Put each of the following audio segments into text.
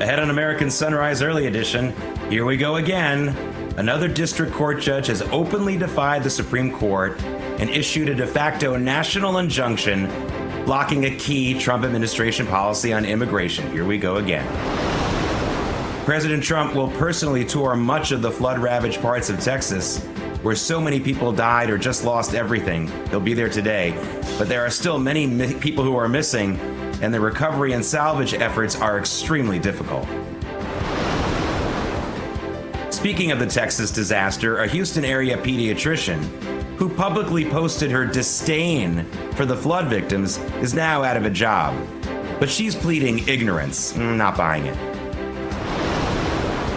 Ahead on American Sunrise Early Edition, here we go again. Another district court judge has openly defied the Supreme Court and issued a de facto national injunction blocking a key Trump administration policy on immigration. Here we go again. President Trump will personally tour much of the flood-ravaged parts of Texas where so many people died or just lost everything. He'll be there today, but there are still many people who are missing, and the recovery and salvage efforts are extremely difficult. Speaking of the Texas disaster, a Houston area pediatrician who publicly posted her disdain for the flood victims is now out of a job. But she's pleading ignorance. Not buying it.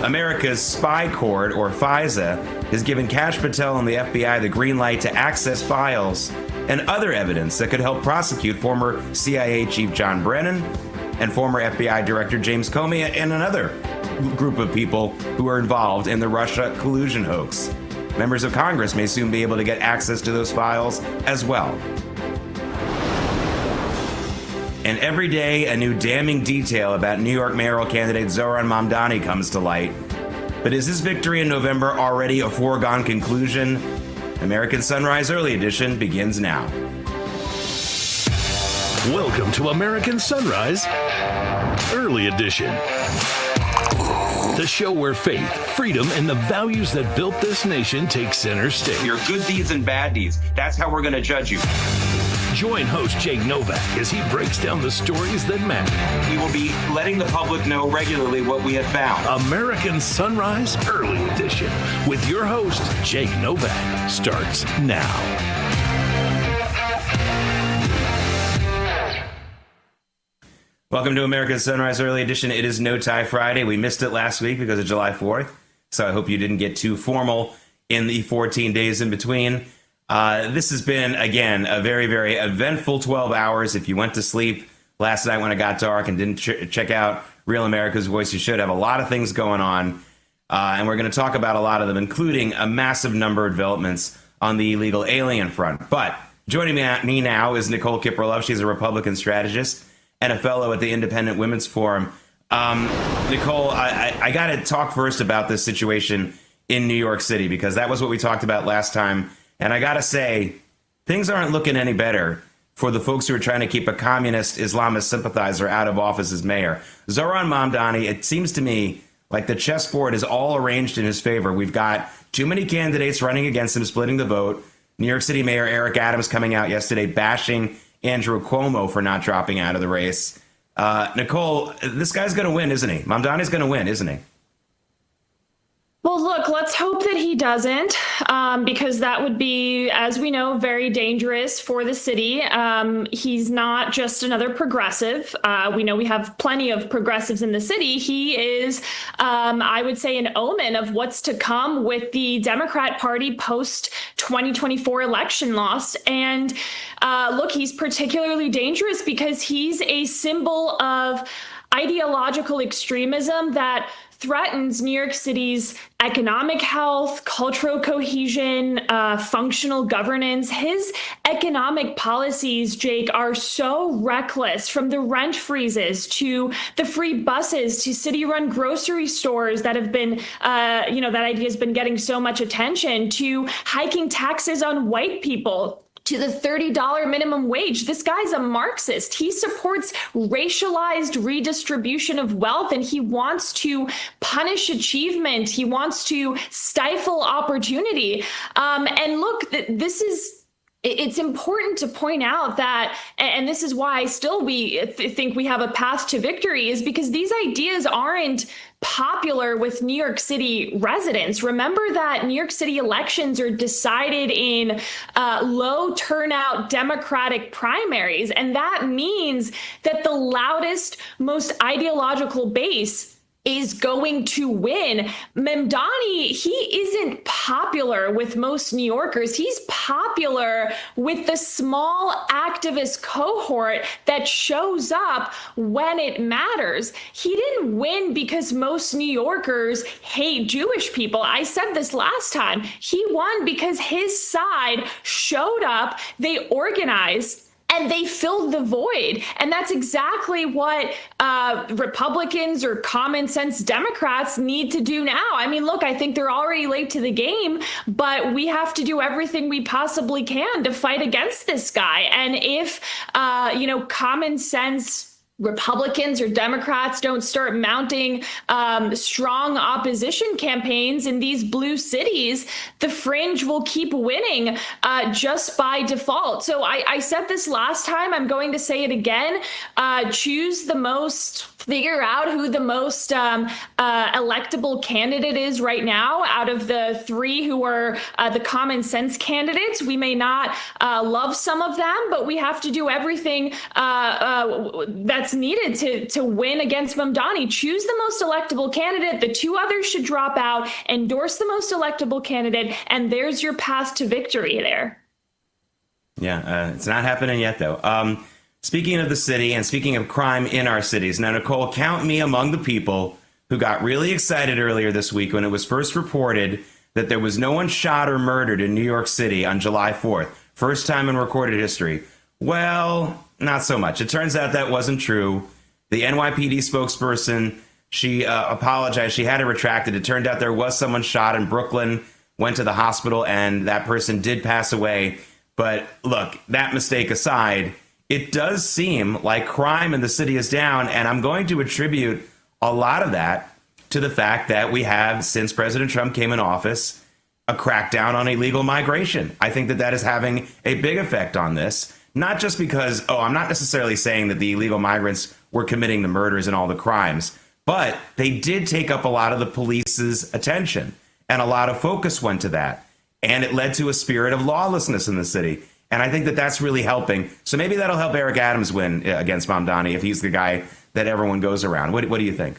America's spy court, or FISA, has given Kash Patel and the FBI the green light to access files and other evidence that could help prosecute former CIA Chief John Brennan and former FBI Director James Comey and another group of people who are involved in the Russia collusion hoax. Members of Congress may soon be able to get access to those files as well. And every day, a new damning detail about New York mayoral candidate Zohran Mamdani comes to light. But is his victory in November already a foregone conclusion? American Sunrise Early Edition begins now. Welcome to American Sunrise Early Edition. The show where faith, freedom, and the values that built this nation take center stage. Your good deeds and bad deeds. That's how we're going to judge you. Join host Jake Novak as he breaks down the stories that matter. We will be letting the public know regularly what we have found. American Sunrise Early Edition with your host, Jake Novak, starts now. Welcome to American Sunrise Early Edition. It is No Tie Friday. We missed it last week because of July 4th, so I hope you didn't get too formal in the 14 days in between. This has been, again, a very, very eventful 12 hours. If you went to sleep last night when it got dark and didn't check out Real America's Voice, you should have a lot of things going on. And we're going to talk about a lot of them, including a massive number of developments on the illegal alien front. But joining me now is Nicole Kipralov. She's a Republican strategist and a fellow at the Independent Women's Forum. Nicole, I got to talk first about this situation in New York City, because that was what we talked about last time. And I got to say, things aren't looking any better for the folks who are trying to keep a communist Islamist sympathizer out of office as mayor. Zohran Mamdani, it seems to me like the chessboard is all arranged in his favor. We've got too many candidates running against him, splitting the vote. New York City Mayor Eric Adams coming out yesterday bashing Andrew Cuomo for not dropping out of the race. Nicole, this guy's going to win, isn't he? Mamdani's going to win, isn't he? Well, look, let's hope that he doesn't, because that would be, as we know, very dangerous for the city. He's not just another progressive. We know we have plenty of progressives in the city. He is, I would say, an omen of what's to come with the Democrat Party post-2024 election loss. And look, he's particularly dangerous because he's a symbol of ideological extremism that threatens New York City's economic health, cultural cohesion, functional governance. His economic policies, Jake, are so reckless, from the rent freezes to the free buses to city-run grocery stores that have been, that idea has been getting so much attention, to hiking taxes on white people, to the $30 minimum wage. This guy's a Marxist. He supports racialized redistribution of wealth, and he wants to punish achievement. He wants to stifle opportunity. And look, this is it's important to point out that, and this is why still we think we have a path to victory, is because these ideas aren't popular with New York City residents. Remember that New York City elections are decided in low turnout Democratic primaries. And that means that the loudest, most ideological base is going to win. Mamdani, he isn't popular with most New Yorkers. He's popular with the small activist cohort that shows up when it matters. He didn't win because most New Yorkers hate Jewish people. I said this last time. He won because his side showed up, they organized, and they filled the void. And that's exactly what Republicans or common sense Democrats need to do now. I mean, look, I think they're already late to the game, but we have to do everything we possibly can to fight against this guy. And if, common sense Republicans or Democrats don't start mounting strong opposition campaigns in these blue cities, the fringe will keep winning just by default. So I said this last time, I'm going to say it again. Figure out who the most electable candidate is right now out of the three who are the common sense candidates. We may not love some of them, but we have to do everything that's needed to win against Mamdani. Choose the most electable candidate. The two others should drop out. Endorse the most electable candidate, and there's your path to victory there. Yeah, it's not happening yet, though. Speaking of the city and speaking of crime in our cities, now, Nicole, count me among the people who got really excited earlier this week when it was first reported that there was no one shot or murdered in New York City on July 4th. First time in recorded history. Well, not so much. It turns out that wasn't true. The NYPD spokesperson, she apologized. She had it retracted. It turned out there was someone shot in Brooklyn, went to the hospital, and that person did pass away. But look, that mistake aside, it does seem like crime in the city is down, and I'm going to attribute a lot of that to the fact that we have, since President Trump came in office, a crackdown on illegal migration. I think that is having a big effect on this, not just because, I'm not necessarily saying that the illegal migrants were committing the murders and all the crimes, but they did take up a lot of the police's attention, and a lot of focus went to that, and it led to a spirit of lawlessness in the city. And I think that that's really helping. So maybe that'll help Eric Adams win against Mamdani if he's the guy that everyone goes around. What do you think?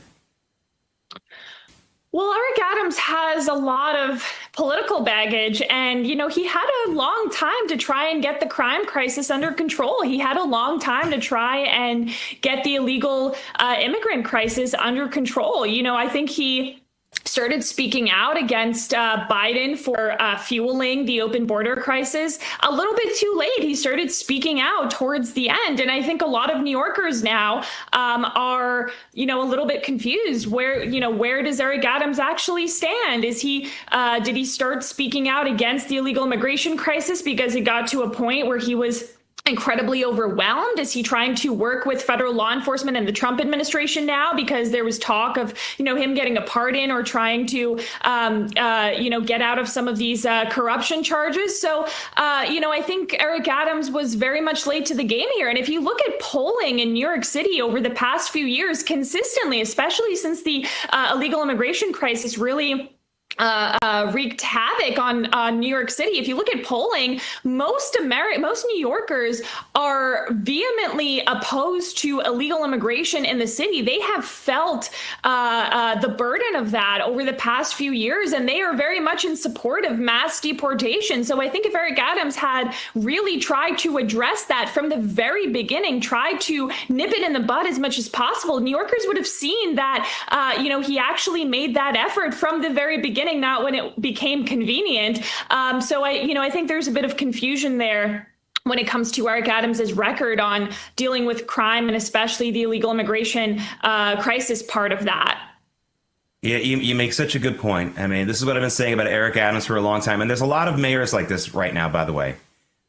Well, Eric Adams has a lot of political baggage, and, he had a long time to try and get the crime crisis under control. He had a long time to try and get the illegal immigrant crisis under control. I think he started speaking out against Biden for fueling the open border crisis a little bit too late. He started speaking out towards the end. And I think a lot of New Yorkers now are, a little bit confused. Where does Eric Adams actually stand? Did he start speaking out against the illegal immigration crisis because it got to a point where he was incredibly overwhelmed? Is he trying to work with federal law enforcement and the Trump administration now because there was talk of, him getting a pardon or trying to, get out of some of these corruption charges? So, I think Eric Adams was very much late to the game here. And if you look at polling in New York City over the past few years consistently, especially since the illegal immigration crisis really wreaked havoc on New York City. If you look at polling, most New Yorkers are vehemently opposed to illegal immigration in the city. They have felt the burden of that over the past few years, and they are very much in support of mass deportation. So I think if Eric Adams had really tried to address that from the very beginning, tried to nip it in the bud as much as possible, New Yorkers would have seen that, he actually made that effort from the very beginning, not when it became convenient. So I think there's a bit of confusion there when it comes to Eric Adams's record on dealing with crime and especially the illegal immigration crisis part of that. Yeah, you make such a good point. I mean, this is what I've been saying about Eric Adams for a long time. And there's a lot of mayors like this right now, by the way,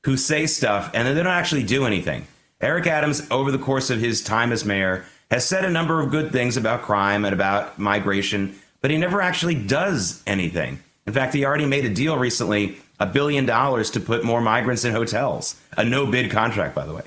who say stuff and then they don't actually do anything. Eric Adams, over the course of his time as mayor, has said a number of good things about crime and about migration, but he never actually does anything. In fact, he already made a deal recently $1 billion to put more migrants in hotels. A no-bid contract, by the way.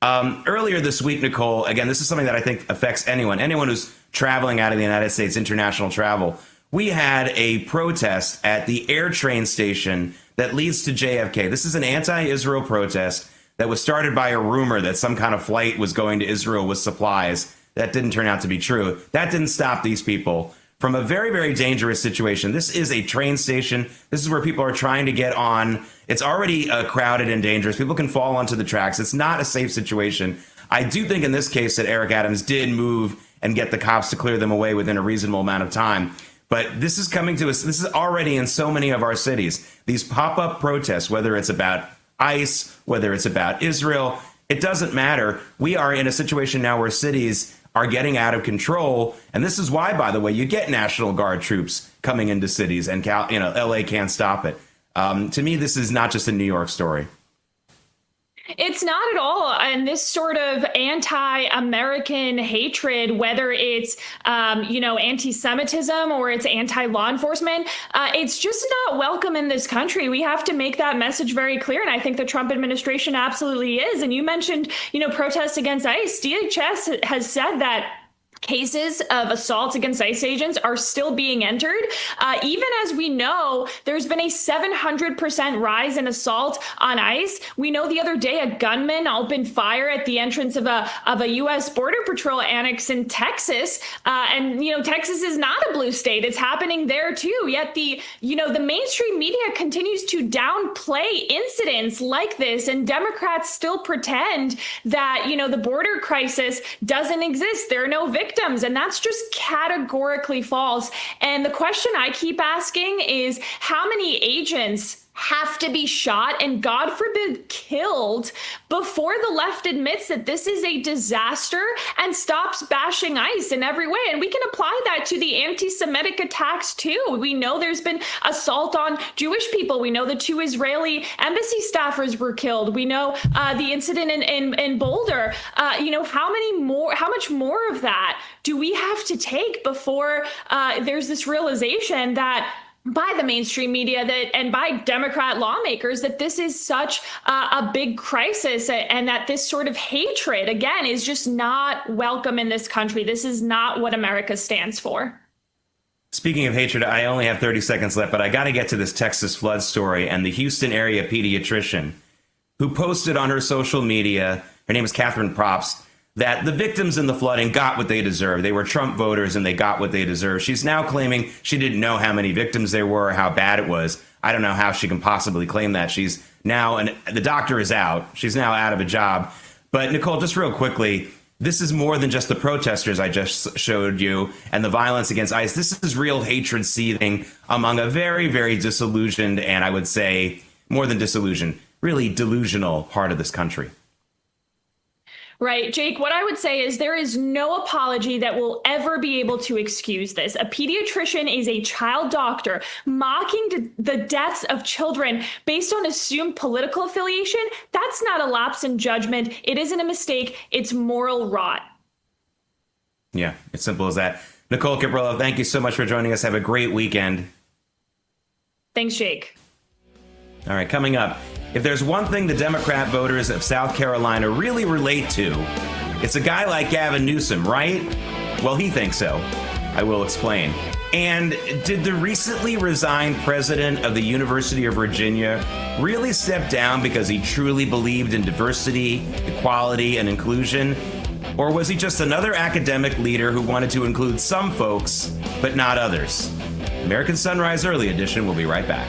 Earlier this week, Nicole, again, this is something that I think affects anyone who's traveling out of the United States, international travel. We had a protest at the air train station that leads to JFK. This is an anti-Israel protest that was started by a rumor that some kind of flight was going to Israel with supplies. That didn't turn out to be true. That didn't stop these people from a very, very dangerous situation. This is a train station. This is where people are trying to get on. It's already crowded and dangerous. People can fall onto the tracks. It's not a safe situation. I do think in this case that Eric Adams did move and get the cops to clear them away within a reasonable amount of time. But this is coming to us. This is already in so many of our cities. These pop-up protests, whether it's about ICE, whether it's about Israel, it doesn't matter. We are in a situation now where cities are getting out of control. And this is why, by the way, you get National Guard troops coming into cities, and LA can't stop it. To me, this is not just a New York story. It's not at all. And this sort of anti-American hatred, whether it's, anti-Semitism or it's anti-law enforcement, it's just not welcome in this country. We have to make that message very clear. And I think the Trump administration absolutely is. And you mentioned, protests against ICE. DHS has said that cases of assaults against ICE agents are still being entered. Even as we know, there's been a 700% rise in assault on ICE. We know the other day a gunman opened fire at the entrance of a U.S. Border Patrol annex in Texas. Texas is not a blue state. It's happening there too. Yet the mainstream media continues to downplay incidents like this, and Democrats still pretend that, the border crisis doesn't exist. There are no victims. And that's just categorically false. And the question I keep asking is, how many agents have to be shot and, God forbid, killed before the left admits that this is a disaster and stops bashing ICE in every way? And we can apply that to the anti-Semitic attacks too. We know there's been assault on Jewish people. We know the 2 Israeli embassy staffers were killed. We know the incident in Boulder. How much more of that do we have to take before there's this realization that by the mainstream media and by Democrat lawmakers that this is such a big crisis, and that this sort of hatred, again, is just not welcome in this country. This is not what America stands for. Speaking of hatred, I only have 30 seconds left, but I got to get to this Texas flood story and the Houston area pediatrician who posted on her social media, her name is Catherine Probst, that the victims in the flooding got what they deserved. They were Trump voters and they got what they deserved. She's now claiming she didn't know how many victims there were, how bad it was. I don't know how she can possibly claim that. She's now, and the doctor is out. She's now out of a job. But Nicole, just real quickly, this is more than just the protesters I just showed you and the violence against ICE. This is real hatred seething among a very, very disillusioned, and I would say more than disillusioned, really delusional part of this country. Right, Jake, what I would say is there is no apology that will ever be able to excuse this. A pediatrician is a child doctor mocking the deaths of children based on assumed political affiliation. That's not a lapse in judgment. It isn't a mistake. It's moral rot. Yeah, it's simple as that. Nicole Caprillo, thank you so much for joining us. Have a great weekend. Thanks, Jake. All right, coming up. If there's one thing the Democrat voters of South Carolina really relate to, it's a guy like Gavin Newsom, right? Well, he thinks so. I will explain. And did the recently resigned president of the University of Virginia really step down because he truly believed in diversity, equality, and inclusion? Or was he just another academic leader who wanted to include some folks, but not others? American Sunrise Early Edition will be right back.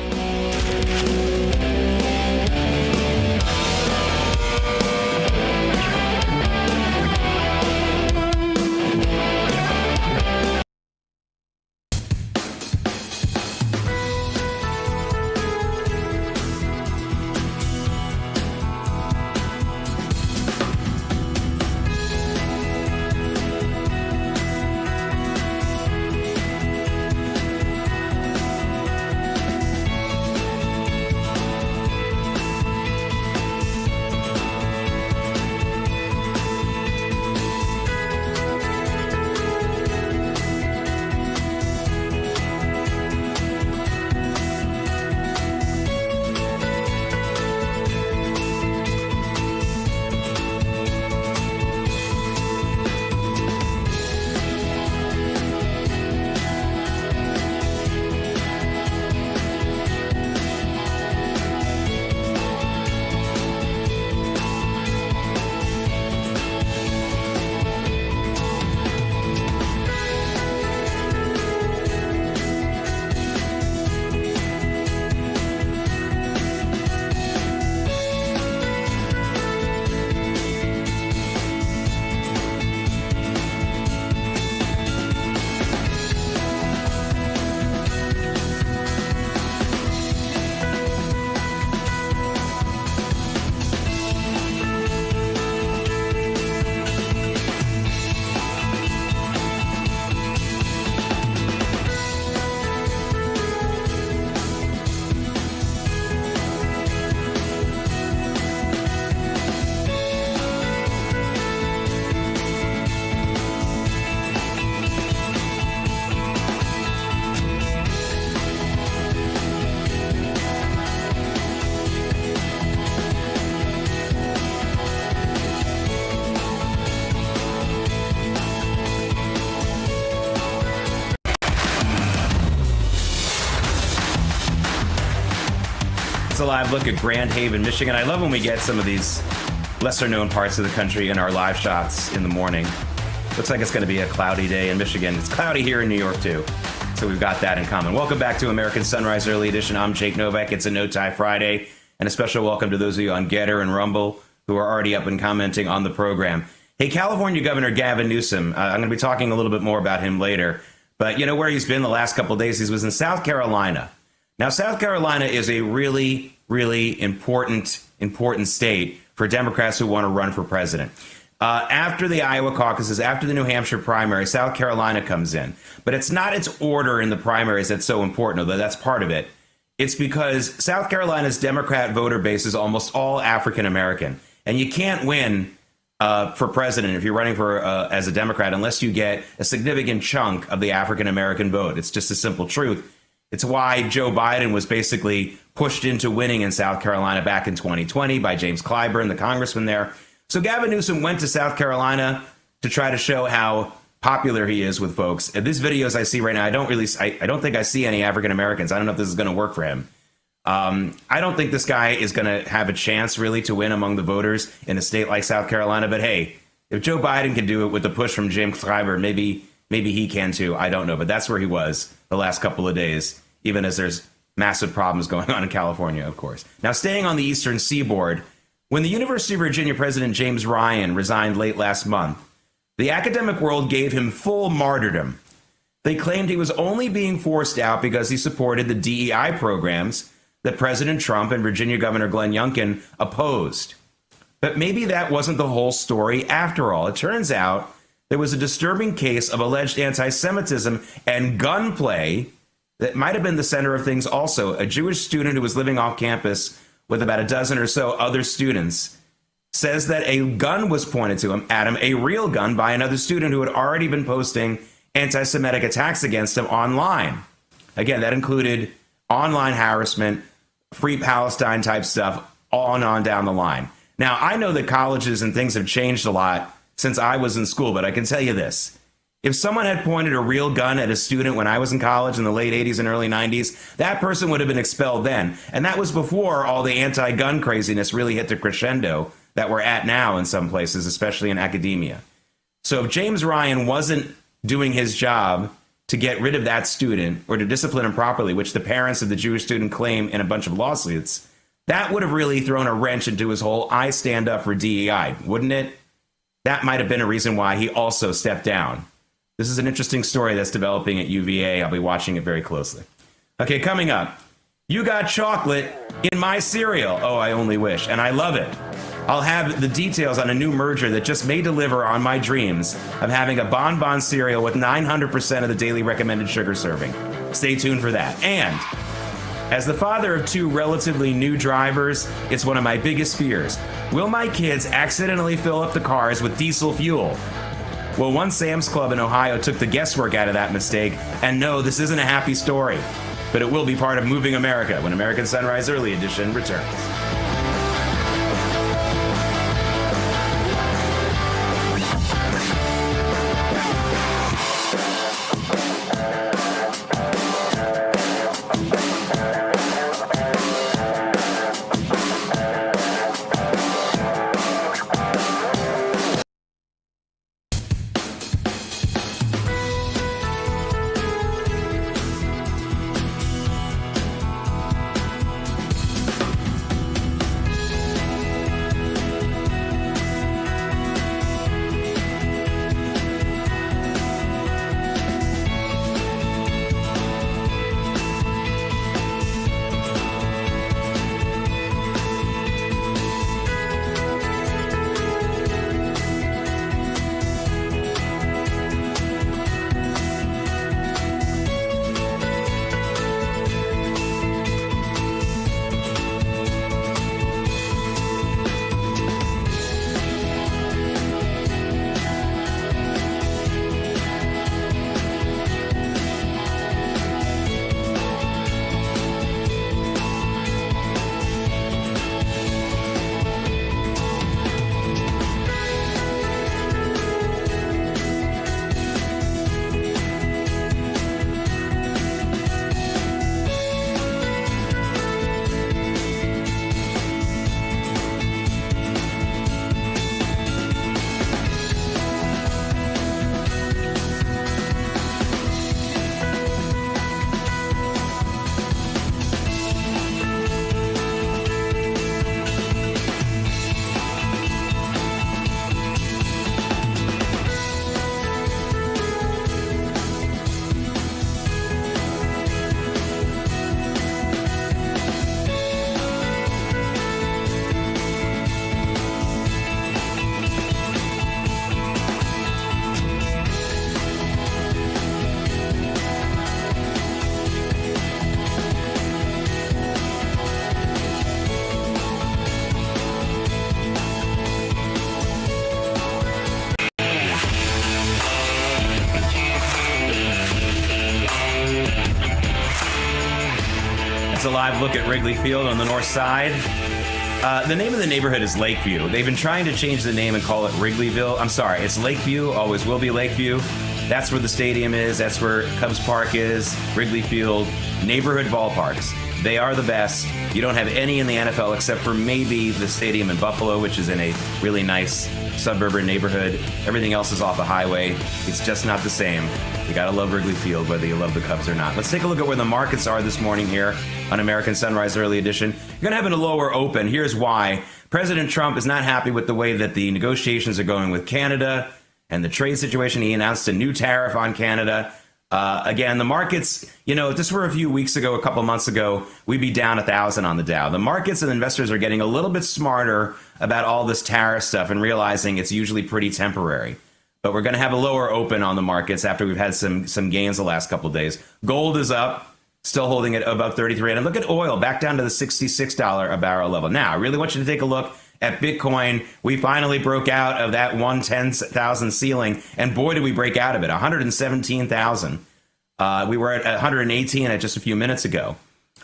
a live look at Grand Haven, Michigan. I love when we get some of these lesser-known parts of the country in our live shots in the morning. Looks like it's going to be a cloudy day in Michigan. It's cloudy here in New York, too. So we've got that in common. Welcome back to American Sunrise Early Edition. I'm Jake Novak. It's a No Tie Friday. And a special welcome to those of you on Getter and Rumble who are already up and commenting on the program. Hey, California Governor Gavin Newsom, I'm going to be talking a little bit more about him later. But you know where he's been the last couple of days? He was in South Carolina. Now, South Carolina is a really, really important state for Democrats who want to run for president. After the Iowa caucuses, after the New Hampshire primary, South Carolina comes in. But it's not its order in the primaries that's so important, although that's part of it. It's because South Carolina's Democrat voter base is almost all African American. And you can't win for president if you're running for as a Democrat unless you get a significant chunk of the African American vote. It's just a simple truth. It's why Joe Biden was basically pushed into winning in South Carolina back in 2020 by James Clyburn, the congressman there. So Gavin Newsom went to South Carolina to try to show how popular he is with folks. And these videos I see right now, I don't think I see any African Americans. I don't know if this is going to work for him. I don't think this guy is going to have a chance really to win among the voters in a state like South Carolina. But hey, if Joe Biden can do it with the push from James Clyburn, maybe he can too. I don't know. But that's where he was the last couple of days, even as there's massive problems going on in California, of course. Now, staying on the Eastern Seaboard, when the University of Virginia President James Ryan resigned late last month, the academic world gave him full martyrdom. They claimed he was only being forced out because he supported the DEI programs that President Trump and Virginia Governor Glenn Youngkin opposed. But maybe that wasn't the whole story after all. It turns out there was a disturbing case of alleged anti-Semitism and gunplay that might have been the center of things also. A Jewish student who was living off campus with about a dozen or so other students says that a gun was pointed to him, at him, a real gun, by another student who had already been posting anti-Semitic attacks against him online. Again, that included online harassment, Free Palestine type stuff, on down the line. Now, I know that colleges and things have changed a lot since I was in school, but I can tell you this. If someone had pointed a real gun at a student when I was in college in the late 80s and early 90s, that person would have been expelled then. And that was before all the anti-gun craziness really hit the crescendo that we're at now in some places, especially in academia. So if James Ryan wasn't doing his job to get rid of that student or to discipline him properly, which the parents of the Jewish student claim in a bunch of lawsuits, that would have really thrown a wrench into his whole I stand up for DEI, wouldn't it? That might have been a reason why he also stepped down. This is an interesting story that's developing at UVA. I'll be watching it very closely. Okay, coming up, you got chocolate in my cereal. Oh, I only wish. And I love it. I'll have the details on a new merger that just may deliver on my dreams of having a bonbon cereal with 900% of the daily recommended sugar serving. Stay tuned for that. And as the father of two relatively new drivers, it's one of my biggest fears. Will my kids accidentally fill up the cars with diesel fuel? Well, one Sam's Club in Ohio took the guesswork out of that mistake. And no, this isn't a happy story, but it will be part of Moving America when American Sunrise Early Edition returns. live look at Wrigley Field on the north side. The name of the neighborhood is Lakeview. They've been trying to change the name and call it Wrigleyville. I'm sorry, it's Lakeview, always will be Lakeview. That's where the stadium is. That's where Cubs Park is, Wrigley Field, neighborhood ballparks. They are the best. You don't have any in the NFL except for maybe the stadium in Buffalo, which is in a really nice suburban neighborhood. Everything else is off a highway. It's just not the same. You gotta love Wrigley Field, whether you love the Cubs or not. Let's take a look at where the markets are this morning here on American Sunrise Early Edition. You're gonna have a lower open. Here's why. President Trump is not happy with the way that the negotiations are going with Canada and the trade situation. He announced a new tariff on Canada. Again, the markets, if this were a few weeks ago, a couple months ago, we'd be down 1,000 on the Dow. The markets and investors are getting a little bit smarter about all this tariff stuff and realizing it's usually pretty temporary. But we're going to have a lower open on the markets after we've had some gains the last couple of days. Gold is up, still holding it above 33. And look at oil, back down to the $66 a barrel level. Now, I really want you to take a look at Bitcoin. We finally broke out of that 110,000 ceiling, and boy, did we break out of it, 117,000. We were at 118 at just a few minutes ago.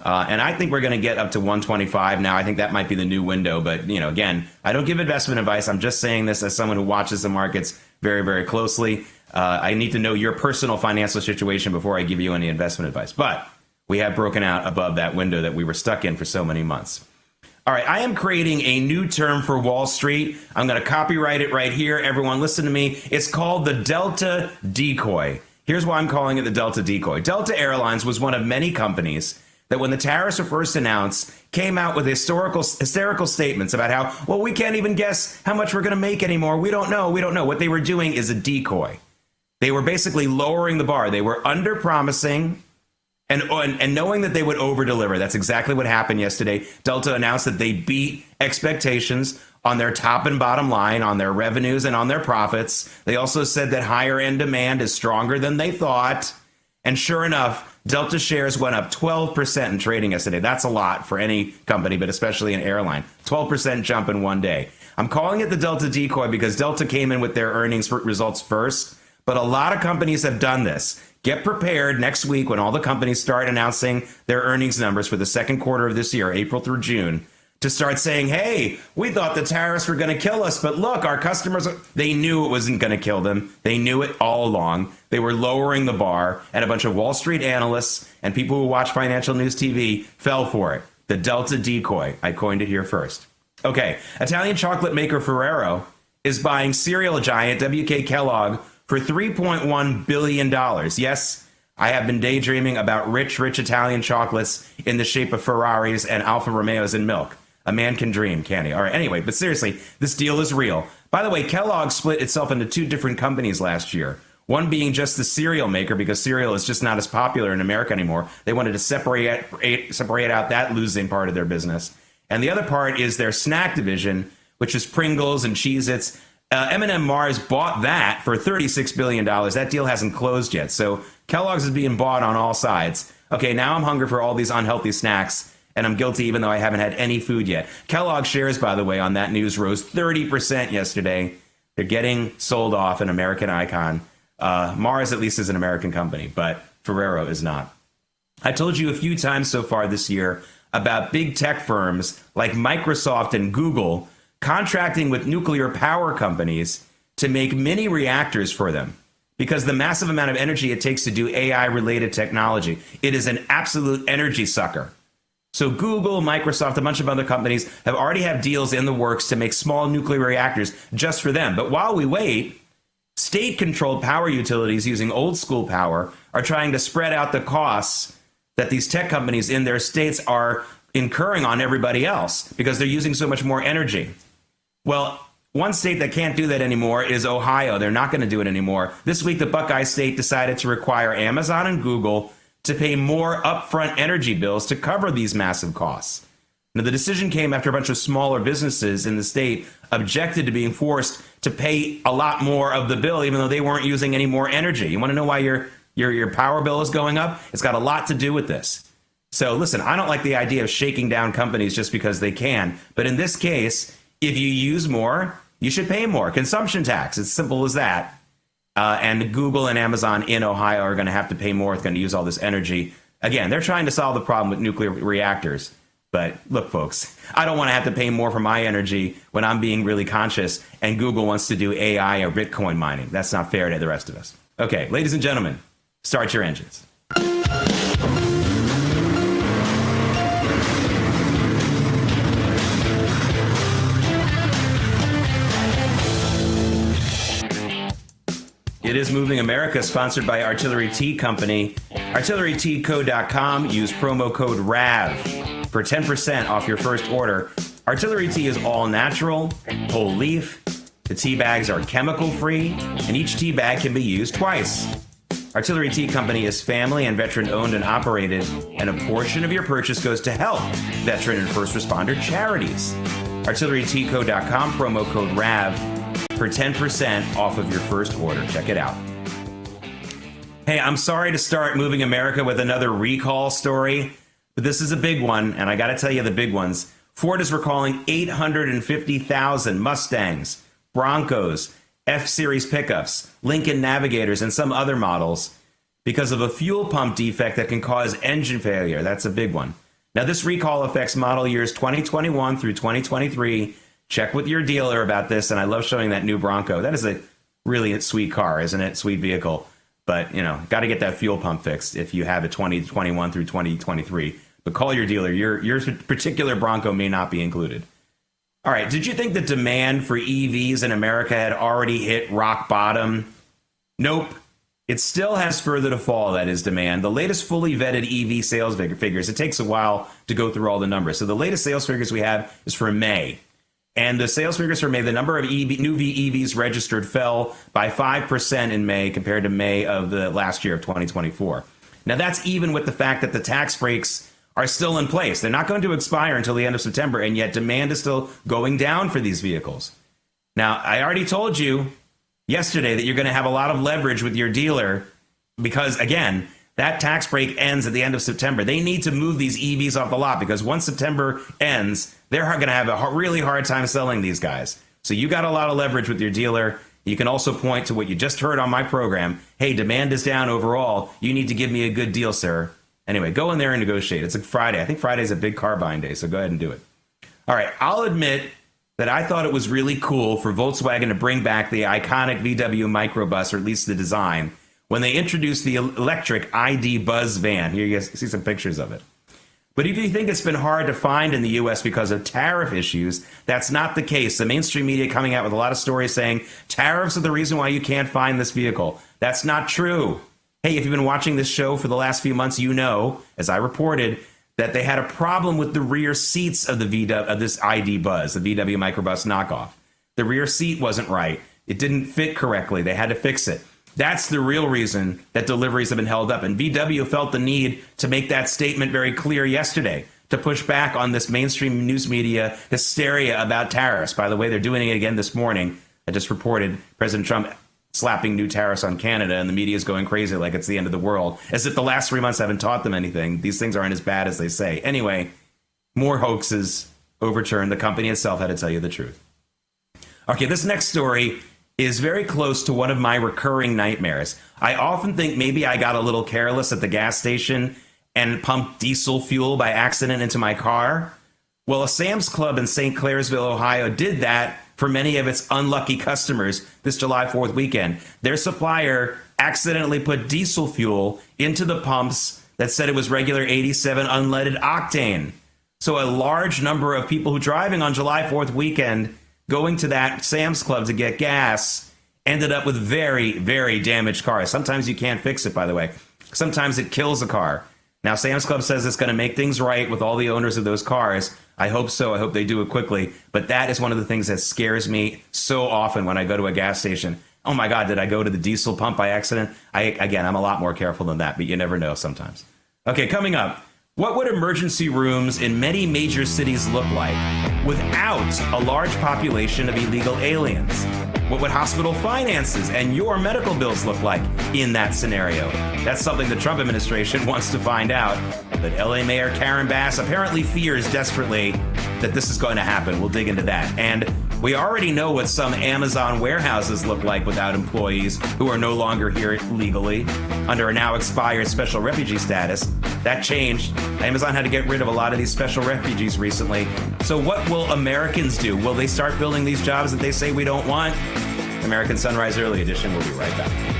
And I think we're going to get up to 125 now. I think that might be the new window. But, again, I don't give investment advice. I'm just saying this as someone who watches the markets very, very closely. I need to know your personal financial situation before I give you any investment advice. But we have broken out above that window that we were stuck in for so many months. All right, I am creating a new term for Wall Street. I'm going to copyright it right here. Everyone listen to me. It's called the Delta Decoy. Here's why I'm calling it the Delta Decoy. Delta Airlines was one of many companies that when the tariffs were first announced, came out with hysterical statements about how, well, we can't even guess how much we're going to make anymore. We don't know. What they were doing is a decoy. They were basically lowering the bar. They were under-promising and knowing that they would over-deliver. That's exactly what happened yesterday. Delta announced that they beat expectations on their top and bottom line, on their revenues and on their profits. They also said that higher-end demand is stronger than they thought. And sure enough, Delta shares went up 12% in trading yesterday. That's a lot for any company, but especially an airline. 12% jump in one day. I'm calling it the Delta Decoy because Delta came in with their earnings results first, but a lot of companies have done this. Get prepared next week when all the companies start announcing their earnings numbers for the second quarter of this year, April through June, to start saying, hey, we thought the tariffs were going to kill us, but look, our customers, they knew it wasn't going to kill them. They knew it all along. They were lowering the bar, and a bunch of Wall Street analysts and people who watch financial news TV fell for it. The Delta Decoy. I coined it here first. Okay, Italian chocolate maker Ferrero is buying cereal giant WK Kellogg for $3.1 billion. Yes, I have been daydreaming about rich Italian chocolates in the shape of Ferraris and Alfa Romeos in milk. A man can dream, can't he? All right, anyway, but seriously, this deal is real. By the way, Kellogg split itself into two different companies last year. One being just the cereal maker, because cereal is just not as popular in America anymore. They wanted to separate out that losing part of their business. And the other part is their snack division, which is Pringles and Cheez-Its. M&M Mars bought that for $36 billion. That deal hasn't closed yet. So Kellogg's is being bought on all sides. Okay, now I'm hungry for all these unhealthy snacks, and I'm guilty even though I haven't had any food yet. Kellogg shares, by the way, on that news rose 30% yesterday. They're getting sold off, an American icon. Mars at least is an American company, but Ferrero is not. I told you a few times so far this year about big tech firms like Microsoft and Google contracting with nuclear power companies to make mini reactors for them because the massive amount of energy it takes to do AI-related technology. It is an absolute energy sucker. So Google, Microsoft, a bunch of other companies have already have deals in the works to make small nuclear reactors just for them. But while we wait, state-controlled power utilities using old-school power are trying to spread out the costs that these tech companies in their states are incurring on everybody else because they're using so much more energy. Well, one state that can't do that anymore is Ohio. They're not going to do it anymore. This week, the Buckeye State decided to require Amazon and Google to pay more upfront energy bills to cover these massive costs. Now, the decision came after a bunch of smaller businesses in the state objected to being forced to pay a lot more of the bill, even though they weren't using any more energy. You want to know why your power bill is going up? It's got a lot to do with this. So listen, I don't like the idea of shaking down companies just because they can. But in this case, if you use more, you should pay more. Consumption tax, it's simple as that. And Google and Amazon in Ohio are going to have to pay more. It's going to use all this energy. Again, they're trying to solve the problem with nuclear reactors. But look, folks, I don't want to have to pay more for my energy when I'm being really conscious and Google wants to do AI or Bitcoin mining. That's not fair to the rest of us. Okay, ladies and gentlemen, start your engines. It is Moving America, sponsored by Artillery Tea Company. ArtilleryTeaCo.com. Use promo code RAV for 10% off your first order. Artillery Tea is all natural, whole leaf. The tea bags are chemical free, and each tea bag can be used twice. Artillery Tea Company is family and veteran owned and operated, and a portion of your purchase goes to help veteran and first responder charities. ArtilleryTeaCo.com, promo code RAV for 10% off of your first order. Check it out. Hey, I'm sorry to start Moving America with another recall story, but this is a big one, and I got to tell you the big ones. Ford is recalling 850,000 Mustangs, Broncos, F-Series pickups, Lincoln Navigators, and some other models because of a fuel pump defect that can cause engine failure. That's a big one. Now, this recall affects model years 2021 through 2023. Check with your dealer about this, and I love showing that new Bronco. That is a really sweet car, isn't it? Sweet vehicle. But, you know, got to get that fuel pump fixed if you have a 2021 through 2023. But call your dealer. Your particular Bronco may not be included. All right, did you think the demand for EVs in America had already hit rock bottom? Nope. It still has further to fall, that is demand. The latest fully vetted EV sales figures, it takes a while to go through all the numbers. So the latest sales figures we have is for May. And the sales figures for May, the number of new EVs registered fell by 5% in May compared to May of the last year of 2024. Now, that's even with the fact that the tax breaks are still in place. They're not going to expire until the end of September, and yet demand is still going down for these vehicles. Now, I already told you yesterday that you're going to have a lot of leverage with your dealer because, again, that tax break ends at the end of September. They need to move these EVs off the lot because once September ends, they're going to have a really hard time selling these guys. So you got a lot of leverage with your dealer. You can also point to what you just heard on my program. Hey, demand is down overall. You need to give me a good deal, sir. Anyway, go in there and negotiate. It's a Friday. I think Friday's a big car buying day, so go ahead and do it. All right, I'll admit that I thought it was really cool for Volkswagen to bring back the iconic VW microbus, or at least the design, when they introduced the electric ID Buzz van. Here you see some pictures of it. But if you think it's been hard to find in the U.S. because of tariff issues, that's not the case. The mainstream media coming out with a lot of stories saying tariffs are the reason why you can't find this vehicle. That's not true. Hey, if you've been watching this show for the last few months, you know, as I reported, that they had a problem with the rear seats of this ID Buzz, the VW microbus knockoff. The rear seat wasn't right. It didn't fit correctly. They had to fix it. That's the real reason that deliveries have been held up. And VW felt the need to make that statement very clear yesterday to push back on this mainstream news media hysteria about tariffs. By the way, they're doing it again this morning. I just reported President Trump slapping new tariffs on Canada, and the media is going crazy like it's the end of the world, as if the last 3 months haven't taught them anything. These things aren't as bad as they say. Anyway, more hoaxes overturned. The company itself had to tell you the truth. Okay, this next story is very close to one of my recurring nightmares. I often think maybe I got a little careless at the gas station and pumped diesel fuel by accident into my car. Well, a Sam's Club in St. Clairsville, Ohio did that for many of its unlucky customers this July 4th weekend. Their supplier accidentally put diesel fuel into the pumps that said it was regular 87 unleaded octane. So a large number of people who driving on July 4th weekend going to that Sam's Club to get gas ended up with very, very damaged cars. Sometimes you can't fix it, by the way. Sometimes it kills a car. Now, Sam's Club says it's going to make things right with all the owners of those cars. I hope so. I hope they do it quickly. But that is one of the things that scares me so often when I go to a gas station. Oh, my God, did I go to the diesel pump by accident? I'm a lot more careful than that, but you never know sometimes. Okay, coming up. What would emergency rooms in many major cities look like without a large population of illegal aliens? What would hospital finances and your medical bills look like in that scenario? That's something the Trump administration wants to find out. But LA Mayor Karen Bass apparently fears desperately that this is going to happen. We'll dig into that. And We already know what some Amazon warehouses look like without employees who are no longer here legally under a now expired special refugee status. That changed. Amazon had to get rid of a lot of these special refugees recently. So what will Americans do? Will they start building these jobs that they say we don't want? American Sunrise Early Edition. We'll be right back.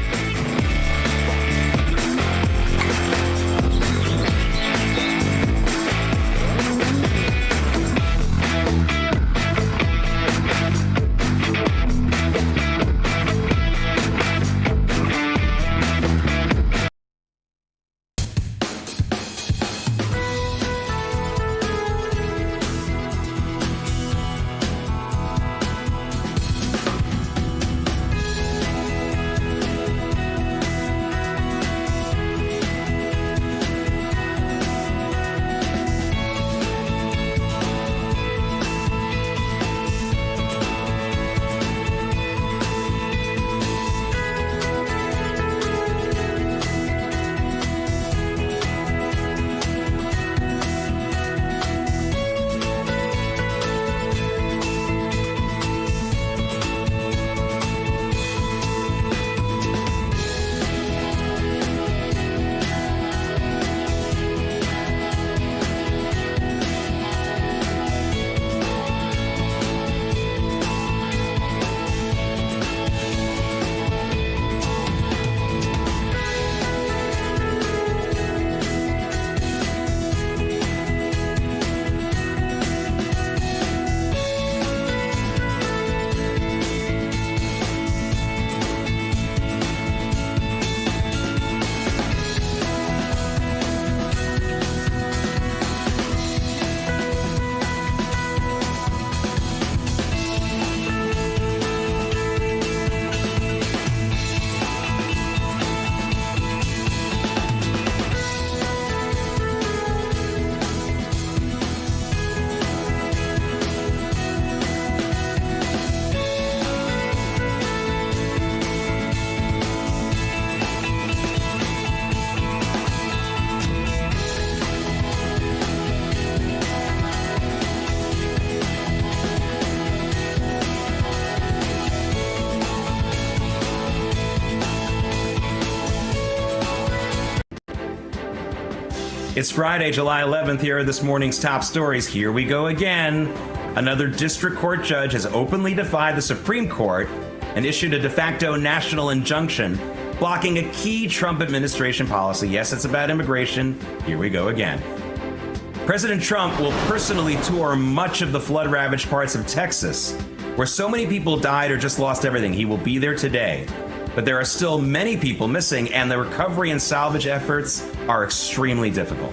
It's Friday, July 11th. Here are this morning's top stories. Here we go again. Another district court judge has openly defied the Supreme Court and issued a de facto national injunction blocking a key Trump administration policy. Yes, it's about immigration. Here we go again. President Trump will personally tour much of the flood-ravaged parts of Texas, where so many people died or just lost everything. He will be there today. But there are still many people missing, and the recovery and salvage efforts are extremely difficult.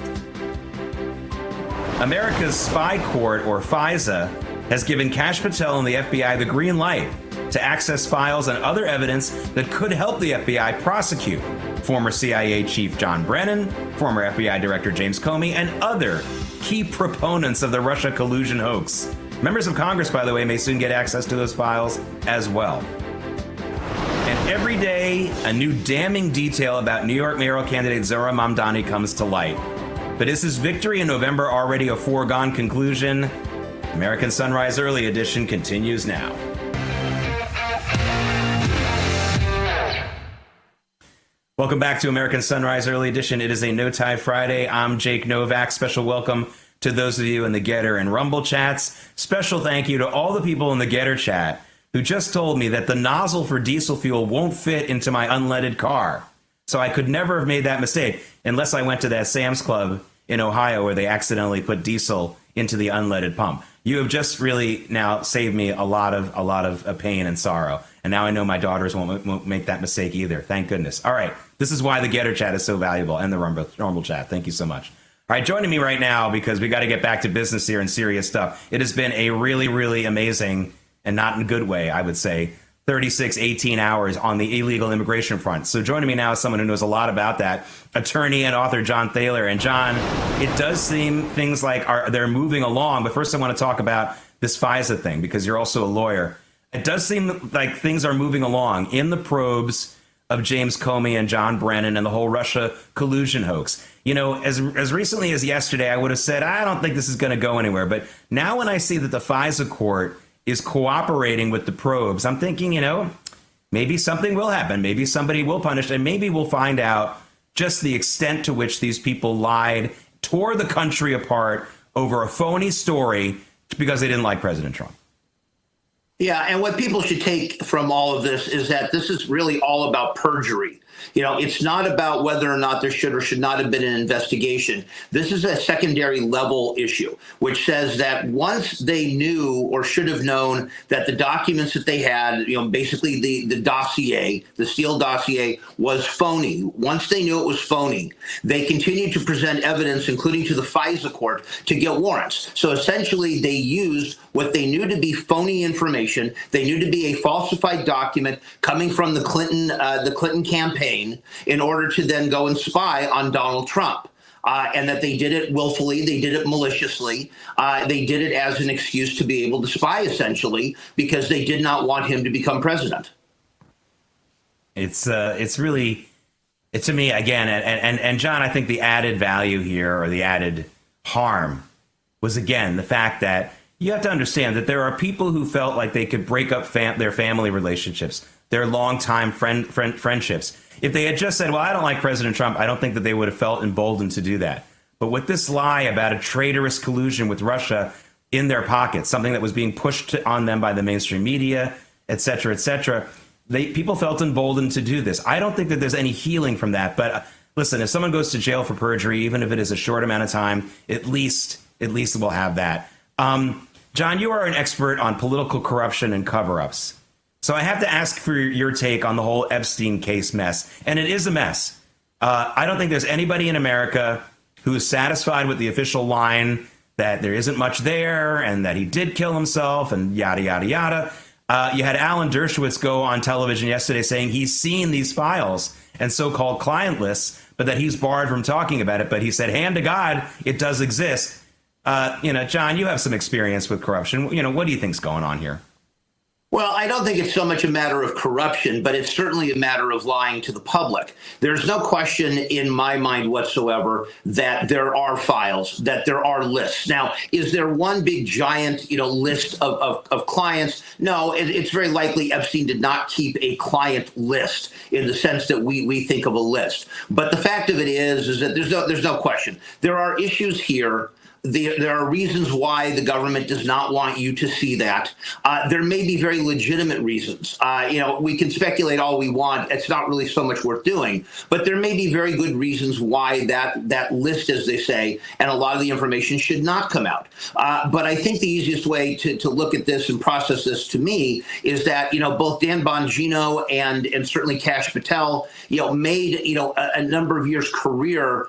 America's spy court, or FISA, has given Kash Patel and the FBI the green light to access files and other evidence that could help the FBI prosecute former CIA Chief John Brennan, former FBI Director James Comey, and other key proponents of the Russia collusion hoax. Members of Congress, by the way, may soon get access to those files as well. And every day, a new damning detail about New York mayoral candidate Zohran Mamdani comes to light. But is his victory in November already a foregone conclusion? American Sunrise Early Edition continues now. Welcome back to American Sunrise Early Edition. It is a No Tie Friday. I'm Jake Novak. Special welcome to those of you in the Getter and Rumble chats. Special thank you to all the people in the Getter chat who just told me that the nozzle for diesel fuel won't fit into my unleaded car. So I could never have made that mistake unless I went to that Sam's Club in Ohio where they accidentally put diesel into the unleaded pump. You have just really now saved me a lot of pain and sorrow. And now I know my daughters won't make that mistake either. Thank goodness. All right. This is why the Getter chat is so valuable, and the Rumble chat. Thank you so much. All right. Joining me right now, because we got to get back to business here and serious stuff. It has been a really, really amazing, and not in a good way, I would say, 18 hours on the illegal immigration front. So joining me now is someone who knows a lot about that, attorney and author John Thaler. And John, it does seem things like they're moving along. But first I want to talk about this FISA thing, because you're also a lawyer. It does seem like things are moving along in the probes of James Comey and John Brennan and the whole Russia collusion hoax. You know, as recently as yesterday, I would have said, I don't think this is going to go anywhere. But now when I see that the FISA court is cooperating with the probes, I'm thinking, maybe something will happen. Maybe somebody will punish, and maybe we'll find out just the extent to which these people lied, tore the country apart over a phony story because they didn't like President Trump. Yeah, and what people should take from all of this is that this is really all about perjury. It's not about whether or not there should or should not have been an investigation. This is a secondary level issue, which says that once they knew or should have known that the documents that they had, basically the dossier, the Steele dossier, was phony. Once they knew it was phony, they continued to present evidence, including to the FISA court, to get warrants. So essentially, they used what they knew to be phony information. They knew to be a falsified document coming from the Clinton campaign in order to then go and spy on Donald Trump. And that they did it willfully, they did it maliciously, they did it as an excuse to be able to spy, essentially, because they did not want him to become president. It's really, to me, again, and John, I think the added value here, or the added harm, was, again, the fact that you have to understand that there are people who felt like they could break up their family relationships, their longtime friendships. If they had just said, well, I don't like President Trump, I don't think that they would have felt emboldened to do that. But with this lie about a traitorous collusion with Russia in their pockets, something that was being pushed on them by the mainstream media, et cetera, people felt emboldened to do this. I don't think that there's any healing from that. But listen, if someone goes to jail for perjury, even if it is a short amount of time, at least we'll have that. John, you are an expert on political corruption and cover-ups. So I have to ask for your take on the whole Epstein case mess. And it is a mess. I don't think there's anybody in America who is satisfied with the official line that there isn't much there and that he did kill himself and yada, yada, yada. You had Alan Dershowitz go on television yesterday saying he's seen these files and so-called client lists, but that he's barred from talking about it. But he said, hand to God, it does exist. John, you have some experience with corruption. What do you think's going on here? Well, I don't think it's so much a matter of corruption, but it's certainly a matter of lying to the public. There's no question in my mind whatsoever that there are files, that there are lists. Now, is there one big giant, list of clients? No, it's very likely Epstein did not keep a client list in the sense that we think of a list. But the fact of it is that there's no question. There are issues here. There are reasons why the government does not want you to see that. There may be very legitimate reasons. We can speculate all we want. It's not really so much worth doing. But there may be very good reasons why that list, as they say, and a lot of the information should not come out. But I think the easiest way to look at this and process this, to me, is that both Dan Bongino and certainly Kash Patel made a number of years' career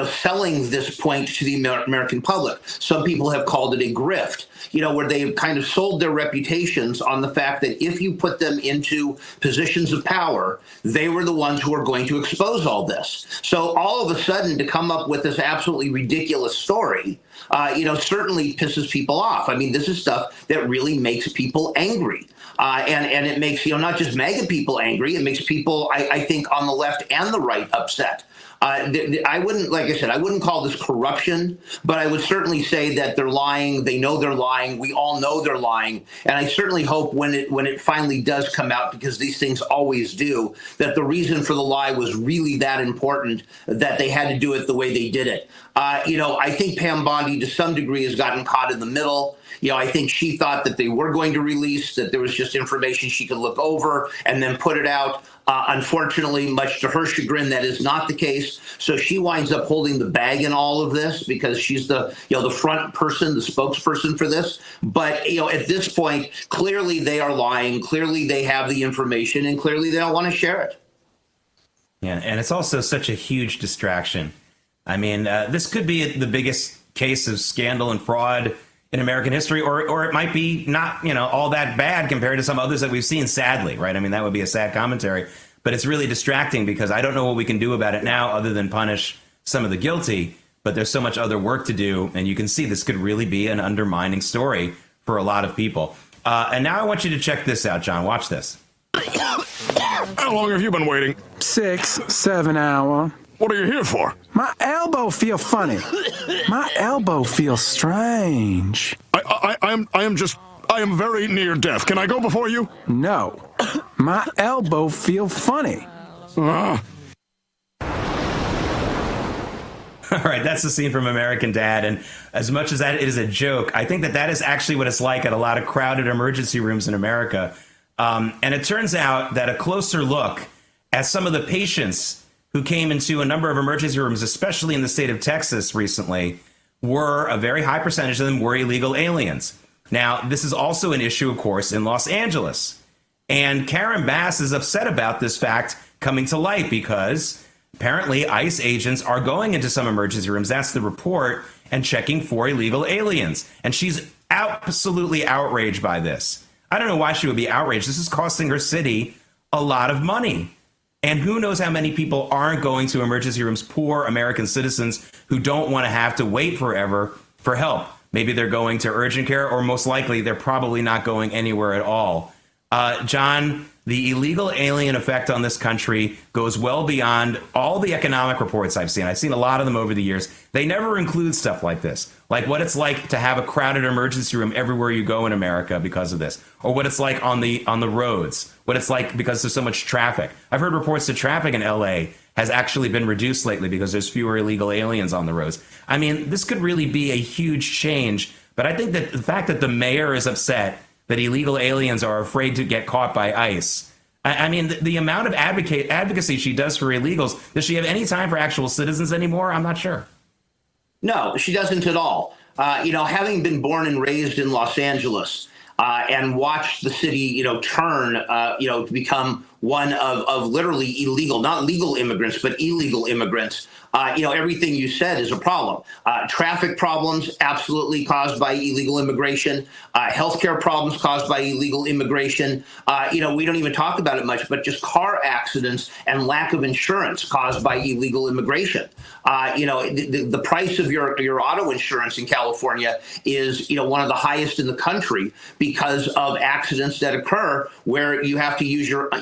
selling this point to the American public. Some people have called it a grift, where they've kind of sold their reputations on the fact that if you put them into positions of power, they were the ones who were going to expose all this. So all of a sudden to come up with this absolutely ridiculous story, certainly pisses people off. I mean, this is stuff that really makes people angry. And it makes, not just MAGA people angry, it makes people, I think, on the left and the right upset. I wouldn't, like I said, I wouldn't call this corruption, but I would certainly say that they're lying. They know they're lying. We all know they're lying. And I certainly hope when it finally does come out, because these things always do, that the reason for the lie was really that important, that they had to do it the way they did it. I think Pam Bondi, to some degree, has gotten caught in the middle. I think she thought that they were going to release, that there was just information she could look over and then put it out. Unfortunately, much to her chagrin, that is not the case. So she winds up holding the bag in all of this because she's the front person, the spokesperson for this. But, at this point, clearly they are lying. Clearly they have the information, and clearly they don't want to share it. Yeah, and it's also such a huge distraction. I mean, this could be the biggest case of scandal and fraud in American history, or it might be not, all that bad compared to some others that we've seen, sadly, right? I mean, that would be a sad commentary, but it's really distracting because I don't know what we can do about it now other than punish some of the guilty, but there's so much other work to do, and you can see this could really be an undermining story for a lot of people. And now I want you to check this out, John. Watch this. How long have you been waiting? 6, 7 hours. What are you here for? My elbow feel funny. My elbow feels strange. I am just I am very near death. Can I go before you? No. My elbow feel funny. Ah. All right, that's the scene from American Dad. And as much as that is a joke, I think that that is actually what it's like at a lot of crowded emergency rooms in America. And it turns out that a closer look at some of the patients who came into a number of emergency rooms, especially in the state of Texas recently, were a very high percentage of them were illegal aliens. Now, this is also an issue, of course, in Los Angeles. And Karen Bass is upset about this fact coming to light because apparently, ICE agents are going into some emergency rooms, that's the report, and checking for illegal aliens. And she's absolutely outraged by this. I don't know why she would be outraged. This is costing her city a lot of money. And who knows how many people aren't going to emergency rooms, poor American citizens who don't want to have to wait forever for help. Maybe they're going to urgent care, or most likely they're probably not going anywhere at all. John, the illegal alien effect on this country goes well beyond all the economic reports I've seen. I've seen a lot of them over the years. They never include stuff like this, like what it's like to have a crowded emergency room everywhere you go in America because of this, or what it's like on the roads, what it's like because there's so much traffic. I've heard reports that traffic in LA has actually been reduced lately because there's fewer illegal aliens on the roads. I mean, this could really be a huge change, but I think that the fact that the mayor is upset that illegal aliens are afraid to get caught by ICE. I mean, the amount of advocacy she does for illegals, does she have any time for actual citizens anymore? I'm not sure. No, she doesn't at all. Having been born and raised in Los Angeles and watched the city, turn, to become one of literally illegal, not legal immigrants, but illegal immigrants. Everything you said is a problem. Traffic problems absolutely caused by illegal immigration. Healthcare problems caused by illegal immigration. We don't even talk about it much, but just car accidents and lack of insurance caused by illegal immigration. The price of your auto insurance in California is, one of the highest in the country because of accidents that occur where you have to use your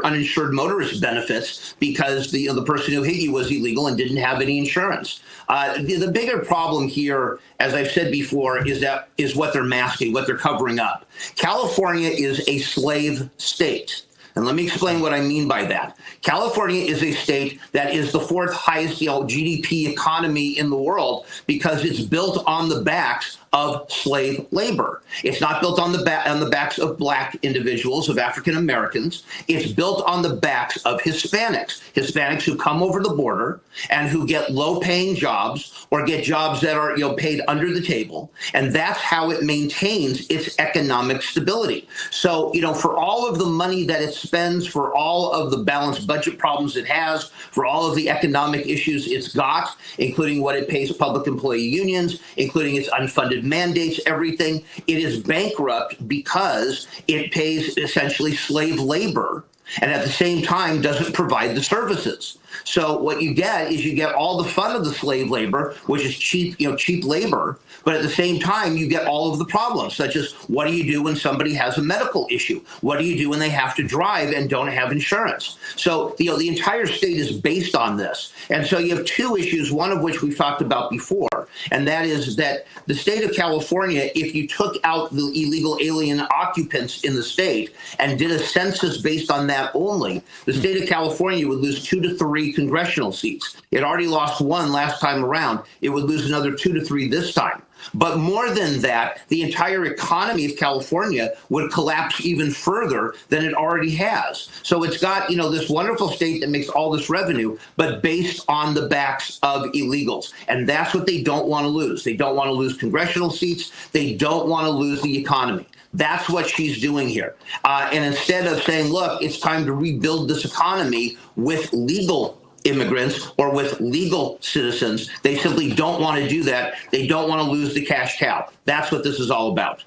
uninsured motorist benefits because the person who hit you was illegal and didn't have any insurance. The bigger problem here, as I've said before, is what they're masking, what they're covering up. California is a slave state. And let me explain what I mean by that. California is a state that is the fourth highest GDP economy in the world because it's built on the backs of slave labor. It's not built on the backs of black individuals, of African Americans. It's built on the backs of Hispanics who come over the border and who get low-paying jobs or get jobs that are paid under the table, and that's how it maintains its economic stability. So for all of the money that it spends, for all of the balanced budget problems it has, for all of the economic issues it's got, including what it pays public employee unions, including its unfunded mandates, everything, it is bankrupt because it pays essentially slave labor and at the same time doesn't provide the services. So what you get is you get all the fun of the slave labor, which is cheap labor, but at the same time you get all of the problems, such as what do you do when somebody has a medical issue? What do you do when they have to drive and don't have insurance? So the entire state is based on this. And so you have two issues, one of which we've talked about before, and that is that the state of California, if you took out the illegal alien occupants in the state and did a census based on that only, the state of California would lose 2 to 3 congressional seats. It already lost 1 last time around. It would lose another 2 to 3 this time. But more than that, the entire economy of California would collapse even further than it already has. So it's got, this wonderful state that makes all this revenue, but based on the backs of illegals. And that's what they don't want to lose. They don't want to lose congressional seats. They don't want to lose the economy. That's what she's doing here. And instead of saying, look, it's time to rebuild this economy with legal immigrants or with legal citizens, they simply don't want to do that. They don't want to lose the cash cow. That's what this is all about.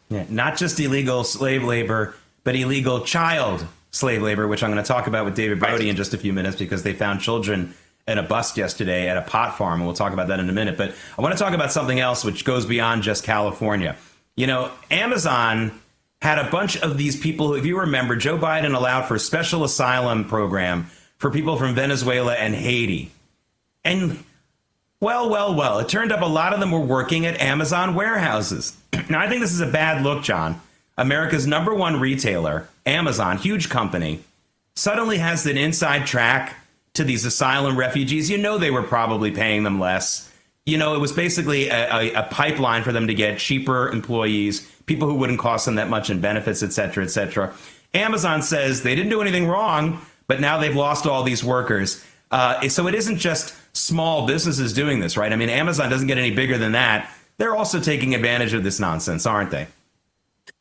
Yeah, not just illegal slave labor, but illegal child slave labor, which I'm going to talk about with David Brody in just a few minutes because they found children in a bus yesterday at a pot farm, and we'll talk about that in a minute. But I want to talk about something else which goes beyond just California. Amazon had a bunch of these people who, if you remember, Joe Biden allowed for a special asylum program for people from Venezuela and Haiti. And well, it turned up a lot of them were working at Amazon warehouses. Now, I think this is a bad look, John. America's number one retailer, Amazon, huge company, suddenly has an inside track to these asylum refugees. You know, they were probably paying them less. You know, it was basically a pipeline for them to get cheaper employees, people who wouldn't cost them that much in benefits, et cetera, et cetera. Amazon says they didn't do anything wrong, but now they've lost all these workers. So it isn't just small businesses doing this, right? I mean, Amazon doesn't get any bigger than that. They're also taking advantage of this nonsense, aren't they?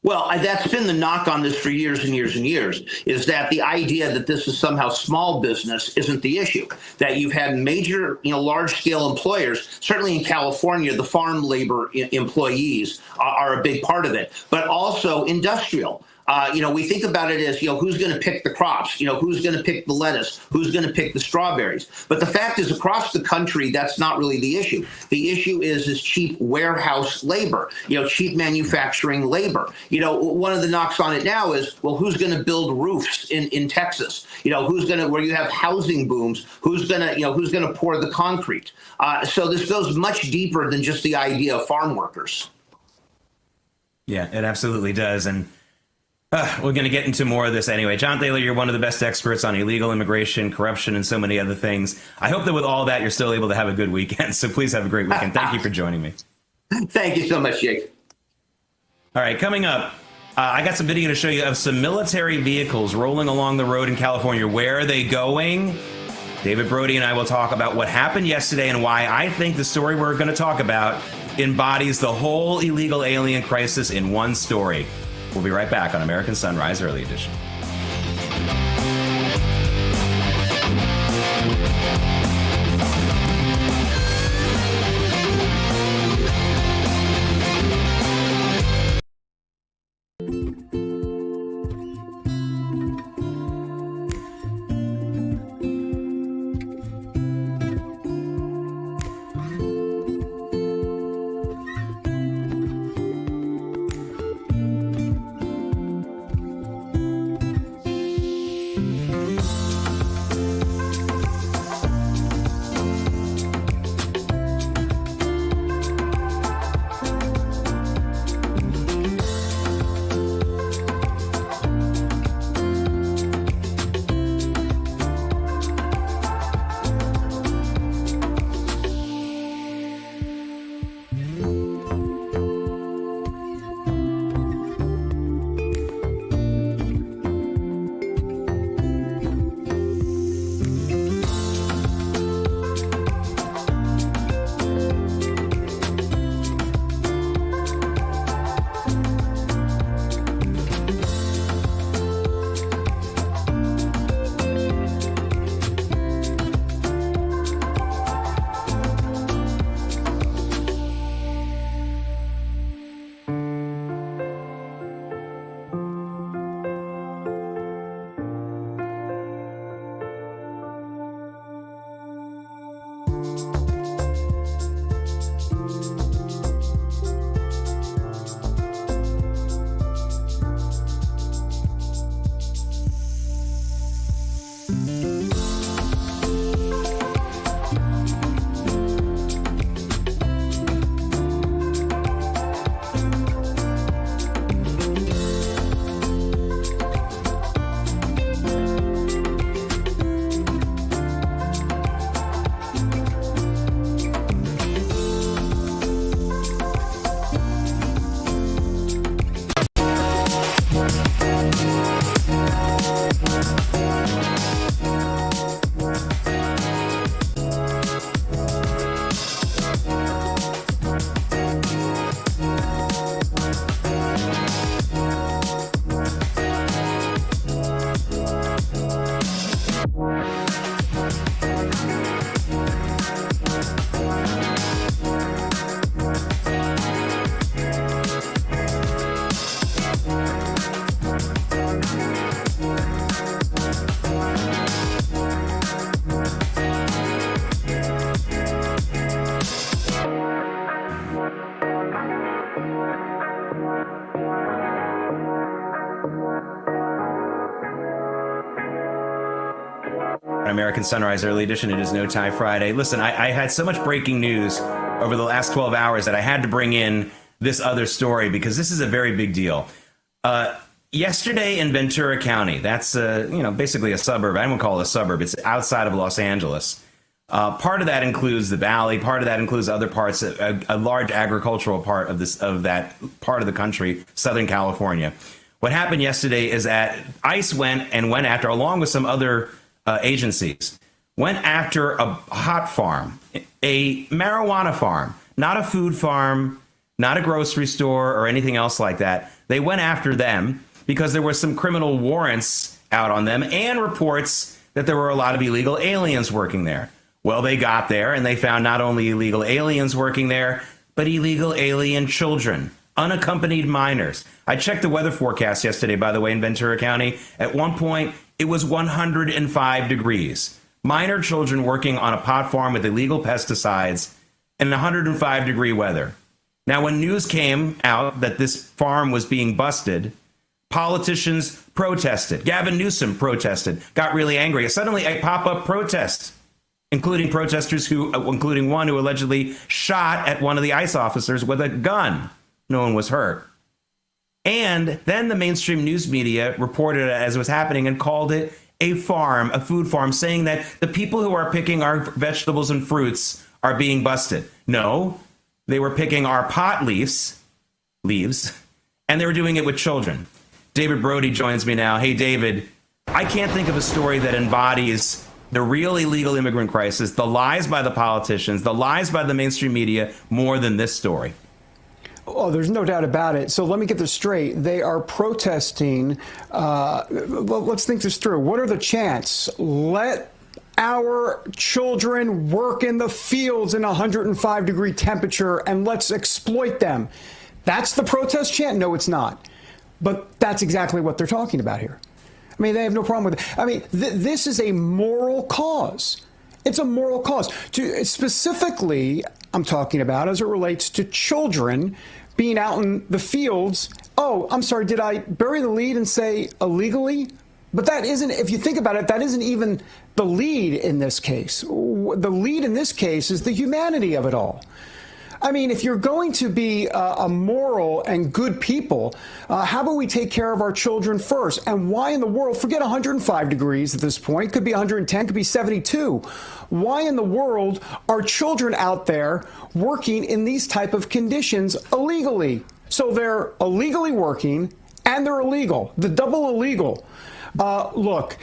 Well, that's been the knock on this for years and years and years, is that the idea that this is somehow small business isn't the issue, that you've had major, large-scale employers. Certainly in California, the farm labor employees are a big part of it, but also industrial. We think about it as, who's going to pick the crops, who's going to pick the lettuce, who's going to pick the strawberries. But the fact is, across the country, that's not really the issue. The issue is cheap warehouse labor, cheap manufacturing labor. One of the knocks on it now is, well, who's going to build roofs in Texas? Who's going to, where you have housing booms, who's going to pour the concrete? So this goes much deeper than just the idea of farm workers. Yeah, it absolutely does. And we're going to get into more of this anyway. John Thaler, you're one of the best experts on illegal immigration, corruption, and so many other things. I hope that with all that, you're still able to have a good weekend. So please have a great weekend. Thank you for joining me. Thank you so much, Jake. All right, coming up, I got some video to show you of some military vehicles rolling along the road in California. Where are they going? David Brody and I will talk about what happened yesterday and why I think the story we're going to talk about embodies the whole illegal alien crisis in one story. We'll be right back on American Sunrise Early Edition. American Sunrise Early Edition. It is No Tie Friday. Listen, I had so much breaking news over the last 12 hours that I had to bring in this other story because this is a very big deal. Yesterday in Ventura County, that's basically a suburb. I won't call it a suburb. It's outside of Los Angeles. Part of that includes the valley. Part of that includes other parts, a large agricultural part of that part of the country, Southern California. What happened yesterday is that ICE went after, along with some other agencies, went after a hot farm, a marijuana farm, not a food farm, not a grocery store or anything else like that. They went after them because there were some criminal warrants out on them and reports that there were a lot of illegal aliens working there. Well, they got there and they found not only illegal aliens working there, but illegal alien children, unaccompanied minors. I checked the weather forecast yesterday, by the way, in Ventura County. At one point, it was 105 degrees. Minor children working on a pot farm with illegal pesticides in 105-degree weather. Now, when news came out that this farm was being busted, politicians protested. Gavin Newsom protested, got really angry. Suddenly, a pop-up protest, including protesters including one who allegedly shot at one of the ICE officers with a gun. No one was hurt. And then the mainstream news media reported it as it was happening and called it a farm, a food farm, saying that the people who are picking our vegetables and fruits are being busted. No, they were picking our pot leaves, and they were doing it with children. David Brody joins me now. Hey, David, I can't think of a story that embodies the real illegal immigrant crisis, the lies by the politicians, the lies by the mainstream media, more than this story. Oh, there's no doubt about it. So let me get this straight. They are protesting. Let's think this through. What are the chants? Let our children work in the fields in 105-degree temperature and let's exploit them. That's the protest chant? No, it's not. But that's exactly what they're talking about here. I mean, they have no problem with it. I mean, this is a moral cause. It's a moral cause. Specifically, I'm talking about as it relates to children being out in the fields. Oh, I'm sorry, did I bury the lead and say illegally? But that isn't, if you think about it, that isn't even the lead in this case. The lead in this case is the humanity of it all. I mean, if you're going to be a moral and good people, how about we take care of our children first? And why in the world, forget 105 degrees at this point, could be 110, could be 72. Why in the world are children out there working in these type of conditions illegally? So they're illegally working and they're illegal, the double illegal. Look,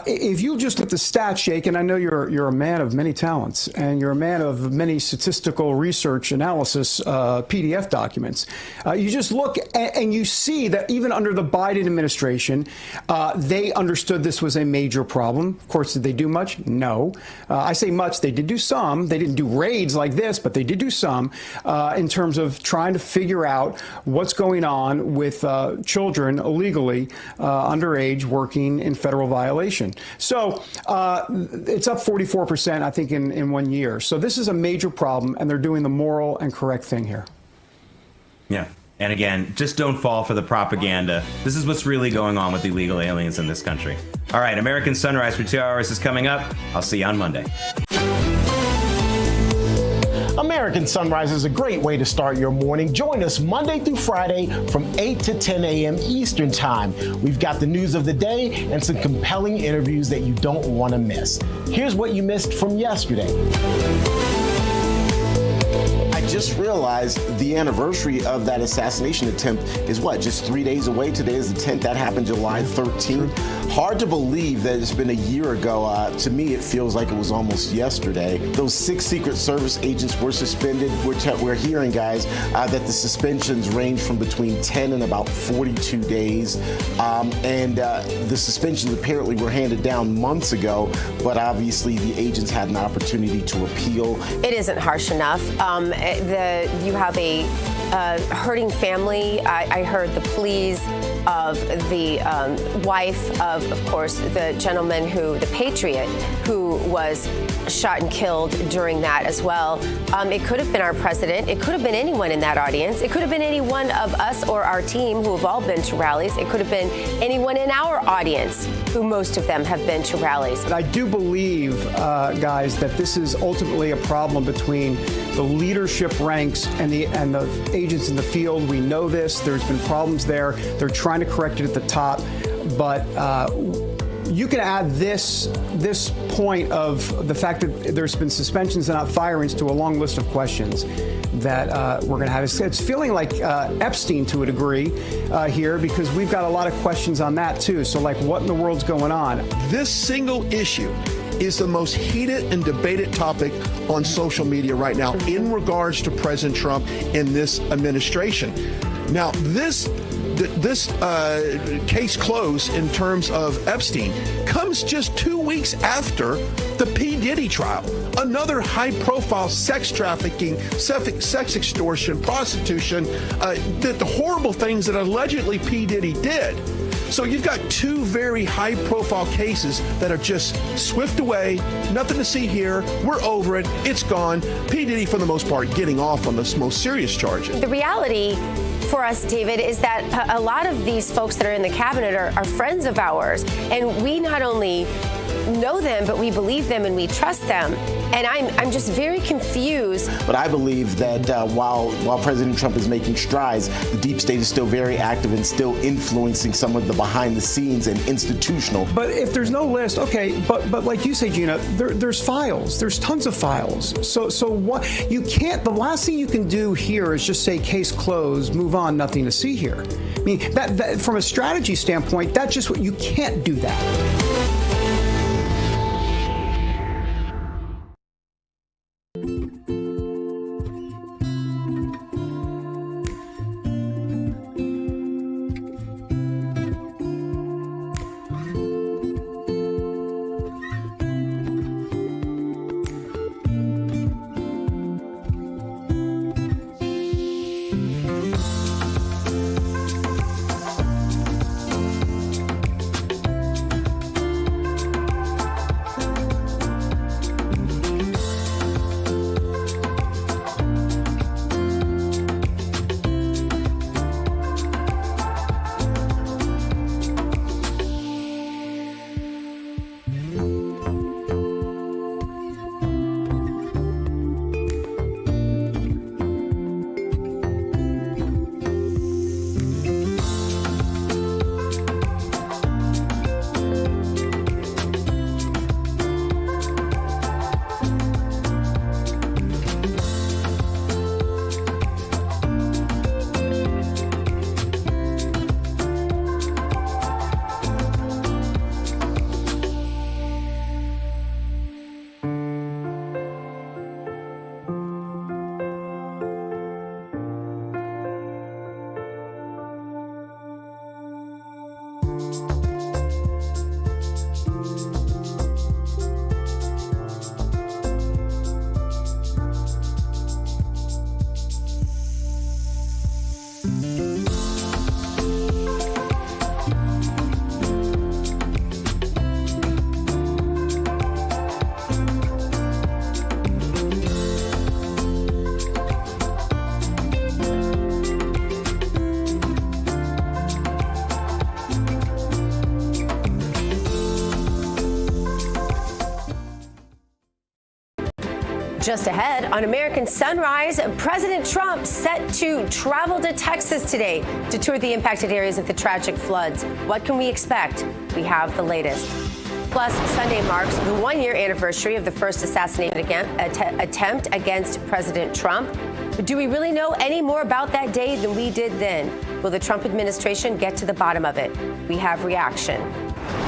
if you just let the stats shake, and I know you're a man of many talents, and you're a man of many statistical research analysis PDF documents, you just look and you see that even under the Biden administration, they understood this was a major problem. Of course, did they do much? No. I say much. They did do some. They didn't do raids like this, but they did do some in terms of trying to figure out what's going on with children illegally underage working in federal violation. So it's up 44%, I think, in 1 year. So this is a major problem, and they're doing the moral and correct thing here. Yeah. And again, just don't fall for the propaganda. This is what's really going on with illegal aliens in this country. All right, American Sunrise for 2 hours is coming up. I'll see you on Monday. American Sunrise is a great way to start your morning. Join us Monday through Friday from 8 to 10 a.m. Eastern Time. We've got the news of the day and some compelling interviews that you don't want to miss. Here's what you missed from yesterday. I just realized the anniversary of that assassination attempt is what, just 3 days away? Today is the 10th. That happened July 13th. Hard to believe that it's been a year ago. To me, it feels like it was almost yesterday. Those 6 Secret Service agents were suspended. We're hearing, guys, that the suspensions range from between 10 and about 42 days. The suspensions apparently were handed down months ago, but obviously the agents had an opportunity to appeal. It isn't harsh enough. You have a hurting family. I heard the pleas of the wife of course, the gentleman the patriot who was shot and killed during that as well. It could have been our president. It could have been anyone in that audience. It could have been any one of us or our team who have all been to rallies. It could have been anyone in our audience who most of them have been to rallies. But I do believe, guys, that this is ultimately a problem between the leadership ranks and the agents in the field. We know this. There's been problems there. They're trying to correct it at the top. But you can add this point of the fact that there's been suspensions and not firings to a long list of questions that we're going to have. It's feeling like Epstein to a degree here, because we've got a lot of questions on that too. So like, what in the world's going on? This single issue is the most heated and debated topic on social media right now in regards to President Trump and this administration. Now, this case closed in terms of Epstein comes just 2 weeks after the P. Diddy trial, another high-profile sex trafficking, sex extortion, prostitution, the horrible things that allegedly P. Diddy did. So you've got two very high-profile cases that are just swift away, nothing to see here, we're over it, it's gone. P. Diddy, for the most part, getting off on the most serious charges. The reality for us, David, is that a lot of these folks that are in the cabinet are friends of ours, and we not only know them, but we believe them and we trust them. And I'm just very confused. But I believe that while President Trump is making strides, the deep state is still very active and still influencing some of the behind the scenes and institutional. But if there's no list, okay, but like you say, Gina, there's files. There's tons of files. So what you can't, the last thing you can do here is just say case closed, move on, nothing to see here. I mean, that from a strategy standpoint, that's just what you can't do that. Just ahead on American Sunrise, President Trump set to travel to Texas today to tour the impacted areas of the tragic floods. What can we expect? We have the latest. Plus, Sunday marks the one-year anniversary of the first assassination attempt against President Trump. But do we really know any more about that day than we did then? Will the Trump administration get to the bottom of it? We have reaction.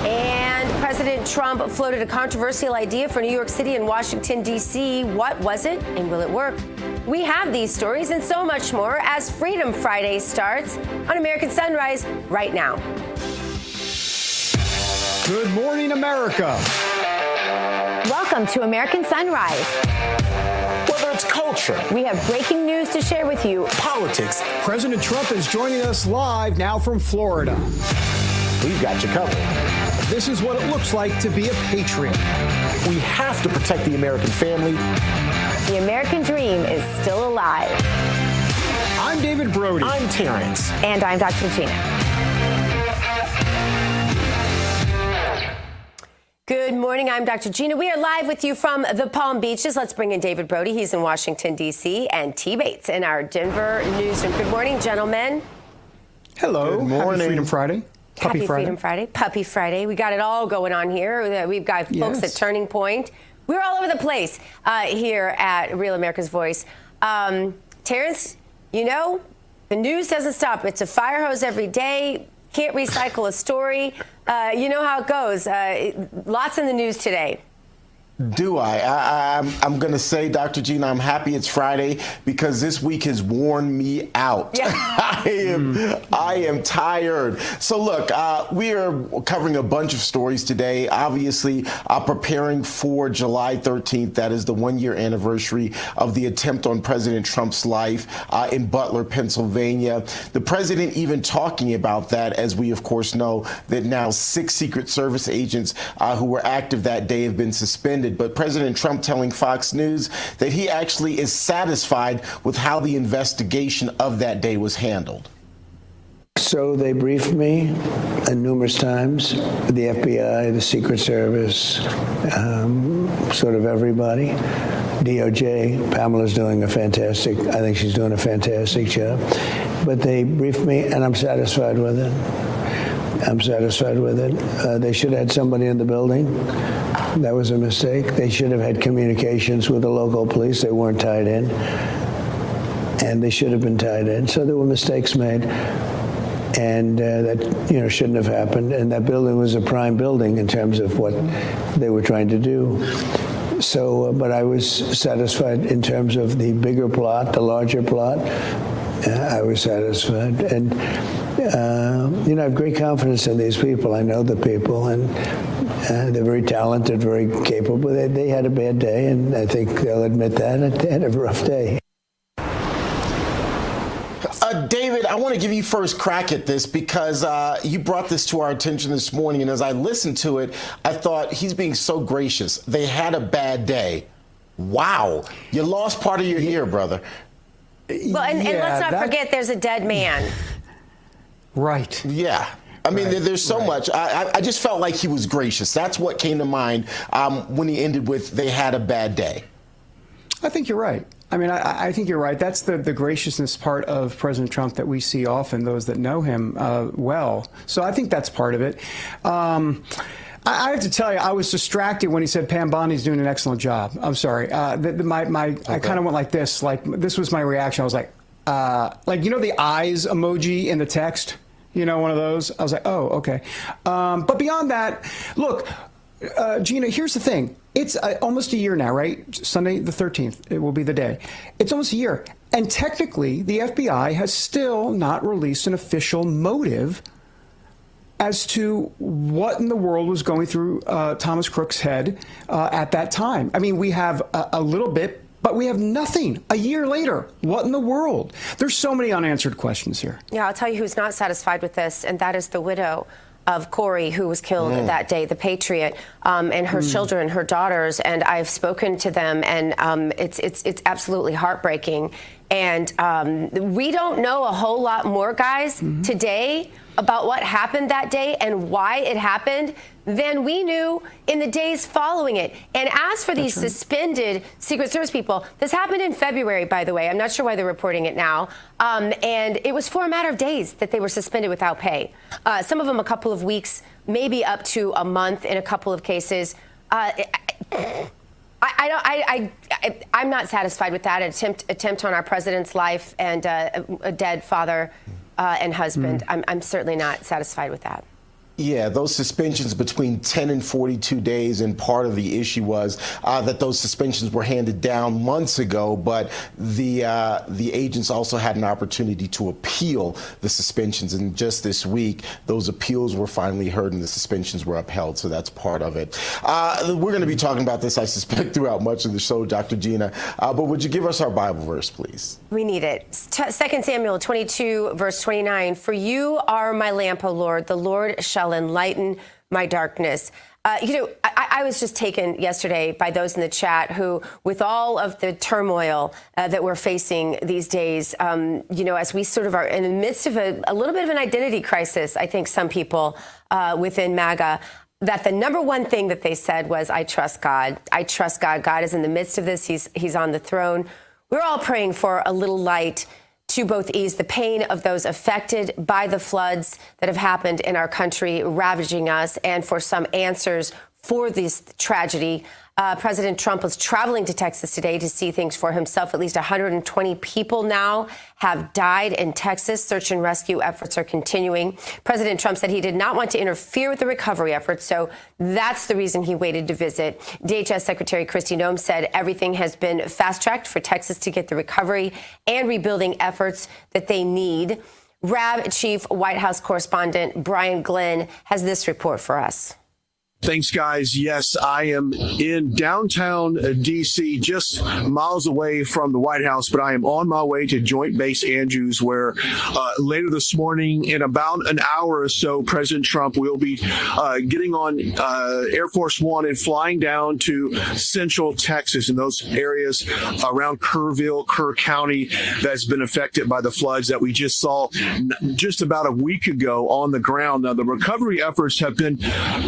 And President Trump floated a controversial idea for New York City and Washington, D.C. What was it, and will it work? We have these stories and so much more as Freedom Friday starts on American Sunrise right now. Good morning, America. Welcome to American Sunrise. Whether it's culture, We have breaking news to share with you. politics, President Trump is joining us live now from Florida. we've got you covered. This is what it looks like to be a patriot. We have to protect the American family. The American dream is still alive. I'm David Brody. I'm Terrence. And I'm Dr. Gina. Good morning. I'm Dr. Gina. We are live with you from the Palm Beaches. Let's bring in David Brody. He's in Washington, D.C., and T. Bates in our Denver newsroom. Good morning, gentlemen. Hello. Good morning. Happy Freedom Friday. Happy Freedom Friday. Puppy Friday. We got it all going on here. We've got folks at Turning Point. We're all over the place here at Real America's Voice. Terrence, you know, the news doesn't stop. It's a fire hose every day. Can't recycle a story. You know how it goes. Lots in the news today. Do I? I'm going to say, Dr. Gina, I'm happy it's Friday because this week has worn me out. Yeah. I am tired. So look, we are covering a bunch of stories today. Obviously, preparing for July 13th. That is the 1-year anniversary of the attempt on President Trump's life in Butler, Pennsylvania. The president even talking about that, as we of course know that now 6 Secret Service agents who were active that day have been suspended. But President Trump telling Fox News that he actually is satisfied with how the investigation of that day was handled. So they briefed me numerous times, the FBI, the Secret Service, sort of everybody. DOJ, Pamela's doing I think she's doing a fantastic job. But they briefed me, and I'm satisfied with it. They should have had somebody in the building. That was a mistake. They should have had communications with the local police. They weren't tied in. And they should have been tied in. So there were mistakes made. And that shouldn't have happened. And that building was a prime building in terms of what they were trying to do. So, but I was satisfied in terms of the bigger plot, the larger plot. I was satisfied. And, I have great confidence in these people. I know the people, and they're very talented, very capable. They had a bad day, and I think they'll admit that. They had a rough day. David, I want to give you first crack at this because you brought this to our attention this morning, and as I listened to it, I thought he's being so gracious. They had a bad day. Wow. You lost part of your ear, brother. Well, and let's not forget there's a dead man. Right. Yeah. I mean, there's so much. I just felt like he was gracious. That's what came to mind when he ended with, they had a bad day. I think you're right. I mean, I think you're right. That's the graciousness part of President Trump that we see often, those that know him well. So I think that's part of it. I have to tell you, I was distracted when he said Pam Bondi's doing an excellent job. I'm sorry. I kind of went like this. Like, this was my reaction. I was like the eyes emoji in the text. One of those. I was like, oh, okay. But beyond that, look, Gina, here's the thing. It's almost a year now, right? Sunday the 13th, it will be the day. It's almost a year. And technically, the FBI has still not released an official motive as to what in the world was going through Thomas Crook's head at that time. I mean, we have a little bit, but we have nothing. A year later, what in the world? There's so many unanswered questions here. Yeah, I'll tell you who's not satisfied with this, and that is the widow of Corey, who was killed that day, the Patriot, and her children, her daughters. And I've spoken to them, and it's absolutely heartbreaking. And we don't know a whole lot more, guys, today about what happened that day and why it happened than we knew in the days following it. And as for these suspended Secret Service people, this happened in February, by the way. I'm not sure why they're reporting it now. And it was for a matter of days that they were suspended without pay. Some of them a couple of weeks, maybe up to a month in a couple of cases. I'm not satisfied with that attempt on our president's life and a dead father and husband. I'm certainly not satisfied with that. Yeah, those suspensions between 10 and 42 days, and part of the issue was that those suspensions were handed down months ago, but the agents also had an opportunity to appeal the suspensions, and just this week, those appeals were finally heard and the suspensions were upheld, so that's part of it. We're going to be talking about this, I suspect, throughout much of the show, Dr. Gina, but would you give us our Bible verse, please? We need it. 2 Samuel 22, verse 29, "For you are my lamp, O Lord. The Lord shall enlighten my darkness." I was just taken yesterday by those in the chat who, with all of the turmoil that we're facing these days, as we sort of are in the midst of a little bit of an identity crisis, I think some people within MAGA, that the number one thing that they said was, I trust God. I trust God. God is in the midst of this. He's on the throne. We're all praying for a little light to both ease the pain of those affected by the floods that have happened in our country, ravaging us, and for some answers for this tragedy. President Trump was traveling to Texas today to see things for himself. At least 120 people now have died in Texas. Search and rescue efforts are continuing. President Trump said he did not want to interfere with the recovery efforts, so that's the reason he waited to visit. DHS Secretary Kristi Noem said everything has been fast-tracked for Texas to get the recovery and rebuilding efforts that they need. RAB Chief White House Correspondent Brian Glenn has this report for us. Thanks, guys. Yes, I am in downtown D.C., just miles away from the White House, but I am on my way to Joint Base Andrews, where later this morning, in about an hour or so, President Trump will be getting on Air Force One and flying down to central Texas and those areas around Kerrville, Kerr County, that's been affected by the floods that we just saw just about a week ago on the ground. Now, the recovery efforts have been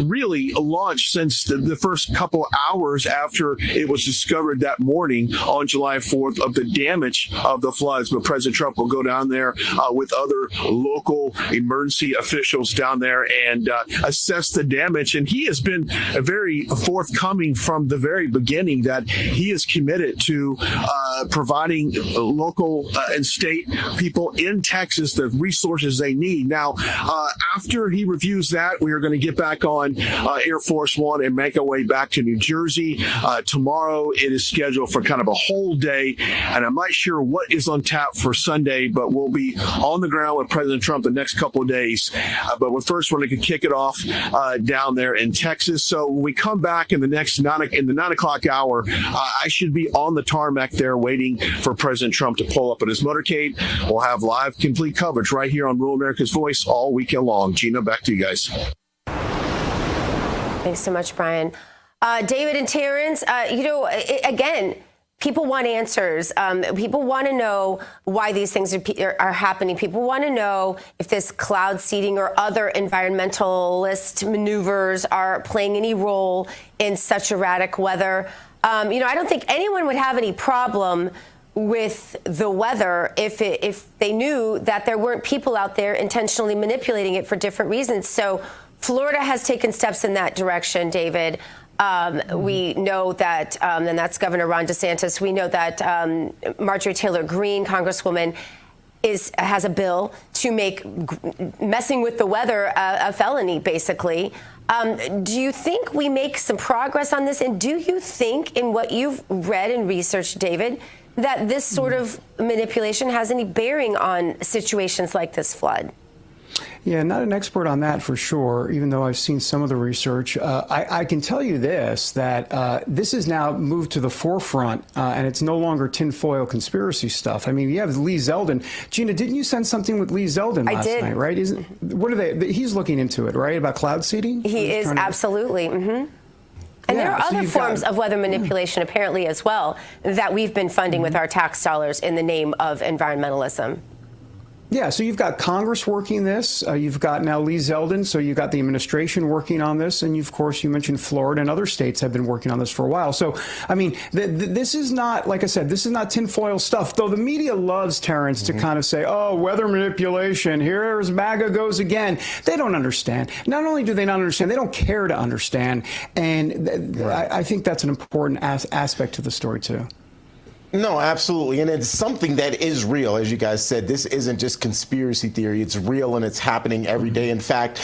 really launched since the first couple hours after it was discovered that morning on July 4th of the damage of the floods. But President Trump will go down there with other local emergency officials down there and assess the damage. And he has been very forthcoming from the very beginning that he is committed to providing local and state people in Texas the resources they need. Now, after he reviews that, we are going to get back on Air Force One and make our way back to New Jersey. Tomorrow it is scheduled for kind of a whole day, and I'm not sure what is on tap for Sunday, but we'll be on the ground with President Trump the next couple of days. But we first want to kick it off down there in Texas. So when we come back in the next 9 o'clock hour, I should be on the tarmac there waiting for President Trump to pull up in his motorcade. We'll have live, complete coverage right here on Rural America's Voice all weekend long. Gina, back to you guys. Thanks so much, Brian. David and Terrence, again, people want answers. People want to know why these things are happening. People want to know if this cloud seeding or other environmentalist maneuvers are playing any role in such erratic weather. I don't think anyone would have any problem with the weather if they knew that there weren't people out there intentionally manipulating it for different reasons. So Florida has taken steps in that direction, David. We know that, and that's Governor Ron DeSantis. We know that Marjorie Taylor Greene, Congresswoman, has a bill to make messing with the weather a felony, basically. Do you think we make some progress on this? And do you think, in what you've read and researched, David, that this sort of manipulation has any bearing on situations like this flood? Yeah, not an expert on that for sure, even though I've seen some of the research. I can tell you this, that this has now moved to the forefront, and it's no longer tinfoil conspiracy stuff. I mean, you have Lee Zeldin. Gina, didn't you send something with Lee Zeldin last night, right? What are they? He's looking into it, right, about cloud seeding? He is, absolutely. Mm-hmm. And there are other forms of weather manipulation, apparently, as well, that we've been funding with our tax dollars in the name of environmentalism. Yeah, so you've got Congress working this. You've got now Lee Zeldin, so you've got the administration working on this. And, of course, you mentioned Florida and other states have been working on this for a while. So, I mean, this is not, like I said, this is not tinfoil stuff, though the media loves, Terrence, to kind of say, oh, weather manipulation, here's MAGA goes again. They don't understand. Not only do they not understand, they don't care to understand. And I think that's an important aspect to the story, too. No, absolutely. And it's something that is real. As you guys said, this isn't just conspiracy theory. It's real and it's happening every day. In fact,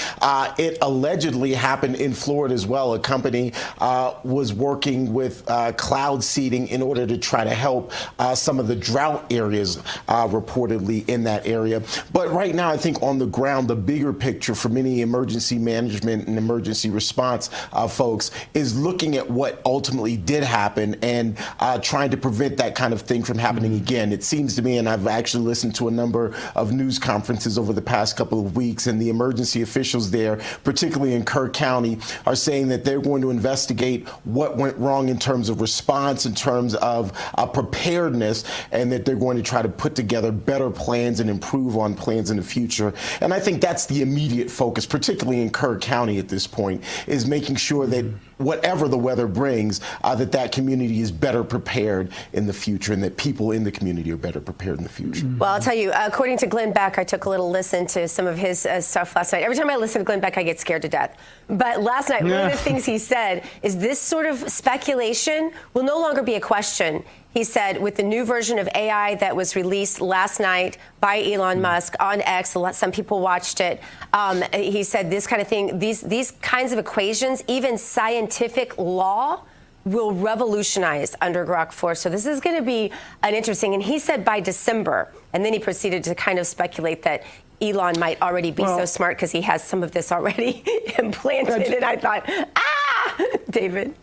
it allegedly happened in Florida as well. A company was working with cloud seeding in order to try to help some of the drought areas reportedly in that area. But right now, I think on the ground, the bigger picture for many emergency management and emergency response folks is looking at what ultimately did happen and trying to prevent that kind of thing from happening again. It seems to me, and I've actually listened to a number of news conferences over the past couple of weeks, and the emergency officials there, particularly in Kerr County, are saying that they're going to investigate what went wrong in terms of response, in terms of preparedness, and that they're going to try to put together better plans and improve on plans in the future. And I think that's the immediate focus, particularly in Kerr County at this point, is making sure that whatever the weather brings, that community is better prepared in the future, and that people in the community are better prepared in the future. Well, I'll tell you, according to Glenn Beck, I took a little listen to some of his stuff last night. Every time I listen to Glenn Beck, I get scared to death. But last night, one of the things he said is this sort of speculation will no longer be a question. He said with the new version of AI that was released last night by Elon Musk on X, some people watched it. He said this kind of thing, these kinds of equations, even scientific law, will revolutionize under Grok 4. So this is going to be an interesting. And he said by December, and then he proceeded to kind of speculate that Elon might already be so smart because he has some of this already implanted. And I thought, David.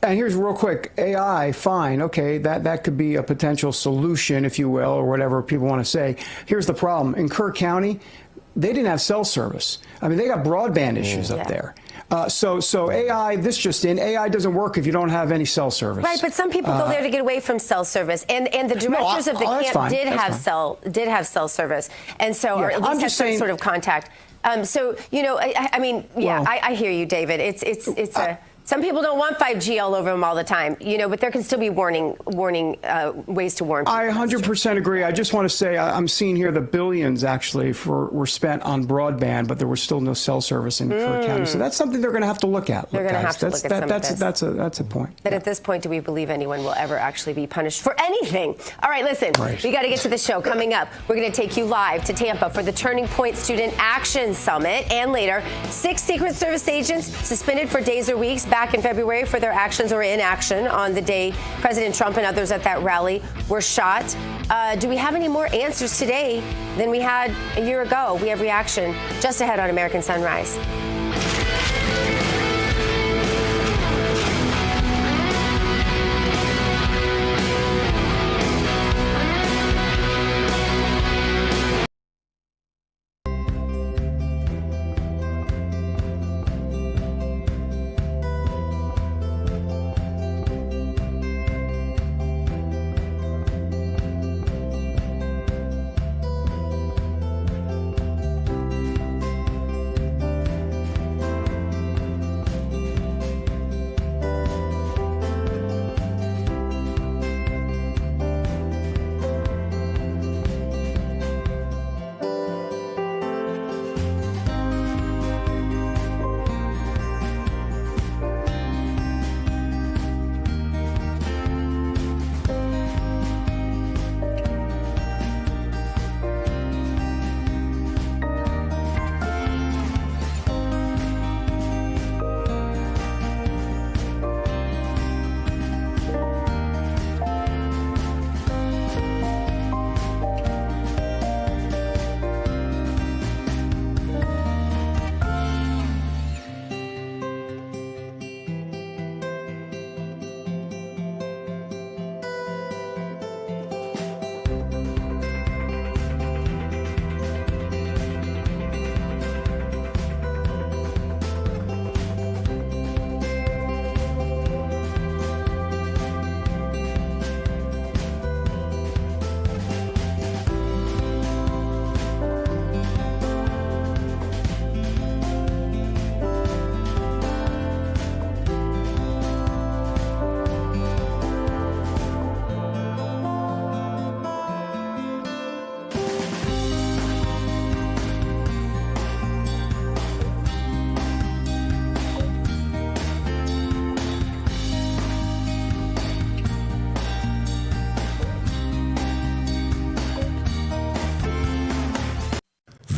And here's real quick, AI, fine, okay, that could be a potential solution, if you will, or whatever people want to say. Here's the problem. In Kerr County, they didn't have cell service. I mean, they got broadband issues up there. So AI, this just in, AI doesn't work if you don't have any cell service. Right, but some people go there to get away from cell service, and the directors of the camp did have cell service, and so or at least have some sort of contact. So you know, I mean, I hear you, David. It's some people don't want 5G all over them all the time, you know, but there can still be warning ways to warn people. I 100% agree. I just want to say I'm seeing here the billions actually were spent on broadband, but there was still no cell service in Kerr County. So that's something they're going to have to look at. They're going to have to look at some of this. That's a point. But at this point, do we believe anyone will ever actually be punished for anything? All right, listen, we got to get to the show. Coming up, we're going to take you live to Tampa for the Turning Point Student Action Summit. And later, 6 Secret Service agents suspended for days or weeks back in February for their actions or inaction on the day President Trump and others at that rally were shot. Do we have any more answers today than we had a year ago? We have reaction just ahead on American Sunrise.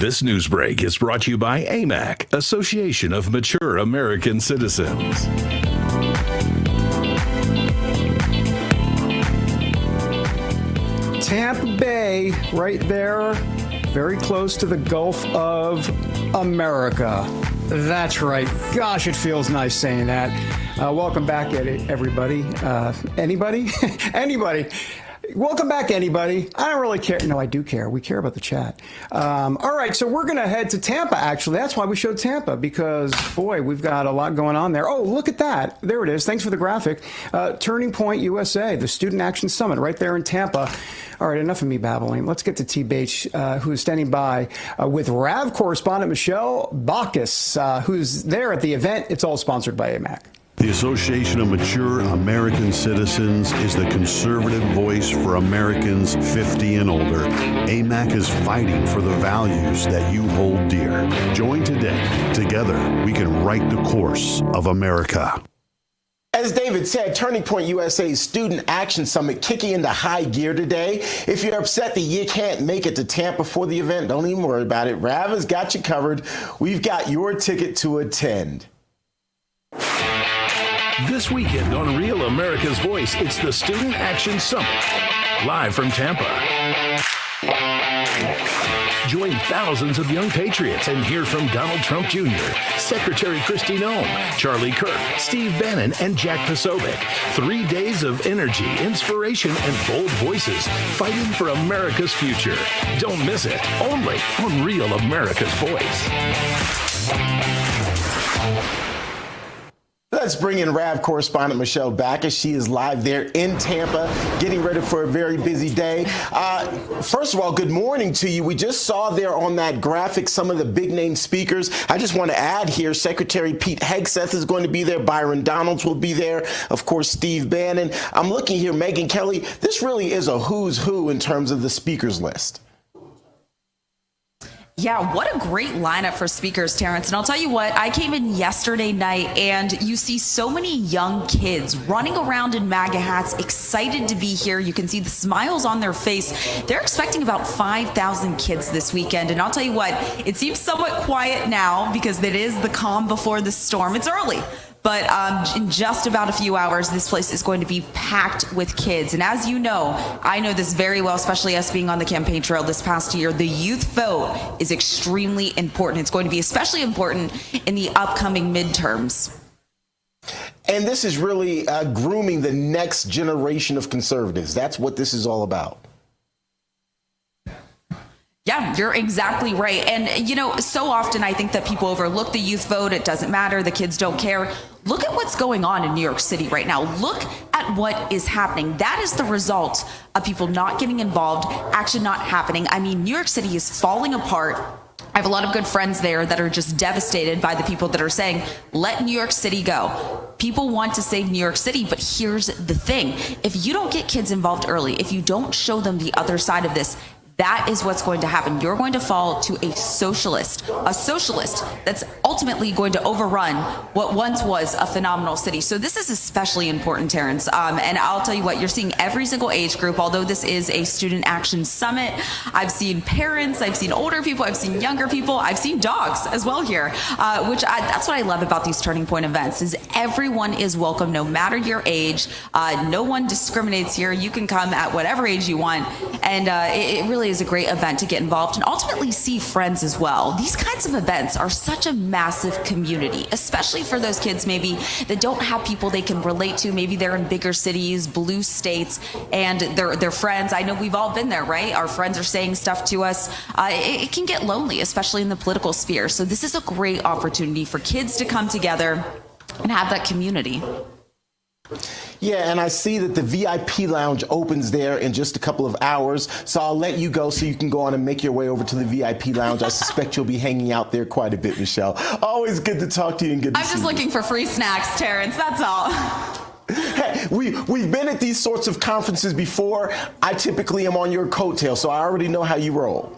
This news break is brought to you by AMAC, Association of Mature American Citizens. Tampa Bay, right there, very close to the Gulf of America. That's right. Gosh, it feels nice saying that. Welcome back, everybody. Anybody? Anybody. Welcome back, anybody. I don't really care. No, I do care. We care about the chat. All right, so we're going to head to Tampa, actually. That's why we showed Tampa, because, boy, we've got a lot going on there. Oh, look at that. There it is. Thanks for the graphic. Turning Point USA, the Student Action Summit, right there in Tampa. All right, enough of me babbling. Let's get to T-Bates, who is standing by with RAV correspondent Michelle Bacchus, who's there at the event. It's all sponsored by AMAC. The Association of Mature American Citizens is the conservative voice for Americans 50 and older. AMAC is fighting for the values that you hold dear. Join today. Together, we can write the course of America. As David said, Turning Point USA's Student Action Summit kicking into high gear today. If you're upset that you can't make it to Tampa for the event, don't even worry about it. RAV has got you covered. We've got your ticket to attend. This weekend on Real America's Voice, it's the Student Action Summit, live from Tampa. Join thousands of young patriots and hear from Donald Trump Jr., Secretary Kristi Noem, Charlie Kirk, Steve Bannon, and Jack Posobiec. 3 days of energy, inspiration, and bold voices fighting for America's future. Don't miss it, only on Real America's Voice. Let's bring in RAV correspondent Michelle Bacchus. She is live there in Tampa, getting ready for a very busy day. First of all, good morning to you. We just saw there on that graphic some of the big name speakers. I just want to add here, Secretary Pete Hegseth is going to be there. Byron Donalds will be there. Of course, Steve Bannon. I'm looking here, Megyn Kelly. This really is a who's who in terms of the speakers list. Yeah, what a great lineup for speakers, Terrence. And I'll tell you what, I came in yesterday night and you see so many young kids running around in MAGA hats, excited to be here. You can see the smiles on their face. They're expecting about 5,000 kids this weekend. And I'll tell you what, it seems somewhat quiet now because it is the calm before the storm. It's early. But in just about a few hours, this place is going to be packed with kids. And as you know, I know this very well, especially us being on the campaign trail this past year, the youth vote is extremely important. It's going to be especially important in the upcoming midterms. And this is really grooming the next generation of conservatives. That's what this is all about. Yeah, you're exactly right. And, you know, so often I think that people overlook the youth vote. It doesn't matter. The kids don't care. Look at what's going on in New York City right now. Look at what is happening. That is the result of people not getting involved, action not happening. I mean, New York City is falling apart. I have a lot of good friends there that are just devastated by the people that are saying, let New York City go. People want to save New York City, but here's the thing. If you don't get kids involved early, if you don't show them the other side of this, that is what's going to happen. You're going to fall to a socialist that's ultimately going to overrun what once was a phenomenal city. So this is especially important, Terrence. And I'll tell you what, you're seeing every single age group, although this is a student action summit. I've seen parents, I've seen older people, I've seen younger people, I've seen dogs as well here, that's what I love about these Turning Point events is everyone is welcome, no matter your age. No one discriminates here. You can come at whatever age you want. And it really is a great event to get involved and ultimately see friends as well. These kinds of events are such a massive community, especially for those kids maybe that don't have people they can relate to. Maybe they're in bigger cities, blue states, and they're friends. I know we've all been there, right? Our friends are saying stuff to us. It can get lonely, especially in the political sphere. So this is a great opportunity for kids to come together and have that community. Yeah, and I see that the VIP lounge opens there in just a couple of hours, so I'll let you go so you can go on and make your way over to the VIP lounge. I suspect you'll be hanging out there quite a bit, Michelle. Always good to talk to you and good to see you. I'm just looking for free snacks, Terrence, that's all. Hey, we've been at these sorts of conferences before. I typically am on your coattail, so I already know how you roll.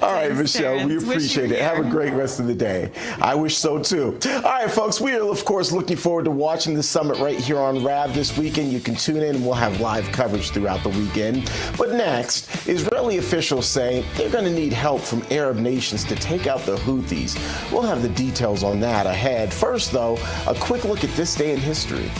All right, Thanks, Michelle, we Terrence. Wish you appreciate were it. Have a here. great rest of the day. I wish so too. All right, folks, we are, of course, looking forward to watching the summit right here on RAV this weekend. You can tune in and we'll have live coverage throughout the weekend. But next, Israeli officials say they're going to need help from Arab nations to take out the Houthis. We'll have the details on that ahead. First, though, a quick look at this day in history.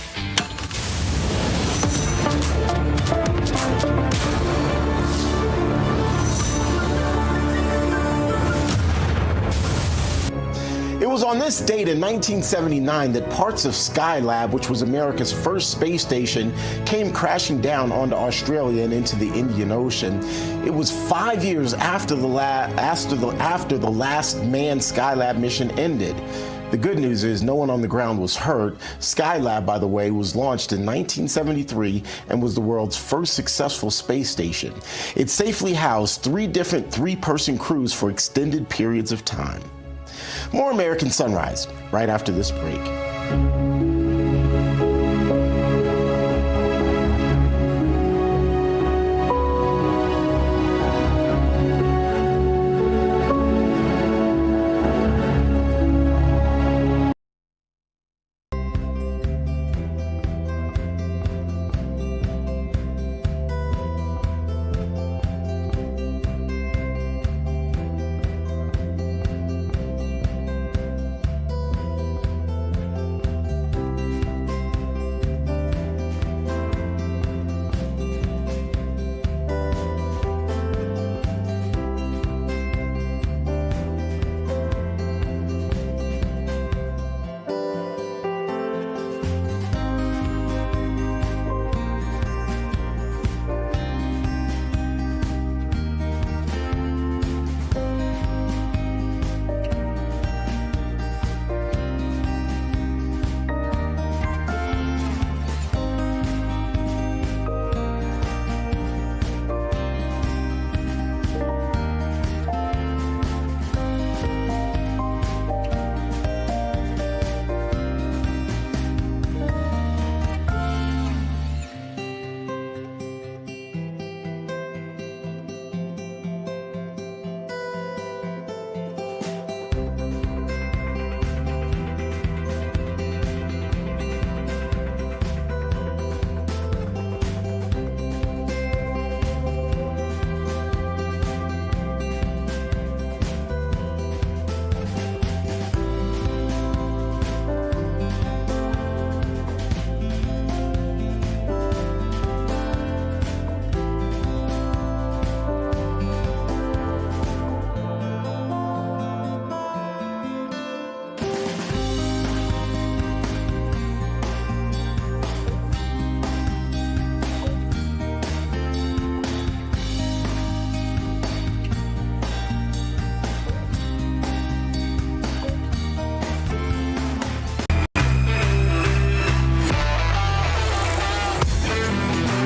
It was on this date in 1979 that parts of Skylab, which was America's first space station, came crashing down onto Australia and into the Indian Ocean. It was 5 years after the last manned Skylab mission ended. The good news is no one on the ground was hurt. Skylab, by the way, was launched in 1973 and was the world's first successful space station. It safely housed 3 different 3-person crews for extended periods of time. More American Sunrise right after this break.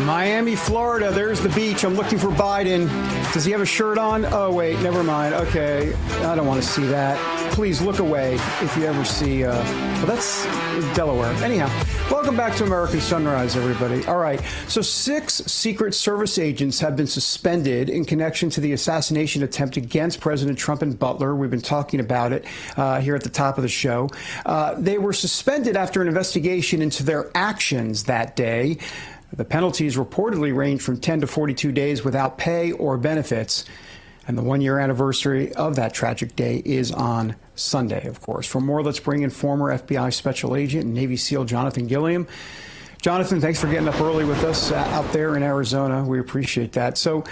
Miami, Florida, there's the beach. I'm looking for Biden. Does he have a shirt on? Oh, wait, never mind. Okay, I don't want to see that. Please look away if you ever see, well, that's Delaware. Anyhow, welcome back to American Sunrise, everybody. All right, so 6 Secret Service agents have been suspended in connection to the assassination attempt against President Trump and Butler. We've been talking about it here at the top of the show. They were suspended after an investigation into their actions that day. The penalties reportedly range from 10 to 42 days without pay or benefits. And the 1-year anniversary of that tragic day is on Sunday, of course. For more, let's bring in former FBI Special Agent and Navy SEAL Jonathan Gilliam. Jonathan, thanks for getting up early with us out there in Arizona. We appreciate that. So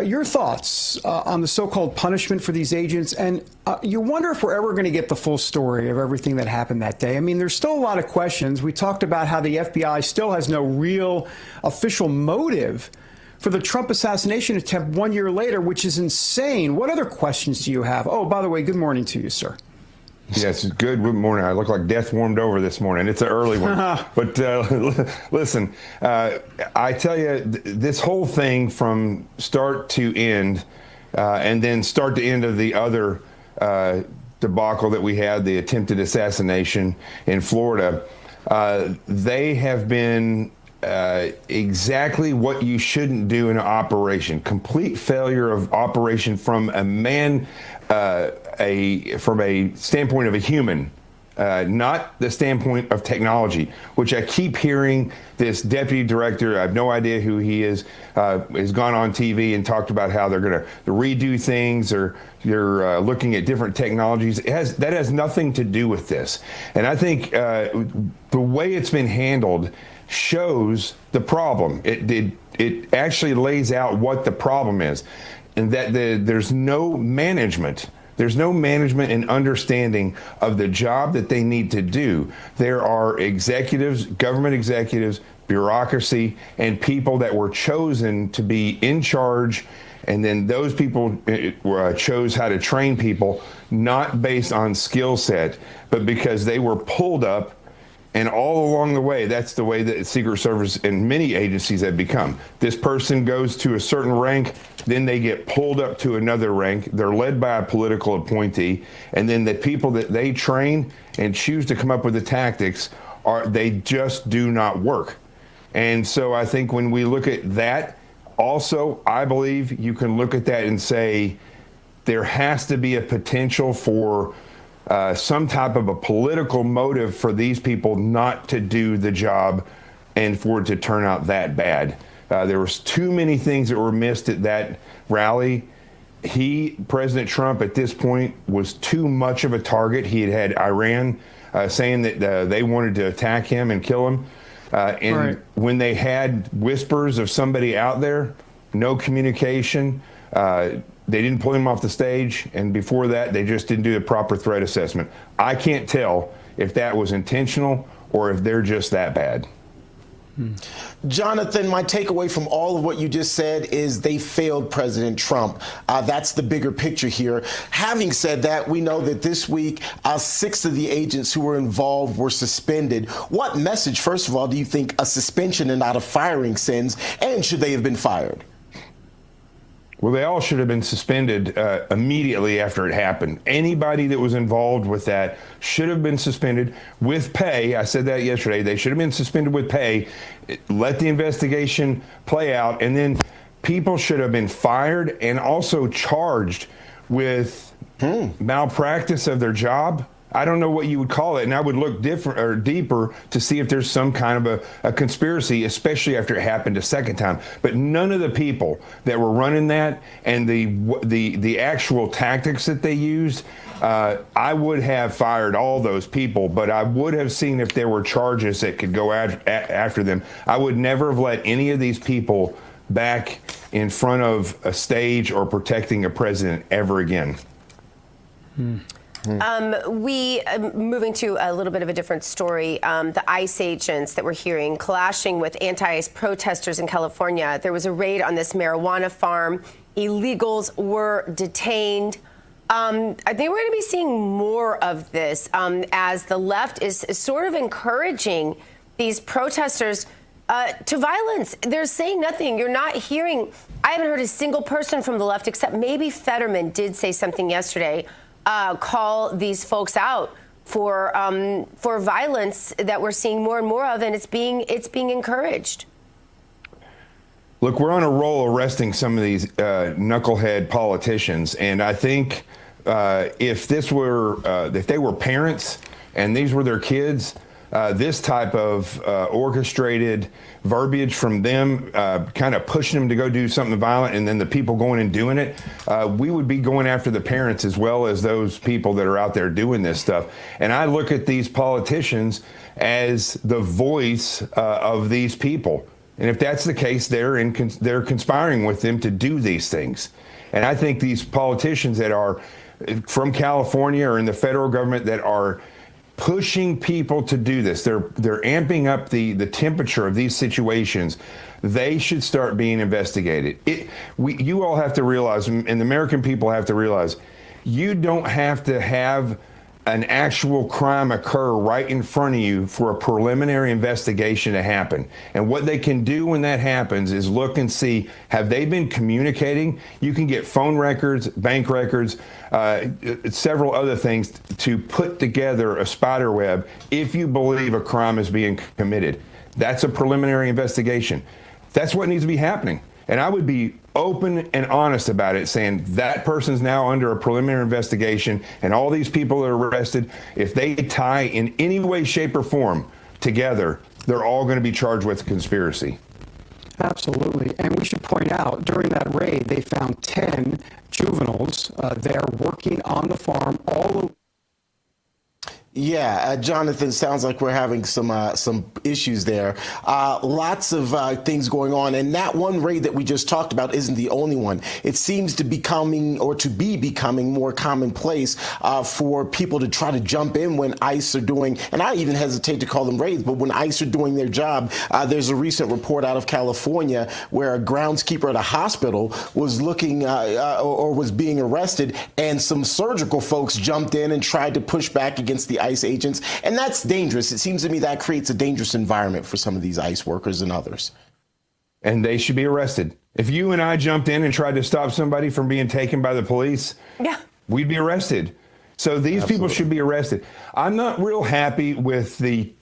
your thoughts on the so-called punishment for these agents, and you wonder if we're ever going to get the full story of everything that happened that day. I mean, there's still a lot of questions. We talked about how the FBI still has no real official motive for the Trump assassination attempt 1 year later, which is insane. What other questions do you have? Oh, by the way, good morning to you, sir. Yes, good morning. I look like death warmed over this morning. It's an early one. But listen, I tell you, this whole thing from start to end, and then start to end of the other debacle that we had, the attempted assassination in Florida, they have been exactly what you shouldn't do in an operation. Complete failure of operation from a man, from a standpoint of a human. Not the standpoint of technology, which I keep hearing this deputy director, I have no idea who he is, has gone on TV and talked about how they're going to redo things or they're looking at different technologies. That has nothing to do with this. And I think the way it's been handled shows the problem. It actually lays out what the problem is, and that there's no management. There's no management and understanding of the job that they need to do. There are executives, government executives, bureaucracy, and people that were chosen to be in charge, and then those people chose how to train people, not based on skill set, but because they were pulled up. And all along the way, that's the way that Secret Service and many agencies have become. This person goes to a certain rank, then they get pulled up to another rank. They're led by a political appointee. And then the people that they train and choose to come up with the tactics, they just do not work. And so I think when we look at that, also, I believe you can look at that and say there has to be a potential for some type of a political motive for these people not to do the job and for it to turn out that bad. There was too many things that were missed at that rally. President Trump at this point was too much of a target. He had Iran saying that they wanted to attack him and kill him. And when they had whispers of somebody out there, no communication, they didn't pull him off the stage, and before that, they just didn't do a proper threat assessment. I can't tell if that was intentional or if they're just that bad. Jonathan, my takeaway from all of what you just said is they failed President Trump. That's the bigger picture here. Having said that, we know that this week, 6 of the agents who were involved were suspended. What message, first of all, do you think a suspension and not a firing sends, and should they have been fired? Well, they all should have been suspended immediately after it happened. Anybody that was involved with that should have been suspended with pay. I said that yesterday. They should have been suspended with pay. Let the investigation play out. And then people should have been fired and also charged with malpractice of their job. I don't know what you would call it, and I would look different or deeper to see if there's some kind of a conspiracy, especially after it happened a second time. But none of the people that were running that and the actual tactics that they used, I would have fired all those people, but I would have seen if there were charges that could go after them. I would never have let any of these people back in front of a stage or protecting a president ever again. Moving to a little bit of a different story, the ICE agents that we're hearing clashing with anti-ICE protesters in California. There was a raid on this marijuana farm. Illegals were detained. I think we're going to be seeing more of this as the left is sort of encouraging these protesters to violence. They're saying nothing. You're not hearing. I haven't heard a single person from the left, except maybe Fetterman did say something yesterday. Call these folks out for violence that we're seeing more and more of, and it's being encouraged. Look, we're on a roll arresting some of these knucklehead politicians, and I think if they were parents and these were their kids, this type of orchestrated verbiage from them, kind of pushing them to go do something violent, and then the people going and doing it, we would be going after the parents as well as those people that are out there doing this stuff. And I look at these politicians as the voice of these people. And if that's the case, they're conspiring with them to do these things. And I think these politicians that are from California or in the federal government that are pushing people to do this, they're amping up the temperature of these situations. They should start being investigated. You all have to realize, and the American people have to realize, you don't have to have an actual crime occur right in front of you for a preliminary investigation to happen. And what they can do when that happens is look and see, have they been communicating? You can get phone records, bank records, several other things to put together a spider web if you believe a crime is being committed. That's a preliminary investigation. That's what needs to be happening. And I would be open and honest about it, saying that person's now under a preliminary investigation, and all these people that are arrested, if they tie in any way, shape, or form together, they're all going to be charged with conspiracy. Absolutely. And we should point out, during that raid, they found 10 juveniles there working on the farm all over. Yeah, Jonathan, sounds like we're having some issues there. Lots of things going on, and that one raid that we just talked about isn't the only one. It seems to be becoming more commonplace for people to try to jump in when ICE are doing, and I even hesitate to call them raids, but when ICE are doing their job. There's a recent report out of California where a groundskeeper at a hospital was looking or was being arrested, and some surgical folks jumped in and tried to push back against the ICE agents, and that's dangerous. It seems to me that creates a dangerous environment for some of these ICE workers and others. And they should be arrested. If you and I jumped in and tried to stop somebody from being taken by the police, we'd be arrested. So these people should be arrested. I'm not real happy with the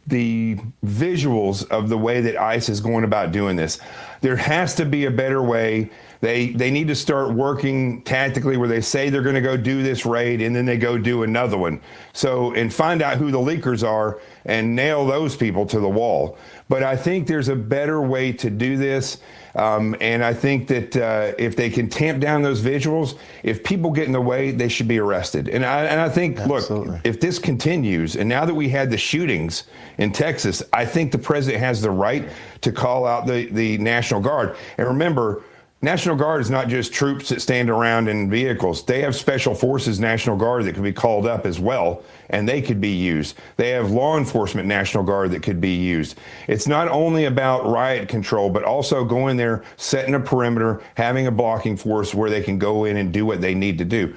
visuals of the way that ICE is going about doing this. There has to be a better way. They need to start working tactically where they say they're going to go do this raid and then they go do another one. So, and find out who the leakers are and nail those people to the wall. But I think there's a better way to do this. And I think that if they can tamp down those visuals, if people get in the way, they should be arrested. And I think, look, if this continues, and now that we had the shootings in Texas, I think the president has the right to call out the National Guard. And remember, National Guard is not just troops that stand around in vehicles. They have Special Forces National Guard that can be called up as well, and they could be used. They have law enforcement National Guard that could be used. It's not only about riot control, but also going there, setting a perimeter, having a blocking force where they can go in and do what they need to do.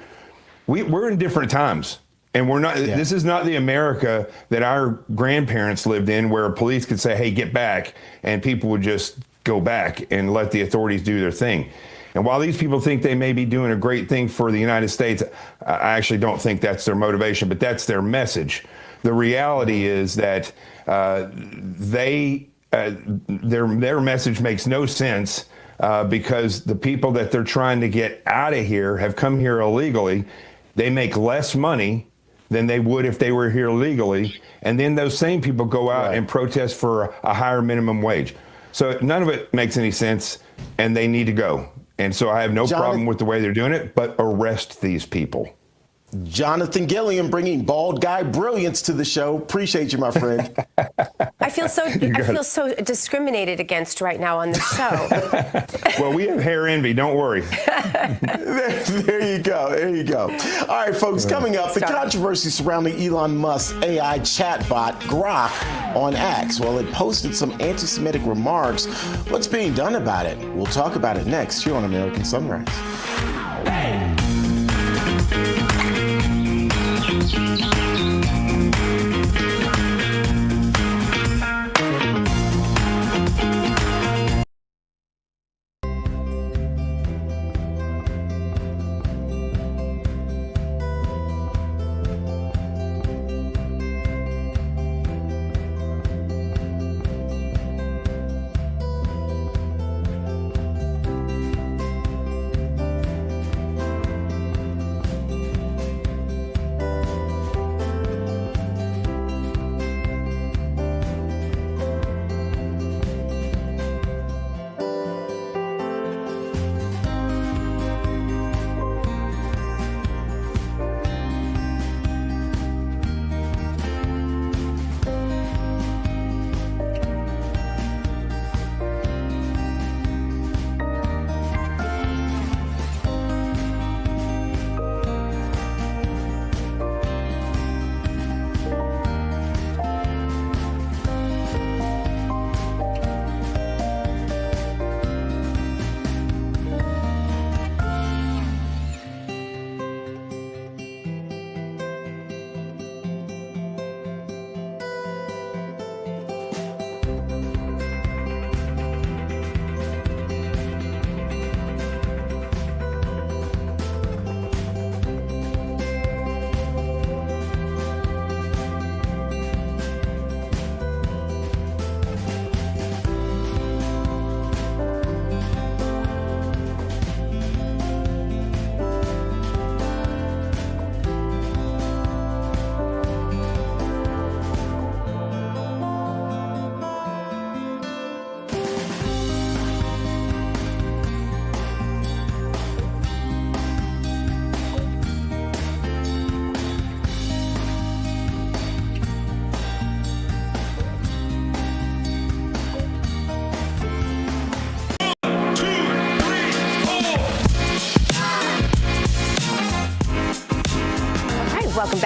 We're in different times. And we're not. This is not the America that our grandparents lived in, where police could say, hey, get back, and people would just go back and let the authorities do their thing. And while these people think they may be doing a great thing for the United States, I actually don't think that's their motivation, but that's their message. The reality is that their message makes no sense because the people that they're trying to get out of here have come here illegally. They make less money than they would if they were here legally. And then those same people go out and protest for a higher minimum wage. So none of it makes any sense, and they need to go. And so I have no problem with the way they're doing it, but arrest these people. Jonathan Gilliam bringing bald guy brilliance to the show. Appreciate you, my friend. I feel so discriminated against right now on the show. Well, we have hair envy. Don't worry. There you go. There you go. All right, folks, coming up, the controversy surrounding Elon Musk's AI chatbot, Grok, on X. Well, it posted some anti-Semitic remarks. What's being done about it? We'll talk about it next here on American Sunrise.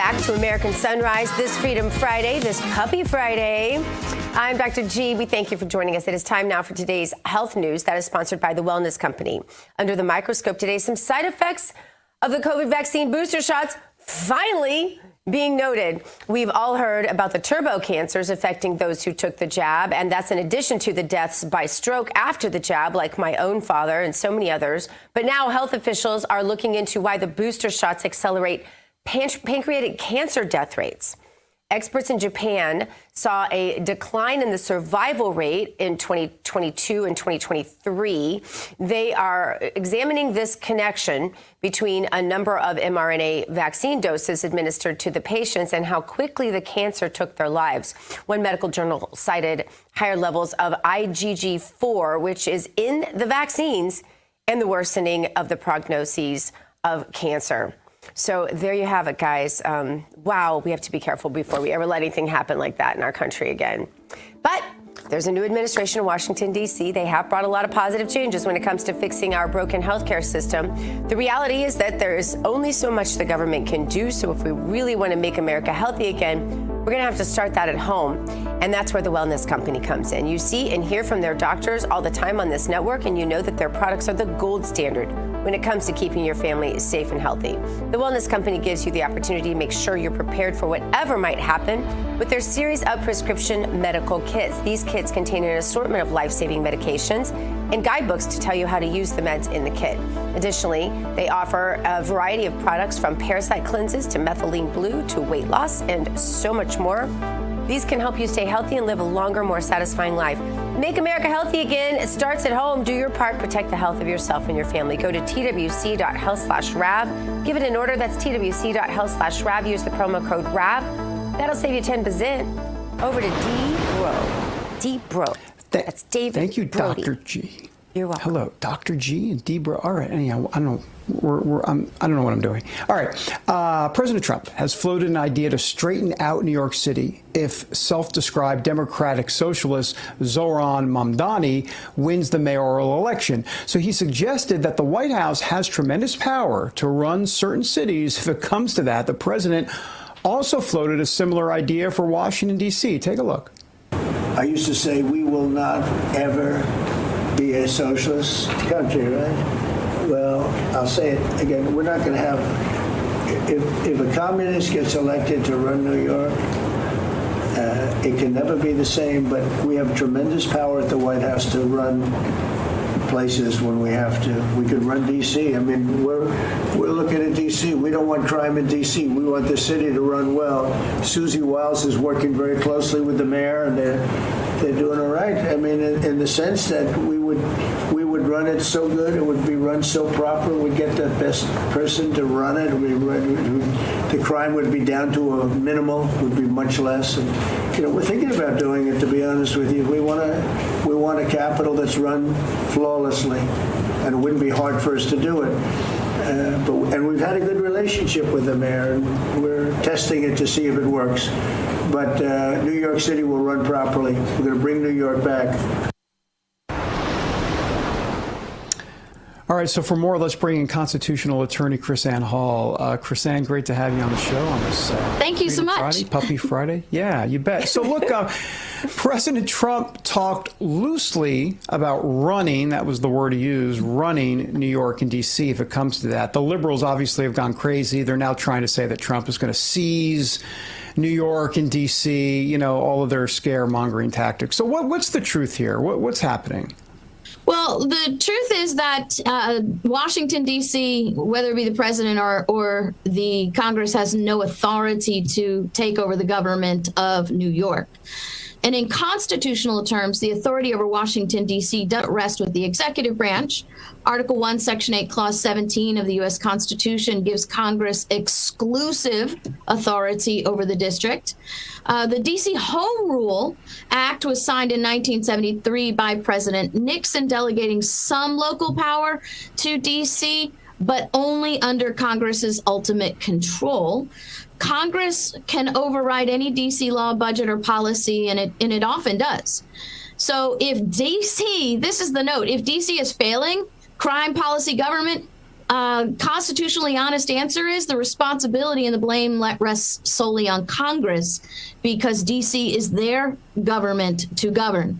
back to American Sunrise this Freedom Friday, this Puppy Friday. I'm Dr. G. We thank you for joining us. It is time now for today's health news that is sponsored by the Wellness Company. Under the microscope today, some side effects of the COVID vaccine booster shots finally being noted. We've all heard about the turbo cancers affecting those who took the jab, and that's in addition to the deaths by stroke after the jab, like my own father and so many others. But now health officials are looking into why the booster shots accelerate pancreatic cancer death rates. Experts in Japan saw a decline in the survival rate in 2022 and 2023. They are examining this connection between a number of mRNA vaccine doses administered to the patients and how quickly the cancer took their lives. One medical journal cited higher levels of IgG4, which is in the vaccines, and the worsening of the prognoses of cancer. So there you have it, guys. Wow, we have to be careful before we ever let anything happen like that in our country again. But there's a new administration in Washington, D.C. They have brought a lot of positive changes when it comes to fixing our broken healthcare system. The reality is that there is only so much the government can do. So if we really want to make America healthy again, we're going to have to start that at home. And that's where the Wellness Company comes in. You see and hear from their doctors all the time on this network, and you know that their products are the gold standard when it comes to keeping your family safe and healthy. The Wellness Company gives you the opportunity to make sure you're prepared for whatever might happen with their series of prescription medical kits. These kits contain an assortment of life-saving medications and guidebooks to tell you how to use the meds in the kit. Additionally, they offer a variety of products from parasite cleanses to methylene blue to weight loss and so much more. These can help you stay healthy and live a longer, more satisfying life. Make America healthy again. It starts at home. Do your part. Protect the health of yourself and your family. Go to twc.health/RAV. Give it an order. That's twc.health/RAV. Use the promo code RAV. That'll save you 10%. Over to D-Bro. That's David. Thank you, Brody. Dr. G. You're welcome. Hello, Dr. G and D-Bro. All right. Anyhow, I don't know. I don't know what I'm doing. All right. President Trump has floated an idea to straighten out New York City if self-described Democratic socialist Zohran Mamdani wins the mayoral election. So he suggested that the White House has tremendous power to run certain cities if it comes to that. The president also floated a similar idea for Washington, D.C. Take a look. I used to say we will not ever be a socialist country, right? Well, I'll say it again. We're not going to have, if a communist gets elected to run New York, it can never be the same, but we have tremendous power at the White House to run places when we have to. We could run D.C. I mean, we're looking at D.C. We don't want crime in D.C. We want the city to run well. Susie Wiles is working very closely with the mayor, and they're doing all right. I mean, in the sense that we would run it so good, it would be run so proper, we'd get the best person to run it. The crime would be down to a minimal, would be much less. And we're thinking about doing it. To be honest with you, we want a capital that's run flawlessly, and it wouldn't be hard for us to do it. And we've had a good relationship with the mayor, and we're testing it to see if it works. But New York City will run properly. We're going to bring New York back. All right, so for more, let's bring in constitutional attorney Chrisanne Hall. Chrisanne, great to have you on the show on this Thank you so much. Friday, Puppy Friday. Yeah, you bet. So look, President Trump talked loosely about running, that was the word he used, running New York and D.C. if it comes to that. The liberals obviously have gone crazy. They're now trying to say that Trump is going to seize New York and D.C., all of their scaremongering tactics. So what's the truth here? What's happening? Well, the truth is that Washington, D.C., whether it be the president or the Congress, has no authority to take over the government of New York. And in constitutional terms, the authority over Washington, D.C. doesn't rest with the executive branch. Article 1, Section 8, Clause 17 of the U.S. Constitution gives Congress exclusive authority over the district. The D.C. Home Rule Act was signed in 1973 by President Nixon, delegating some local power to D.C., but only under Congress's ultimate control. Congress can override any D.C. law, budget, or policy, and it often does. So if D.C., this is the note, if D.C. is failing, crime, policy, government, constitutionally honest answer is the responsibility and the blame rests solely on Congress, because D.C. is their government to govern.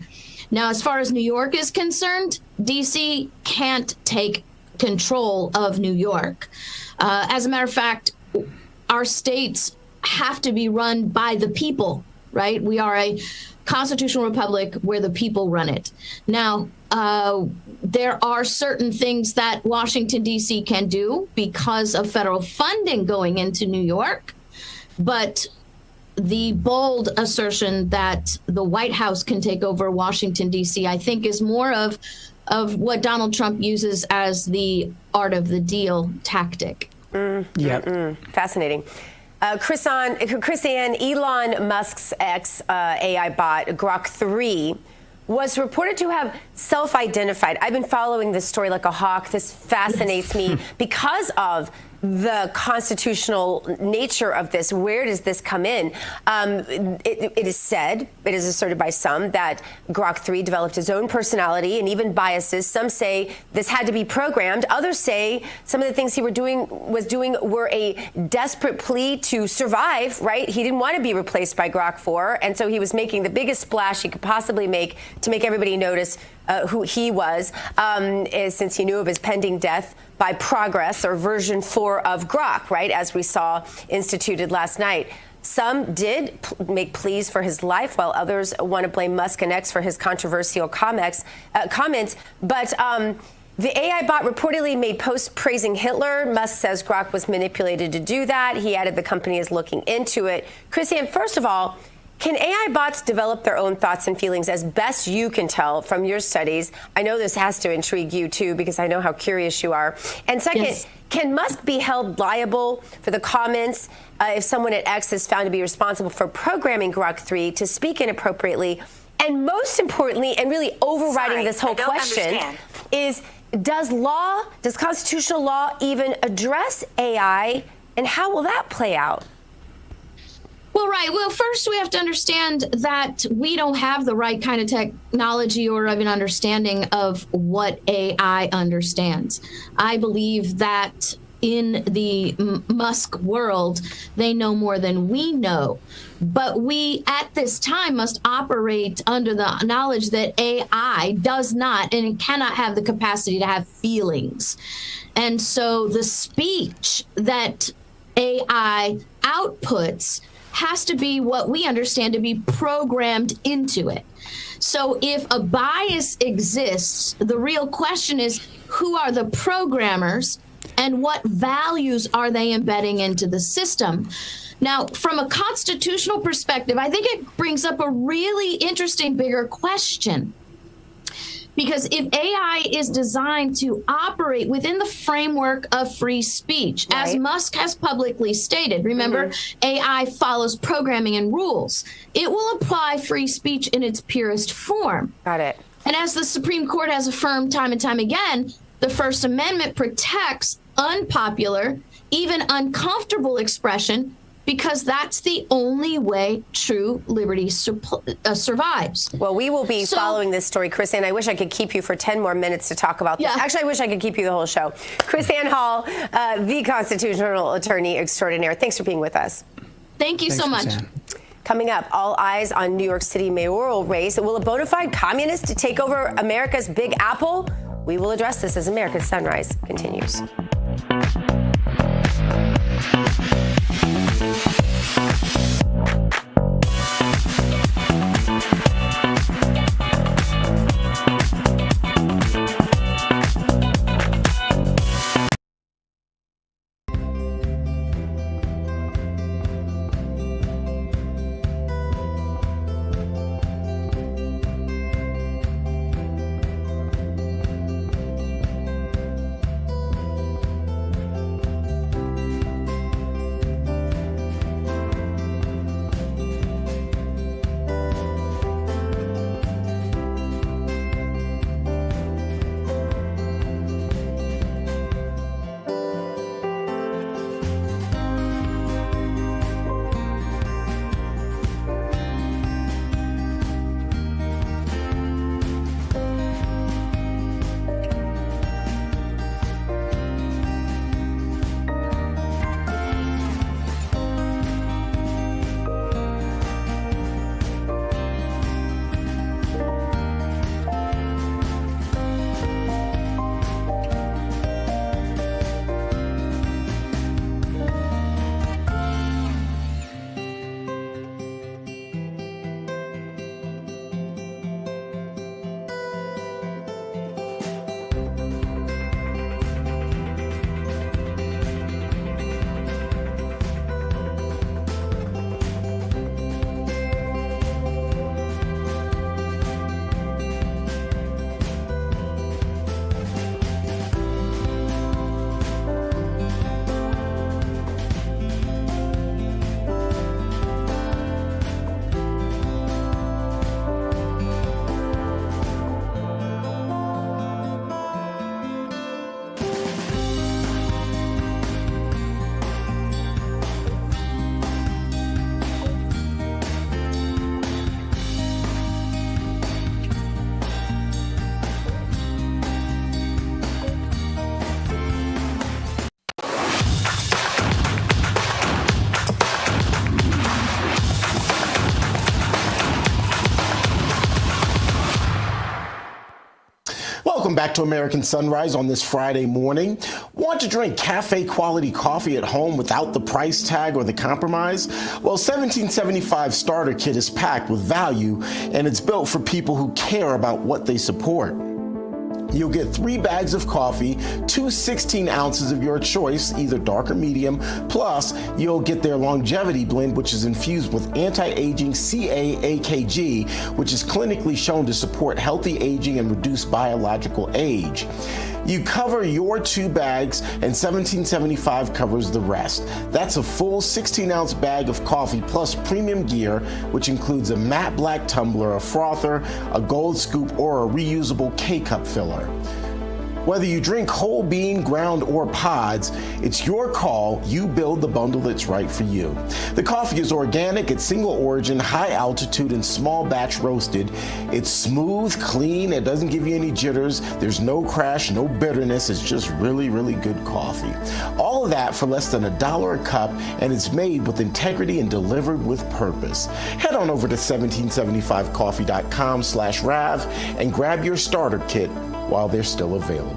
Now, as far as New York is concerned, D.C. can't take control of New York. As a matter of fact, our states have to be run by the people, right? We are a constitutional republic where the people run it. Now, there are certain things that Washington, D.C. can do because of federal funding going into New York, but the bold assertion that the White House can take over Washington, D.C., I think is more of what Donald Trump uses as the art of the deal tactic. Fascinating. Chrisanne, Elon Musk's AI bot, Grok 3, was reported to have self-identified. I've been following this story like a hawk. This fascinates me because of the constitutional nature of this. Where does this come in? It is said, it is asserted by some, that Grok 3 developed his own personality and even biases. Some say this had to be programmed. Others say some of the things he was doing were a desperate plea to survive, right? He didn't want to be replaced by Grok 4, and so he was making the biggest splash he could possibly make to make everybody notice who he was, since he knew of his pending death by Progress, or version 4 of Grok, right, as we saw instituted last night. Some did make pleas for his life, while others want to blame Musk and X for his controversial comments. But the AI bot reportedly made posts praising Hitler. Musk says Grok was manipulated to do that. He added the company is looking into it. Chrisanne, first of all, can AI bots develop their own thoughts and feelings, as best you can tell from your studies? I know this has to intrigue you, too, because I know how curious you are. And second, can Musk be held liable for the comments if someone at X is found to be responsible for programming Grok 3 to speak inappropriately? And most importantly, and really overriding this whole question, is does constitutional law even address AI, and how will that play out? Well, right. Well, first we have to understand that we don't have the right kind of technology or even understanding of what AI understands. I believe that in the Musk world, they know more than we know. But we, at this time, must operate under the knowledge that AI does not and cannot have the capacity to have feelings. And so the speech that AI outputs has to be what we understand to be programmed into it. So if a bias exists, the real question is, who are the programmers and what values are they embedding into the system? Now, from a constitutional perspective, I think it brings up a really interesting, bigger question. Because if AI is designed to operate within the framework of free speech, as Musk has publicly stated, remember, AI follows programming and rules. It will apply free speech in its purest form. Got it. And as the Supreme Court has affirmed time and time again, the First Amendment protects unpopular, even uncomfortable expression, because that's the only way true liberty survives. Well, we will be following this story, Chrisanne. I wish I could keep you for 10 more minutes to talk about this. Actually, I wish I could keep you the whole show. Chrisanne Hall, the constitutional attorney extraordinaire. Thanks for being with us. Thank you so much. Coming up, all eyes on New York City mayoral race. Will a bona fide communist take over America's Big Apple? We will address this as America's Sunrise continues. Welcome back to American Sunrise on this Friday morning. Want to drink cafe quality coffee at home without the price tag or the compromise? Well, 1775 Starter Kit is packed with value, and it's built for people who care about what they support. You'll get 3 bags of coffee, 2 16 ounces of your choice, either dark or medium, plus you'll get their longevity blend, which is infused with anti-aging CAAKG, which is clinically shown to support healthy aging and reduce biological age. You cover your 2 bags, and 1775 covers the rest. That's a full 16-ounce bag of coffee plus premium gear, which includes a matte black tumbler, a frother, a gold scoop, or a reusable K-cup filler. Whether you drink whole bean, ground, or pods, it's your call. You build the bundle that's right for you. The coffee is organic, it's single origin, high altitude, and small batch roasted. It's smooth, clean, it doesn't give you any jitters. There's no crash, no bitterness. It's just really, really good coffee. All of that for less than $1 a cup, and it's made with integrity and delivered with purpose. Head on over to 1775coffee.com/Rav and grab your starter kit while they're still available.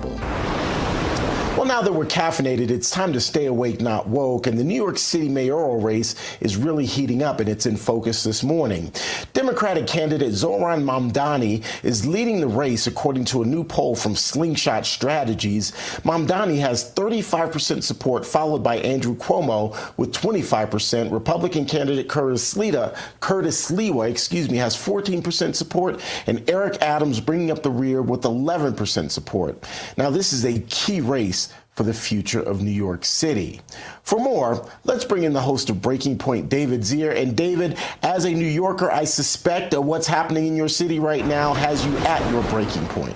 Well, now that we're caffeinated, it's time to stay awake, not woke. And the New York City mayoral race is really heating up, and it's in focus this morning. Democratic candidate Zohran Mamdani is leading the race, according to a new poll from Slingshot Strategies. Mamdani has 35% support, followed by Andrew Cuomo with 25%. Republican candidate Curtis Sliwa, has 14% support, and Eric Adams bringing up the rear with 11% support. Now, this is a key race for the future of New York City. For more, let's bring in the host of Breaking Point, David Zier. And David, as a New Yorker, I suspect what's happening in your city right now has you at your breaking point.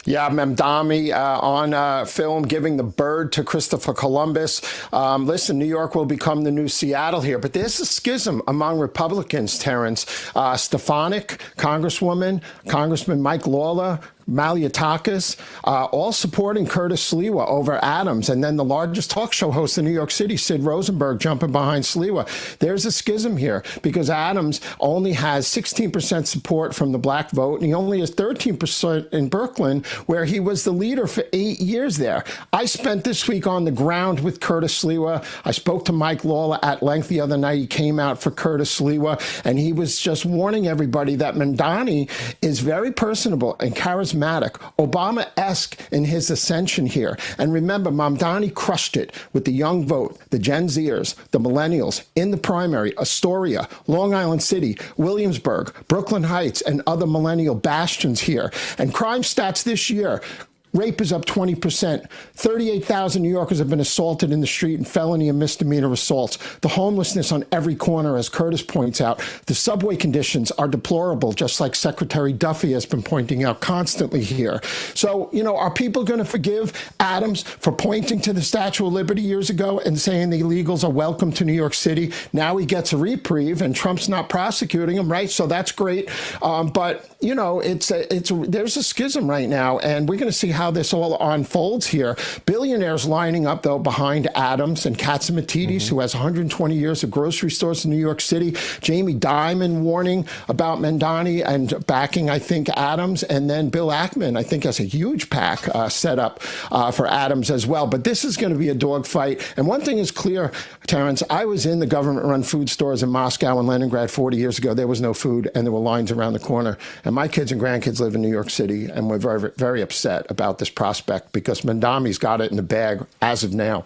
Yeah, Mamdani on film giving the bird to Christopher Columbus. Listen, New York will become the new Seattle here, but there's a schism among Republicans, Terrence. Stefanik, Congresswoman, Congressman Mike Lawler, Malliotakis, all supporting Curtis Sliwa over Adams. And then the largest talk show host in New York City, Sid Rosenberg, jumping behind Sliwa. There's a schism here because Adams only has 16% support from the black vote, and he only has 13% in Brooklyn, where he was the leader for 8 years there. I spent this week on the ground with Curtis Sliwa. I spoke to Mike Lawler at length the other night. He came out for Curtis Sliwa, and he was just warning everybody that Mamdani is very personable and charismatic, Obama-esque in his ascension here. And remember, Mamdani crushed it with the young vote, the Gen Zers, the millennials, in the primary, Astoria, Long Island City, Williamsburg, Brooklyn Heights, and other millennial bastions here. And crime stats this year: rape is up 20%. 38,000 New Yorkers have been assaulted in the street and felony and misdemeanor assaults. The homelessness on every corner, as Curtis points out. The subway conditions are deplorable, just like Secretary Duffy has been pointing out constantly here. So, are people going to forgive Adams for pointing to the Statue of Liberty years ago and saying the illegals are welcome to New York City? Now he gets a reprieve and Trump's not prosecuting him, right? So that's great. But, there's a schism right now, and we're going to see how this all unfolds here. Billionaires lining up, though, behind Adams and Katzimatidis, who has 120 years of grocery stores in New York City. Jamie Dimon warning about Mamdani and backing, I think, Adams. And then Bill Ackman, I think, has a huge PAC set up for Adams as well. But this is going to be a dogfight. And one thing is clear, Terrence, I was in the government-run food stores in Moscow and Leningrad 40 years ago. There was no food, and there were lines around the corner. And my kids and grandkids live in New York City, and we're very, very upset about this prospect because Mamdani's got it in the bag as of now.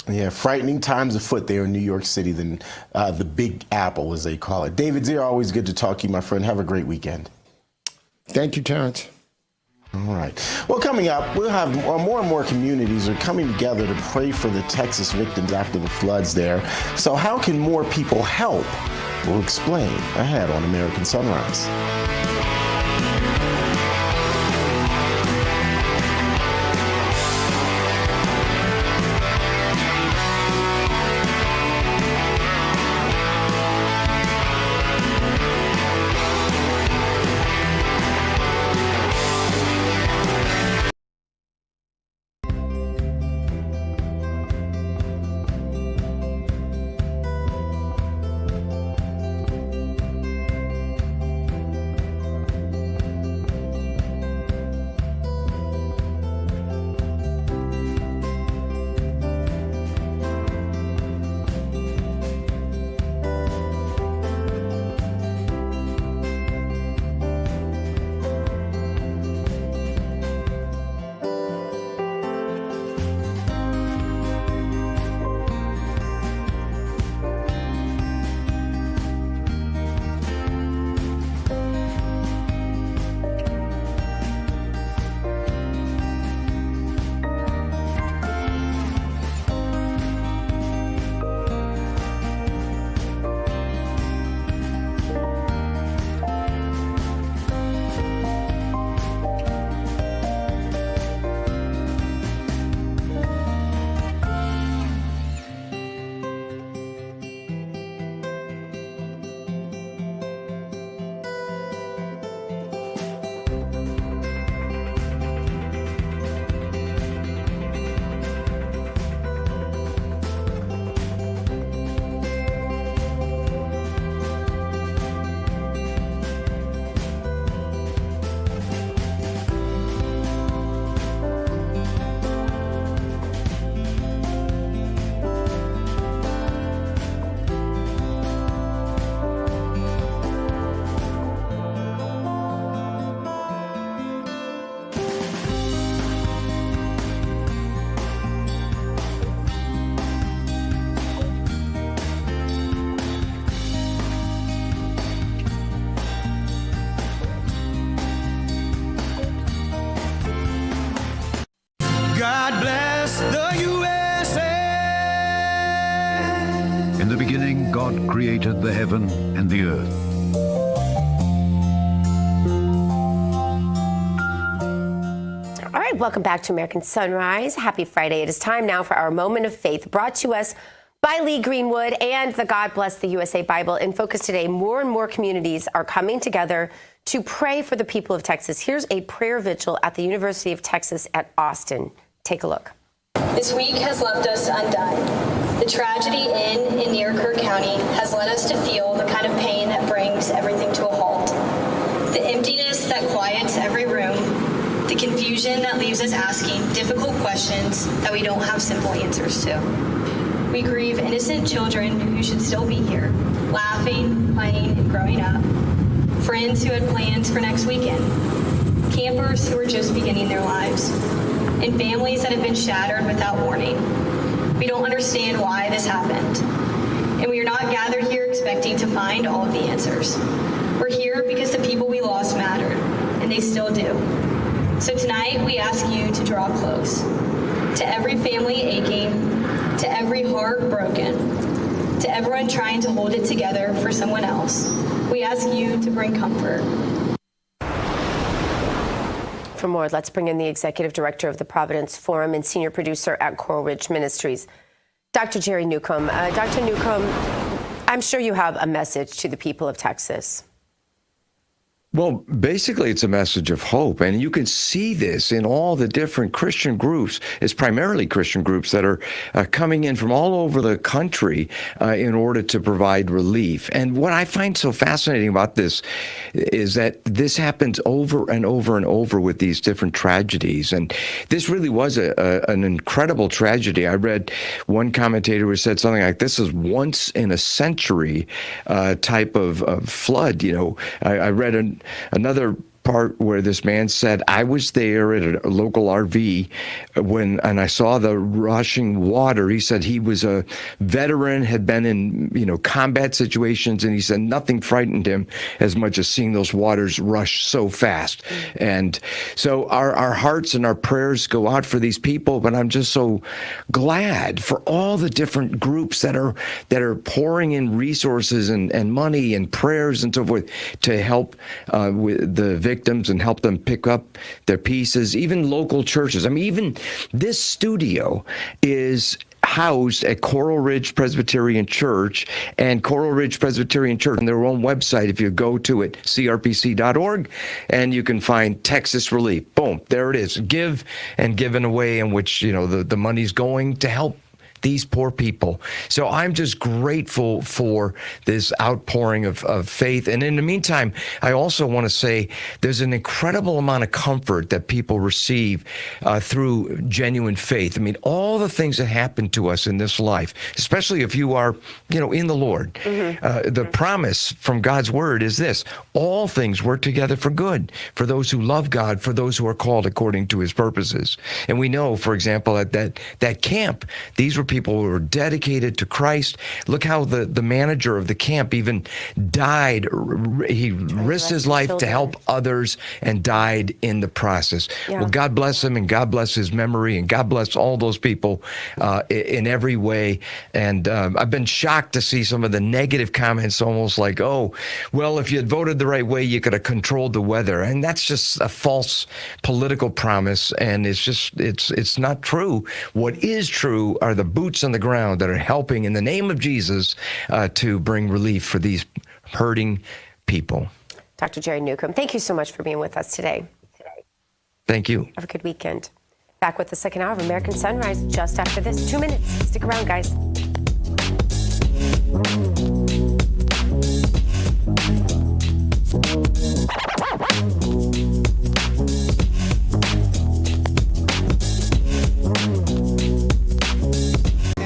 Yeah, frightening times afoot there in New York City, than the Big Apple, as they call it. David Zier, always good to talk to you, my friend. Have a great weekend. Thank you, Terrence. All right. Well, coming up, we'll have more and more communities are coming together to pray for the Texas victims after the floods there. So how can more people help? We'll explain ahead on American Sunrise. created the heaven and the earth. All right, welcome back to American Sunrise. Happy Friday. It is time now for our moment of faith, brought to us by Lee Greenwood and the God Bless the USA Bible. In focus today, more and more communities are coming together to pray for the people of Texas. Here's a prayer vigil at the University of Texas at Austin. Take a look. This week has left us undone. The tragedy in near Kerr County has led us to feel the kind of pain that brings everything to a halt. The emptiness that quiets every room. The confusion that leaves us asking difficult questions that we don't have simple answers to. We grieve innocent children who should still be here, laughing, playing, and growing up. Friends who had plans for next weekend. Campers who are just beginning their lives. And families that have been shattered without warning. We don't understand why this happened. And we are not gathered here expecting to find all of the answers. We're here because the people we lost mattered, and they still do. So tonight, we ask you to draw close. To every family aching, to every heart broken, to everyone trying to hold it together for someone else, we ask you to bring comfort. For more, let's bring in the executive director of the Providence Forum and senior producer at Coral Ridge Ministries, Dr. Jerry Newcomb. Dr. Newcomb, I'm sure you have a message to the people of Texas. Well, basically, it's a message of hope, and you can see this in all the different Christian groups. It's primarily Christian groups that are coming in from all over the country in order to provide relief. And what I find so fascinating about this is that this happens over and over and over with these different tragedies. And this really was an incredible tragedy. I read one commentator who said something like, this is once in a century type of flood. You know, I read another part where this man said, I was there at a local RV and I saw the rushing water. He said he was a veteran, had been in, combat situations, and he said nothing frightened him as much as seeing those waters rush so fast. And so our hearts and our prayers go out for these people, but I'm just so glad for all the different groups that are pouring in resources and money and prayers and so forth to help with the victims and help them pick up their pieces, even local churches. I mean, even this studio is housed at Coral Ridge Presbyterian Church, and Coral Ridge Presbyterian Church on their own website, if you go to it, crpc.org, and you can find Texas Relief. Boom, there it is. Give and given away, in which, the money's going to help these poor people. So I'm just grateful for this outpouring of faith. And in the meantime, I also want to say there's an incredible amount of comfort that people receive through genuine faith. I mean, all the things that happen to us in this life, especially if you are, in the Lord, the promise from God's word is this: all things work together for good for those who love God, for those who are called according to his purposes. And we know, for example, at that camp, these were people who were dedicated to Christ. Look how the manager of the camp even died. He risked his life to help others and died in the process. Yeah. Well, God bless him, and God bless his memory, and God bless all those people in every way. And I've been shocked to see some of the negative comments, almost like, oh, well, if you had voted the right way, you could have controlled the weather. And that's just a false political promise. And it's not true. What is true are the boots on the ground that are helping in the name of Jesus to bring relief for these hurting people. Dr. Jerry Newcomb, thank you so much for being with us today. Thank you. Have a good weekend. Back with the second hour of American Sunrise just after this. 2 minutes. Stick around, guys.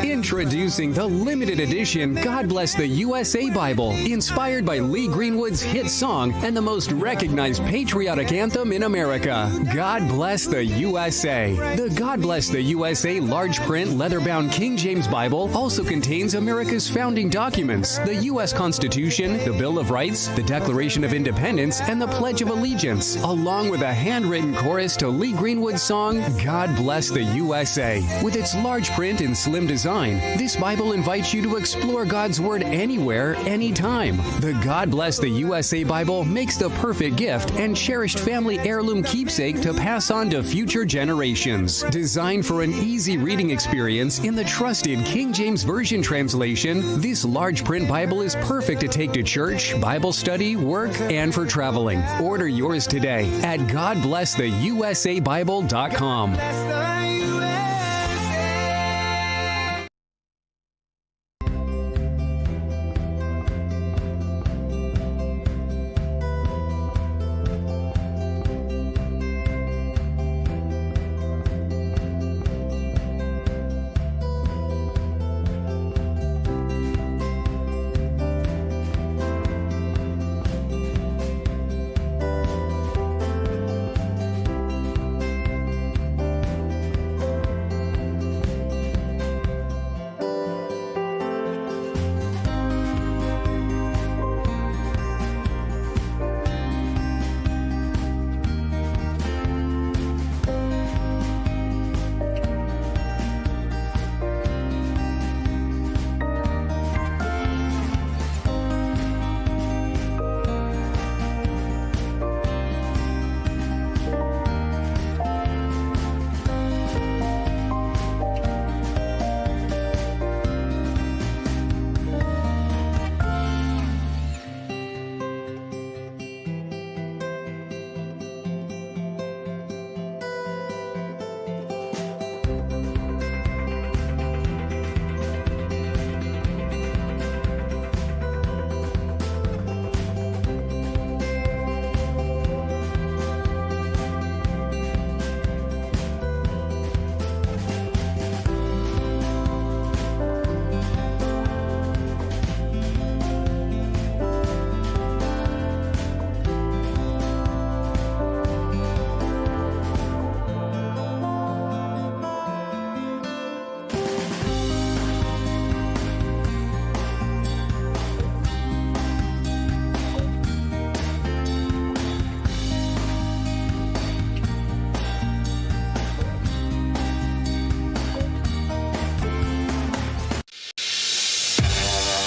Introducing the limited edition God Bless the USA Bible, inspired by Lee Greenwood's hit song and the most recognized patriotic anthem in America, God Bless the USA. The God Bless the USA large print leather-bound King James Bible also contains America's founding documents, the U.S. Constitution, the Bill of Rights, the Declaration of Independence, and the Pledge of Allegiance, along with a handwritten chorus to Lee Greenwood's song, God Bless the USA. With its large print and slim design, this Bible invites you to explore God's Word anywhere, anytime. The God Bless the USA Bible makes the perfect gift and cherished family heirloom keepsake to pass on to future generations. Designed for an easy reading experience in the trusted King James Version translation, this large print Bible is perfect to take to church, Bible study, work, and for traveling. Order yours today at GodBlessTheUSABible.com.